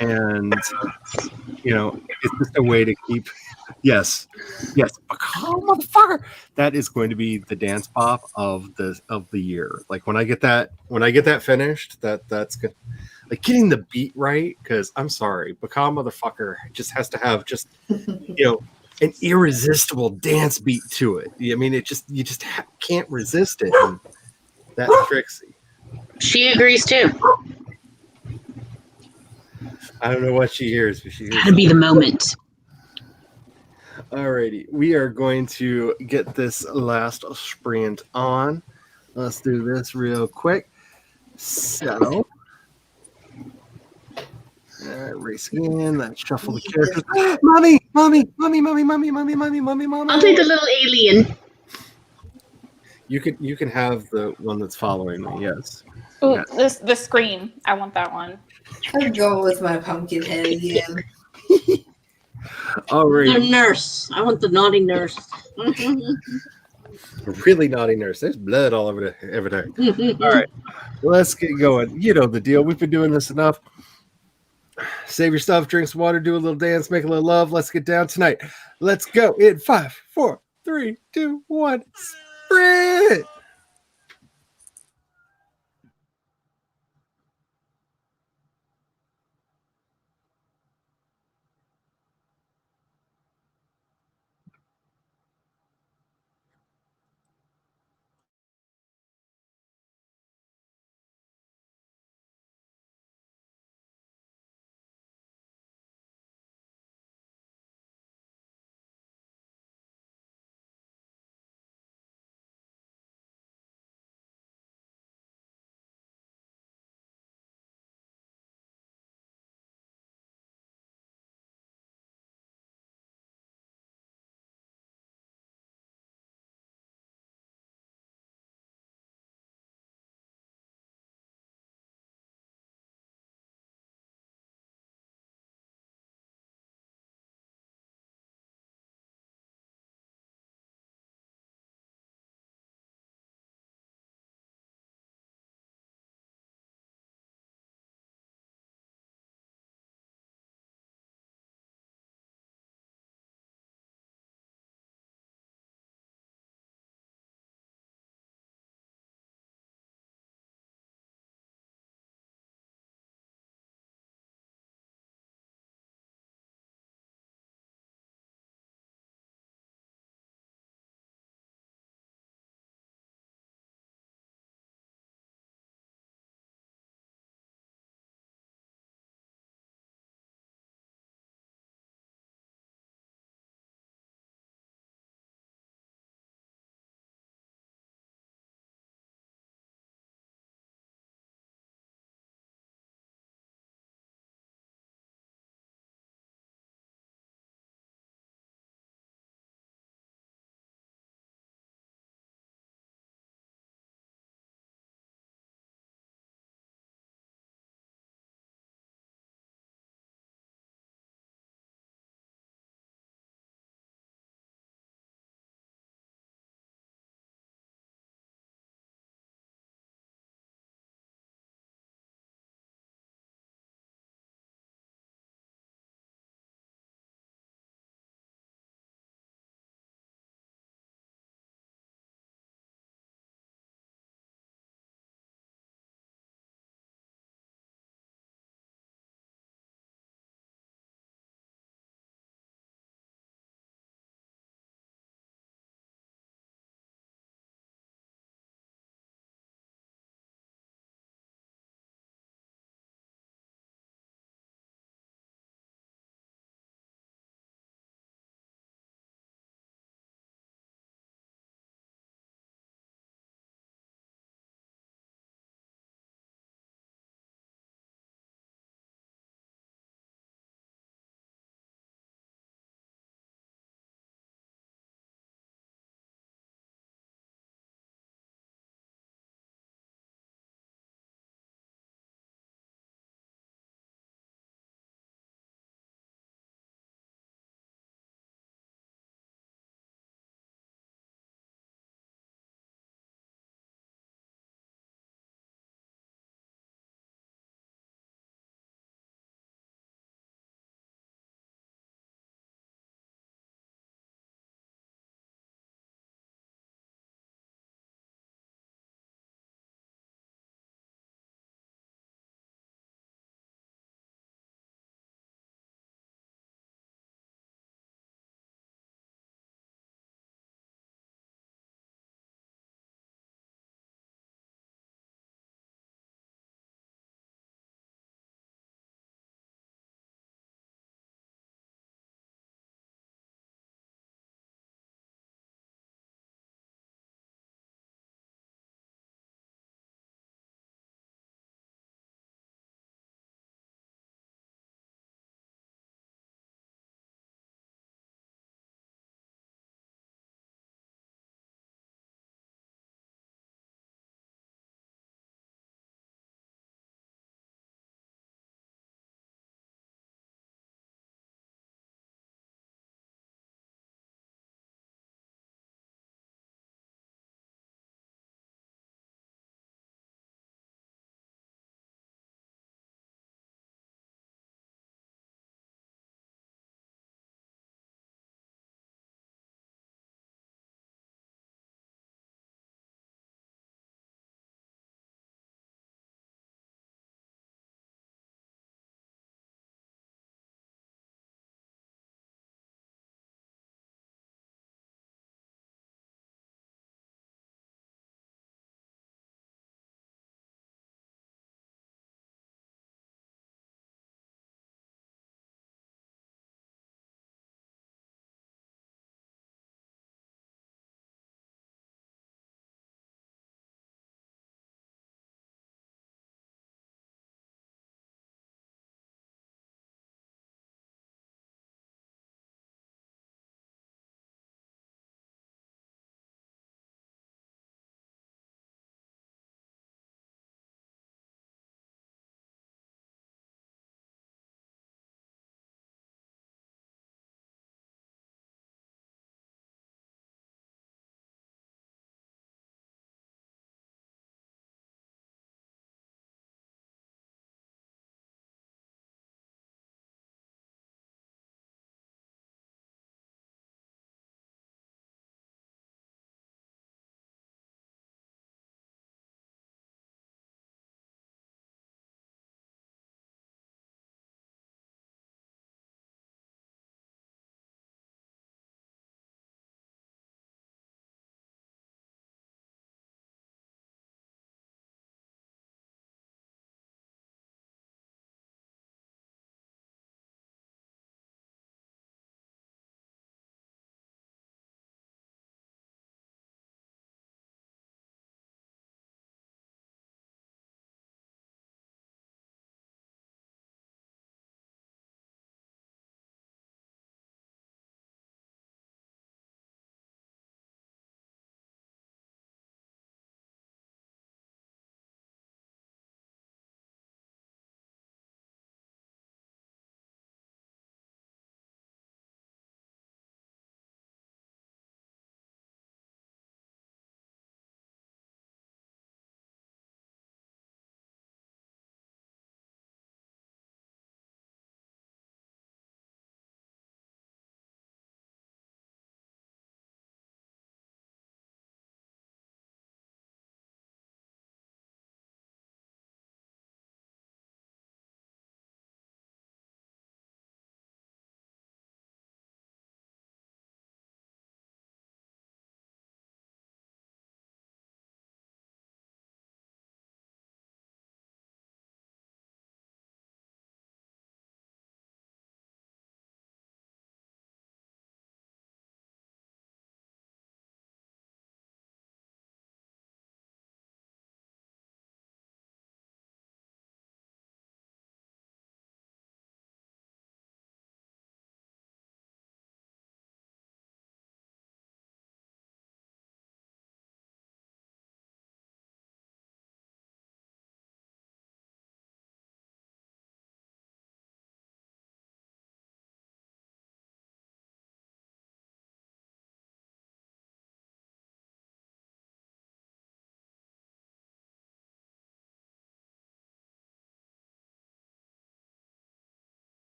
and it's just a way to keep. Yes, motherfucker. That is going to be the dance pop of the year. Like when I get that finished, that's good. Like getting the beat right, because I'm sorry, Baka motherfucker just has to have just an irresistible dance beat to it. I mean, you just can't resist it. And that's Trixie. She agrees too. I don't know what she hears, but she hears. Gotta be the moment. Alrighty, we are going to get this last sprint on. Let's do this real quick. So, race again. Let's shuffle the characters. Mommy. I'll take the little alien. You can have the one that's following me. Yes. Ooh, the scream. I want that one. I'm going with my pumpkin head again. All right. The nurse. I want the naughty nurse. Really naughty nurse. There's blood all over everything. All right. Let's get going. You know the deal. We've been doing this enough. Save your stuff, drink some water, do a little dance, make a little love. Let's get down tonight. Let's go in 5, 4, 3, 2, 1. Sprint!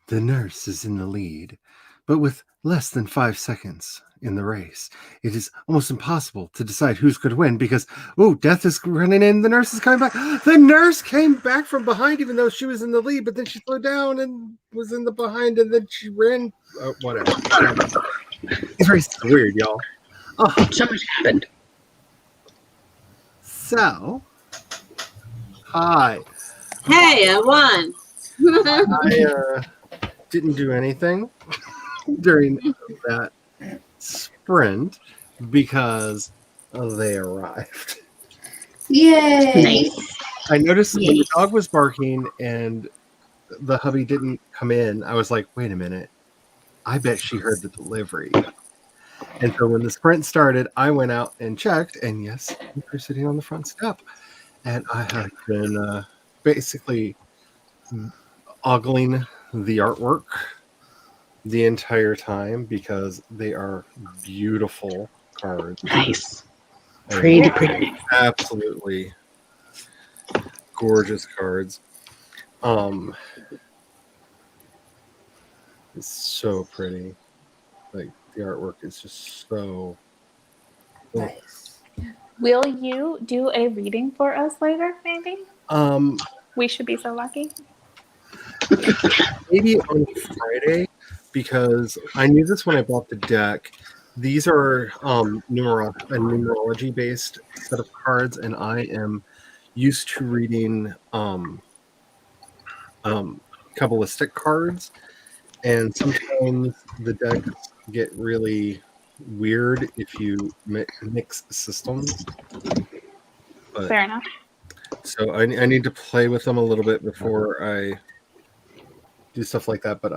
The nurse is in the lead, but with less than 5 seconds in the race, it is almost impossible to decide who's going to win because, Death is running in. The nurse is coming back. The nurse came back from behind, even though she was in the lead, but then she slowed down and was in the behind, and then she ran. Whatever. It's very weird, y'all. Oh, So much happened. so, hi. Hey, I won. I didn't do anything during that sprint because they arrived. Yay! Nice. I noticed when the dog was barking and the hubby didn't come in, I was like, wait a minute. I bet she heard the delivery. And so when the sprint started, I went out and checked, and yes, we were sitting on the front step. And I had been basically ogling the artwork the entire time because they are beautiful cards. Nice. Pretty. Absolutely gorgeous cards. It's so pretty. Like the artwork is just so Nice. Will you do a reading for us later, maybe? We should be so lucky. maybe on Friday, because I knew this when I bought the deck. These are numerology based set of cards, and I am used to reading Kabbalistic cards, and sometimes the decks get really weird if you mix systems. But, Fair enough. so I need to play with them a little bit before I do stuff like that. But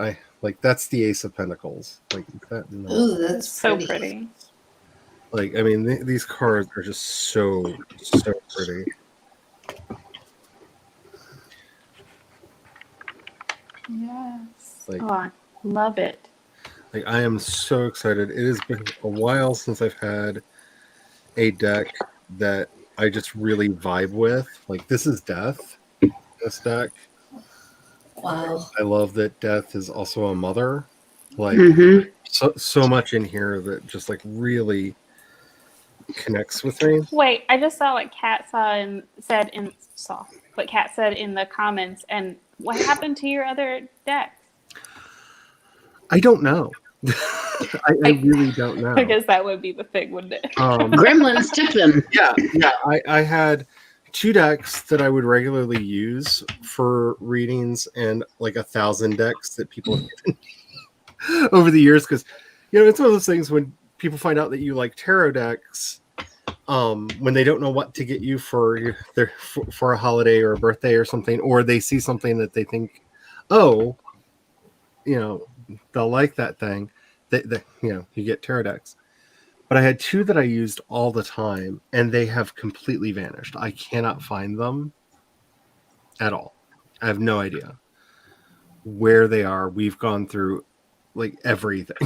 that's the Ace of Pentacles. Like that. No. Ooh, that's So pretty. pretty. Like, I mean, these cards are just so pretty. Yes. Like- Oh, I love it. Like, I am so excited. It has been a while since I've had a deck that I just really vibe with. Like, this is Death. This deck. Wow. I love that Death is also a mother. Like, Mm-hmm. so much in here that just like really connects with me. Wait, I just saw what Kat said in the comments, and what happened to your other decks? I don't know. I really don't know. I guess that would be the thing, wouldn't it? Gremlins took them. Yeah. I had 2 decks that I would regularly use for readings, and like 1,000 decks that people have given over the years, because it's one of those things when people find out that you like tarot decks, when they don't know what to get you for a holiday or a birthday or something, or they see something that they think, they'll like that thing. You get tarot decks. But I had 2 that I used all the time, and they have completely vanished. I cannot find them at all. I have no idea where they are. We've gone through like everything,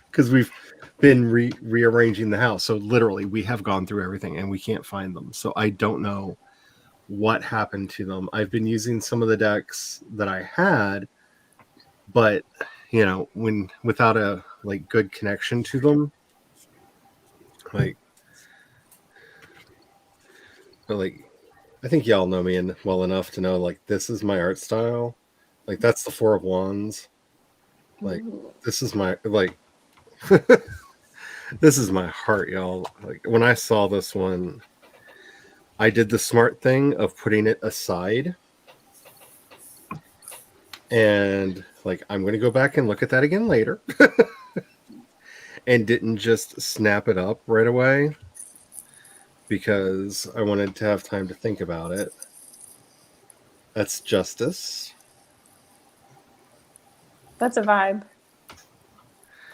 because we've been rearranging the house. So literally, we have gone through everything, and we can't find them. So I don't know what happened to them. I've been using some of the decks that I had, but when without a like good connection to them. But I think y'all know me well enough to know, like, this is my art style. Like, that's the 4 of Wands. Like, this is my, like, this is my heart, y'all. Like, when I saw this one, I did the smart thing of putting it aside. And, like, I'm going to go back and look at that again later. And didn't just snap it up right away because I wanted to have time to think about it. That's Justice. That's a vibe.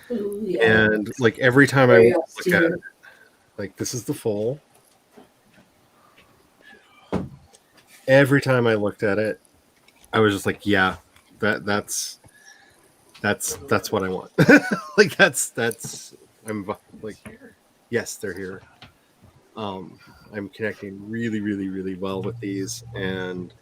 Ooh, yeah. And like every time I Very look at austere. it, like this is the full. Every time I looked at it, I was just like, yeah, that's what I want. Like that's I'm like, yes, they're here. I'm connecting really, really, really well with these, and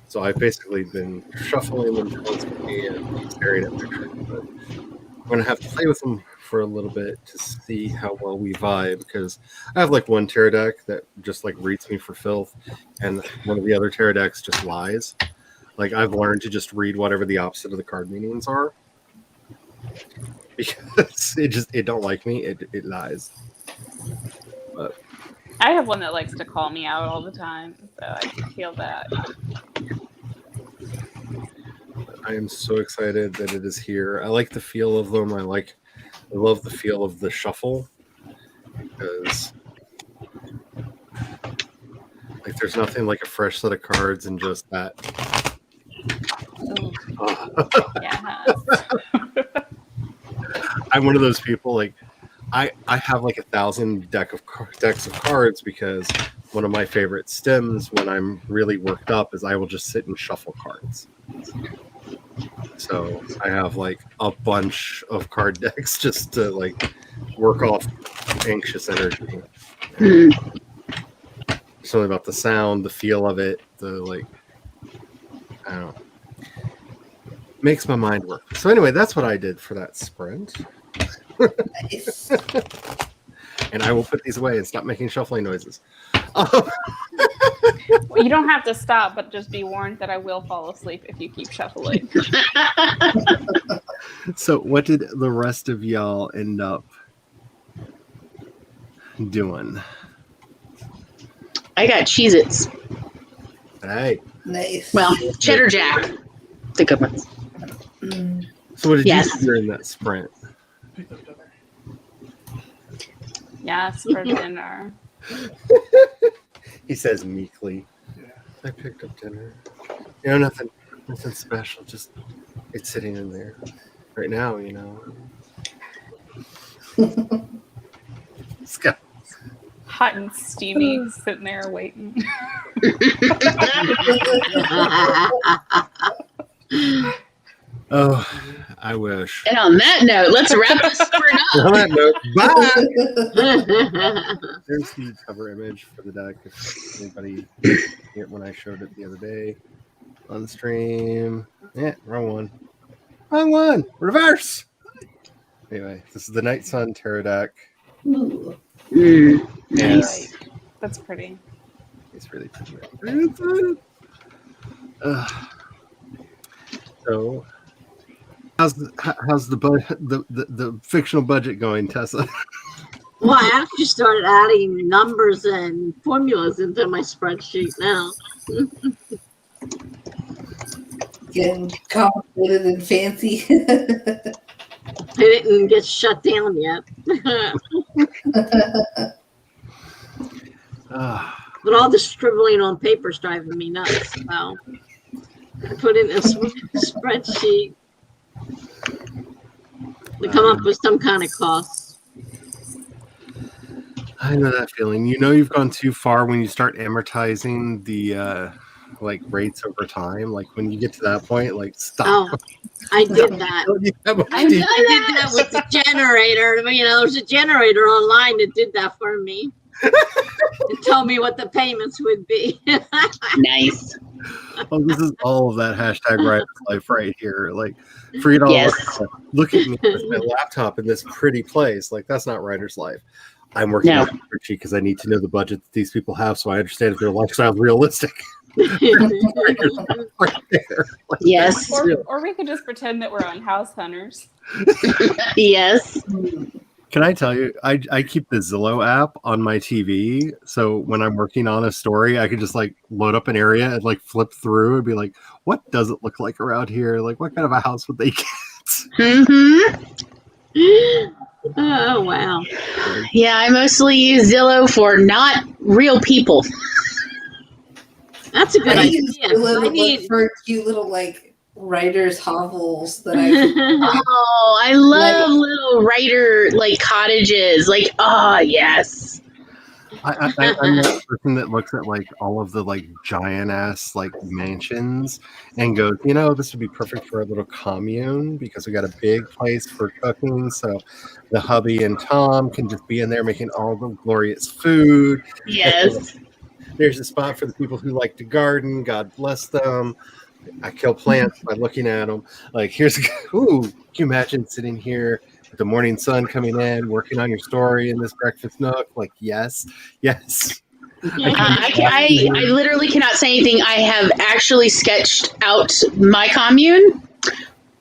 So I've basically been shuffling them constantly and staring at pictures. But I'm going to have to play with them for a little bit to see how well we vibe, because I have like one tarot deck that just like reads me for filth, and one of the other tarot decks just lies. Like I've learned to just read whatever the opposite of the card meanings are, because it don't like me. It lies. But I have one that likes to call me out all the time, so I can feel that. I am so excited that it is here. I like the feel of them. I love the feel of the shuffle, because like there's nothing like a fresh set of cards and just that. Yeah. I'm one of those people, like I have like 1,000 decks of cards, because one of my favorite stems when I'm really worked up is I will just sit and shuffle cards. So I have like a bunch of card decks just to like work off anxious energy. Something about the sound, the feel of it, the like, I don't know. Makes my mind work. So anyway, that's what I did for that sprint. Nice. And I will put these away and stop making shuffling noises. Well, you don't have to stop, but just be warned that I will fall asleep if you keep shuffling. So what did the rest of y'all end up doing? I got Cheez-Its. Hey. Nice. Well, Cheddar Jack. The good ones. Mm. So what did Yes. you do during that sprint? Yes, for dinner. He says meekly. I picked up dinner. You know, nothing special. Just it's sitting in there right now. You know. Scott. Hot and steamy, sitting there waiting. Oh, I wish. And on that note, let's wrap this sprint up. On that note, bye. There's the cover image for the deck. If anybody it when I showed it the other day on the stream. Yeah, wrong one. Wrong one. Reverse. Anyway, this is the Night Sun Tarot deck. Ooh. Nice. That's pretty. It's really pretty. So, how's the fictional budget going, Tessa? Well, I actually started adding numbers and formulas into my spreadsheet now. Getting complicated and fancy. I didn't get shut down yet. But all the scribbling on paper is driving me nuts. So I put in a spreadsheet to come up with some kind of cost. I know that feeling. You know you've gone too far when you start amortizing the like rates over time. Like when you get to that point, like stop. Oh, I did that. I did that with the generator. You know, there's a generator online that did that for me. It told me what the payments would be. Nice. Oh, this is all of that hashtag Writer's Life right here. Like, forget all Yes. that. Look at me with my laptop in this pretty place. Like, that's not Writer's Life. I'm working on a spreadsheet because I need to know the budget that these people have, so I understand if their lifestyle is realistic. Right there. Like, Yes. Or we could just pretend that we're on House Hunters. Yes. Can I tell you, I keep the Zillow app on my TV, so when I'm working on a story, I can just like load up an area and like flip through and be like, what does it look like around here? Like, what kind of a house would they get? Mm-hmm. Oh, wow. Yeah, I mostly use Zillow for not real people. That's a good I idea. use Zillow I need. for cute little like writers' hovels that I Oh, I love little writer like cottages. Like, oh yes. I'm that person that looks at like all of the like giant ass like mansions and goes, you know, this would be perfect for a little commune because we got a big place for cooking. So the hubby and Tom can just be in there making all the glorious food. Yes. There's a spot for the people who like to garden. God bless them. I kill plants by looking at them. Like, here's, ooh, can you imagine sitting here with the morning sun coming in, working on your story in this breakfast nook? Like, yes. I literally cannot say anything. I have actually sketched out my commune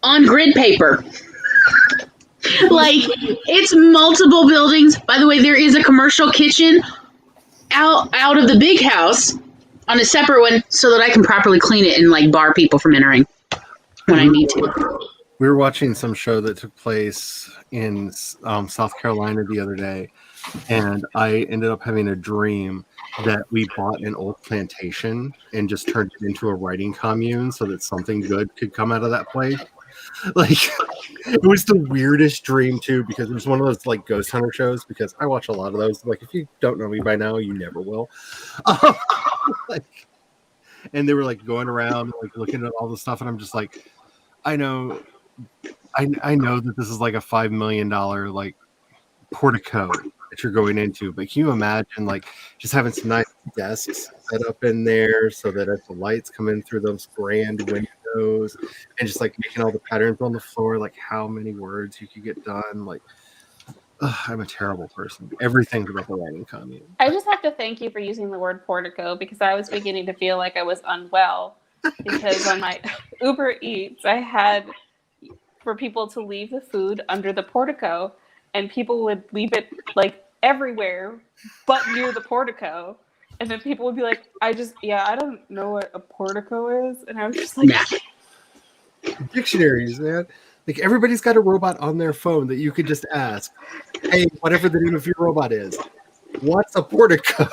on grid paper. Like, it's multiple buildings. By the way, there is a commercial kitchen out of the big house on a separate one so that I can properly clean it and like bar people from entering when I need to. We were watching some show that took place in South Carolina the other day, and I ended up having a dream that we bought an old plantation and just turned it into a writing commune so that something good could come out of that place. Like, it was the weirdest dream too, because it was one of those like ghost hunter shows, because I watch a lot of those. Like, if you don't know me by now, you never will. Like, and they were like going around like looking at all the stuff, and I'm just like, I know that this is like a $5 million like portico that you're going into, but can you imagine like just having some nice desks set up in there so that as the lights come in through those grand windows and just like making all the patterns on the floor, like how many words you could get done? Like, I'm a terrible person. Everything's about the writing commune. I just have to thank you for using the word portico, because I was beginning to feel like I was unwell, because on my Uber Eats, I had for people to leave the food under the portico, and people would leave it like everywhere but near the portico. And then people would be like, I don't know what a portico is. And I was just like, Dictionaries, man. Like, everybody's got a robot on their phone that you could just ask, hey, whatever the name of your robot is, what's a portico?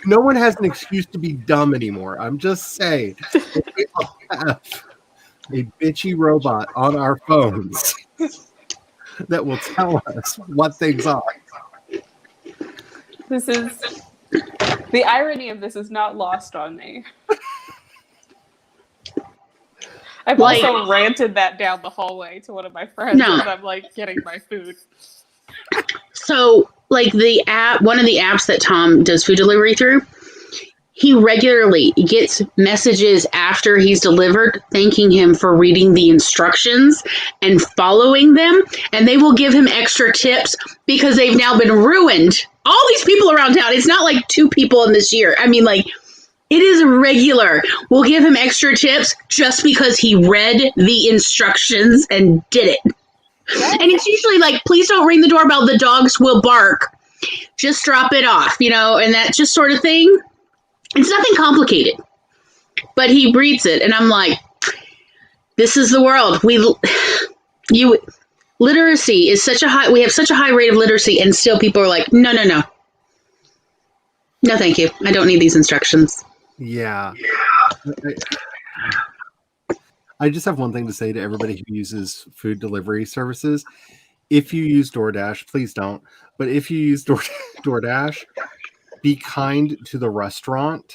No one has an excuse to be dumb anymore. I'm just saying. We all have a bitchy robot on our phones that will tell us what things are. this is the irony of this is not lost on me. I've Like- also ranted that down the hallway to one of my friends No. as I'm like getting my food. So, like the app, one of the apps that Tom does food delivery through, he regularly gets messages after he's delivered thanking him for reading the instructions and following them. And they will give him extra tips because they've now been ruined. All these people around town, it's not like 2 people in this year. I mean, like, it is regular. We'll give him extra tips just because he read the instructions and did it. And it's usually like, please don't ring the doorbell. The dogs will bark. Just drop it off, and that just sort of thing. It's nothing complicated, but he reads it. And I'm like, this is the world. Literacy is we have such a high rate of literacy, and still people are like, no, thank you. I don't need these instructions. Yeah. I just have one thing to say to everybody who uses food delivery services. If you use DoorDash, please don't. But if you use DoorDash, be kind to the restaurant,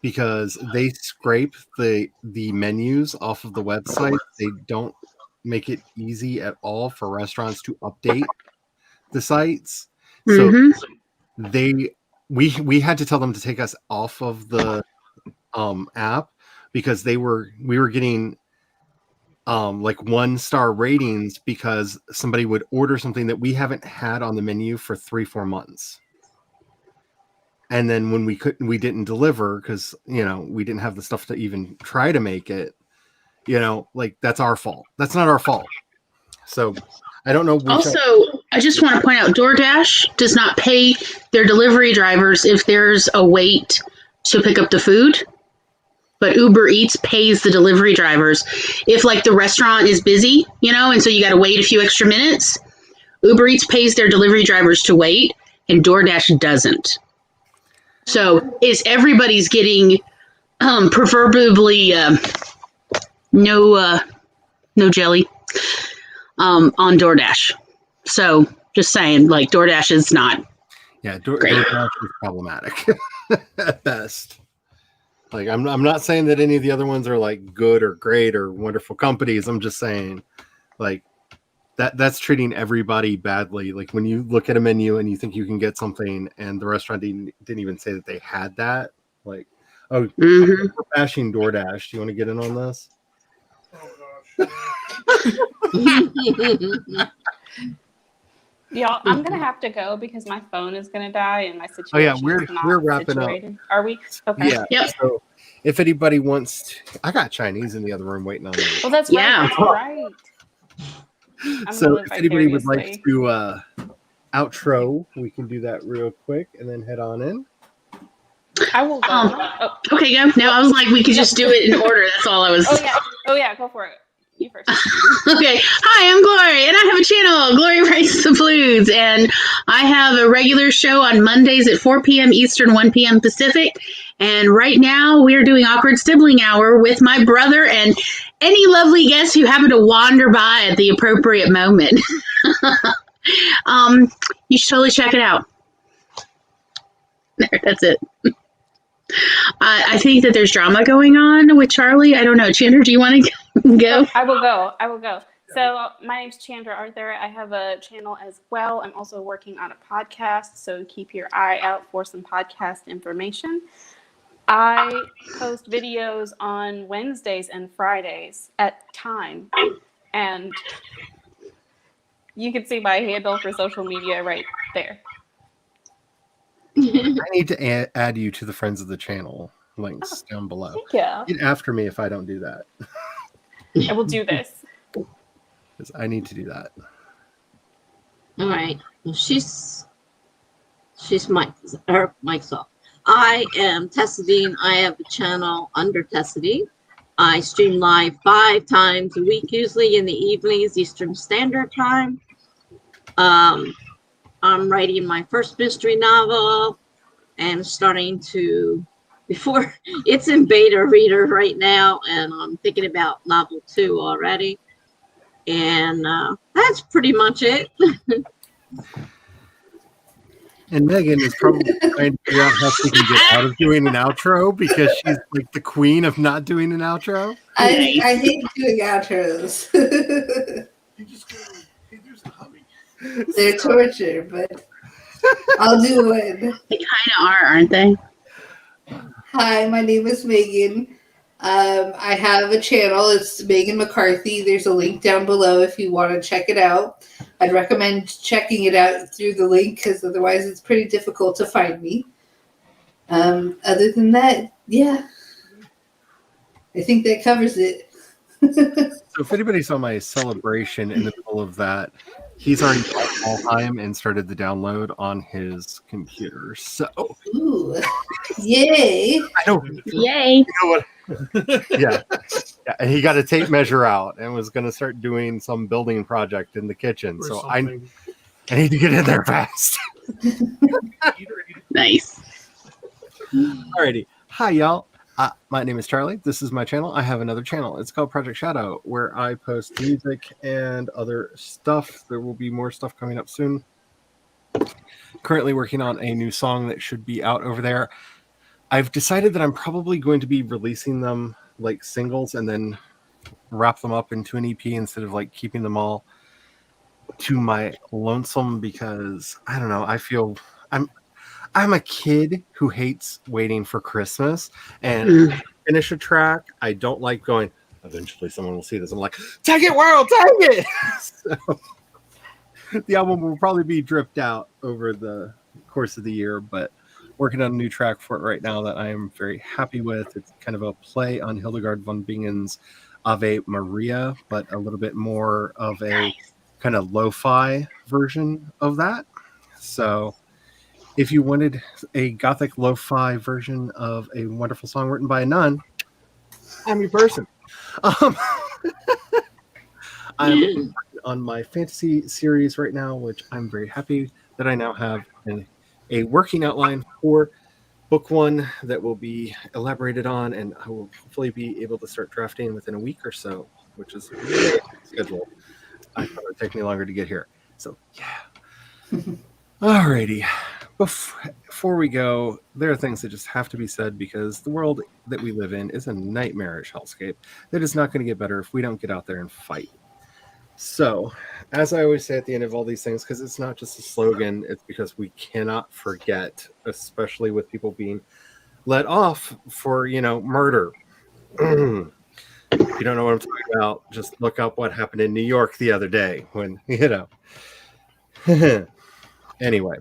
because they scrape the menus off of the website. They don't make it easy at all for restaurants to update the sites. So we had to tell them to take us off of the app, because we were getting like 1-star ratings because somebody would order something that we haven't had on the menu for 3-4 months. And then when we didn't deliver because, we didn't have the stuff to even try to make it, like, that's our fault. That's not our fault. So I don't know. Also, I just want to point out, DoorDash does not pay their delivery drivers if there's a wait to pick up the food. But Uber Eats pays the delivery drivers. If like the restaurant is busy, and so you got to wait a few extra minutes, Uber Eats pays their delivery drivers to wait, and DoorDash doesn't. So everybody's getting proverbially no jelly on DoorDash. So just saying, like, DoorDash is not. Yeah, DoorDash is problematic at best. Like, I'm not saying that any of the other ones are like good or great or wonderful companies. I'm just saying, like, that's treating everybody badly. Like when you look at a menu and you think you can get something, and the restaurant didn't even say that they had that. Like, oh, Mhm. we're bashing DoorDash. Do you want to get in on this? Y'all, I'm gonna have to go because my phone is gonna die and my situation Oh yeah, is not we're wrapping up. situated. Are we? Okay. Yeah. Yep. So if anybody wants, I got Chinese in the other room waiting on me. Well, that's Yeah. right. I'm So gonna if live anybody would like vicariously. to outro, we can do that real quick and then head on in. I will go. Oh, Okay, go. No, I was like, we could just do it in order. That's all I was. oh yeah, go for it. You first. Okay. Hi, I'm Glory, and I have a channel, Glory Writes the Blues, and I have a regular show on Mondays at 4 p.m. Eastern, 1 p.m. Pacific. And right now, we're doing Awkward Sibling Hour with my brother and any lovely guests who happen to wander by at the appropriate moment. You should totally check it out. There, that's it. I think that there's drama going on with Charlie. I don't know. Chandler, do you want to go? I will go. So my name's Chandra Arthur. I have a channel as well. I'm also working on a podcast, so keep your eye out for some podcast information. I post videos on Wednesdays and Fridays at time, and you can see my handle for social media right there. I need to add you to the friends of the channel links down below. Thank you. Get after me if I don't do that, I will do this. because I need to do that. All right. Well, she's her mic's off. I am Tessadine. I have a channel under Tessadine. I stream live 5 times a week, usually in the evenings, Eastern Standard Time. I'm writing my first mystery novel and starting to, before it's in beta reader right now, and I'm thinking about novel 2 already. And that's pretty much it. And Megan is probably trying to figure out how she can get out of doing an outro, because she's like the queen of not doing an outro. I hate doing outros. They're torture, but I'll do one. They kind of are, aren't they? Hi, my name is Megan. I have a channel. It's Megan McCarthy. There's a link down below if you want to check it out. I'd recommend checking it out through the link, because otherwise it's pretty difficult to find me. Other than that, yeah. I think that covers it. So if anybody saw my celebration in the middle of that, he's already bought Valheim and started the download on his computer. So Ooh. Yay. I don't Yay. you know what? yeah. And he got a tape measure out and was going to start doing some building project in the kitchen. Or So something. I need to get in there fast. Nice. Alrighty. Hi, y'all. My name is Charlie. This is my channel. I have another channel. It's called Project Shadow, where I post music and other stuff. There will be more stuff coming up soon. Currently working on a new song that should be out over there. I've decided that I'm probably going to be releasing them like singles and then wrap them up into an EP instead of like keeping them all to my lonesome, because I don't know. I feel I'm a kid who hates waiting for Christmas, and finish a track. I don't like going, eventually someone will see this. I'm like, take it, world, take it. So the album will probably be dripped out over the course of the year, but working on a new track for it right now that I am very happy with. It's kind of a play on Hildegard von Bingen's Ave Maria, but a little bit more of a kind of lo-fi version of that. So if you wanted a gothic lo-fi version of a wonderful song written by a nun, I'm your person. I'm on my fantasy series right now, which I'm very happy that I now have a working outline for book 1 that will be elaborated on, and I will hopefully be able to start drafting within a week or so, which is really scheduled. I thought it would take me longer to get here. So, yeah. Alrighty. Before we go, there are things that just have to be said, because the world that we live in is a nightmarish hellscape that is not going to get better if we don't get out there and fight. So, as I always say at the end of all these things, because it's not just a slogan, it's because we cannot forget, especially with people being let off for, murder. If you don't know what I'm talking about, just look up what happened in New York the other day when, Anyway,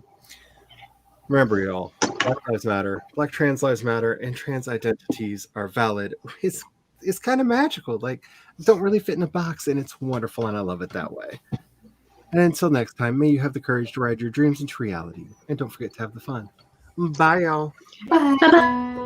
remember, y'all, Black Lives Matter, Black trans lives matter, and trans identities are valid. It's kind of magical. Like, don't really fit in a box, and it's wonderful, and I love it that way. And until next time, may you have the courage to ride your dreams into reality, and don't forget to have the fun. Bye, y'all. Bye. Bye-bye.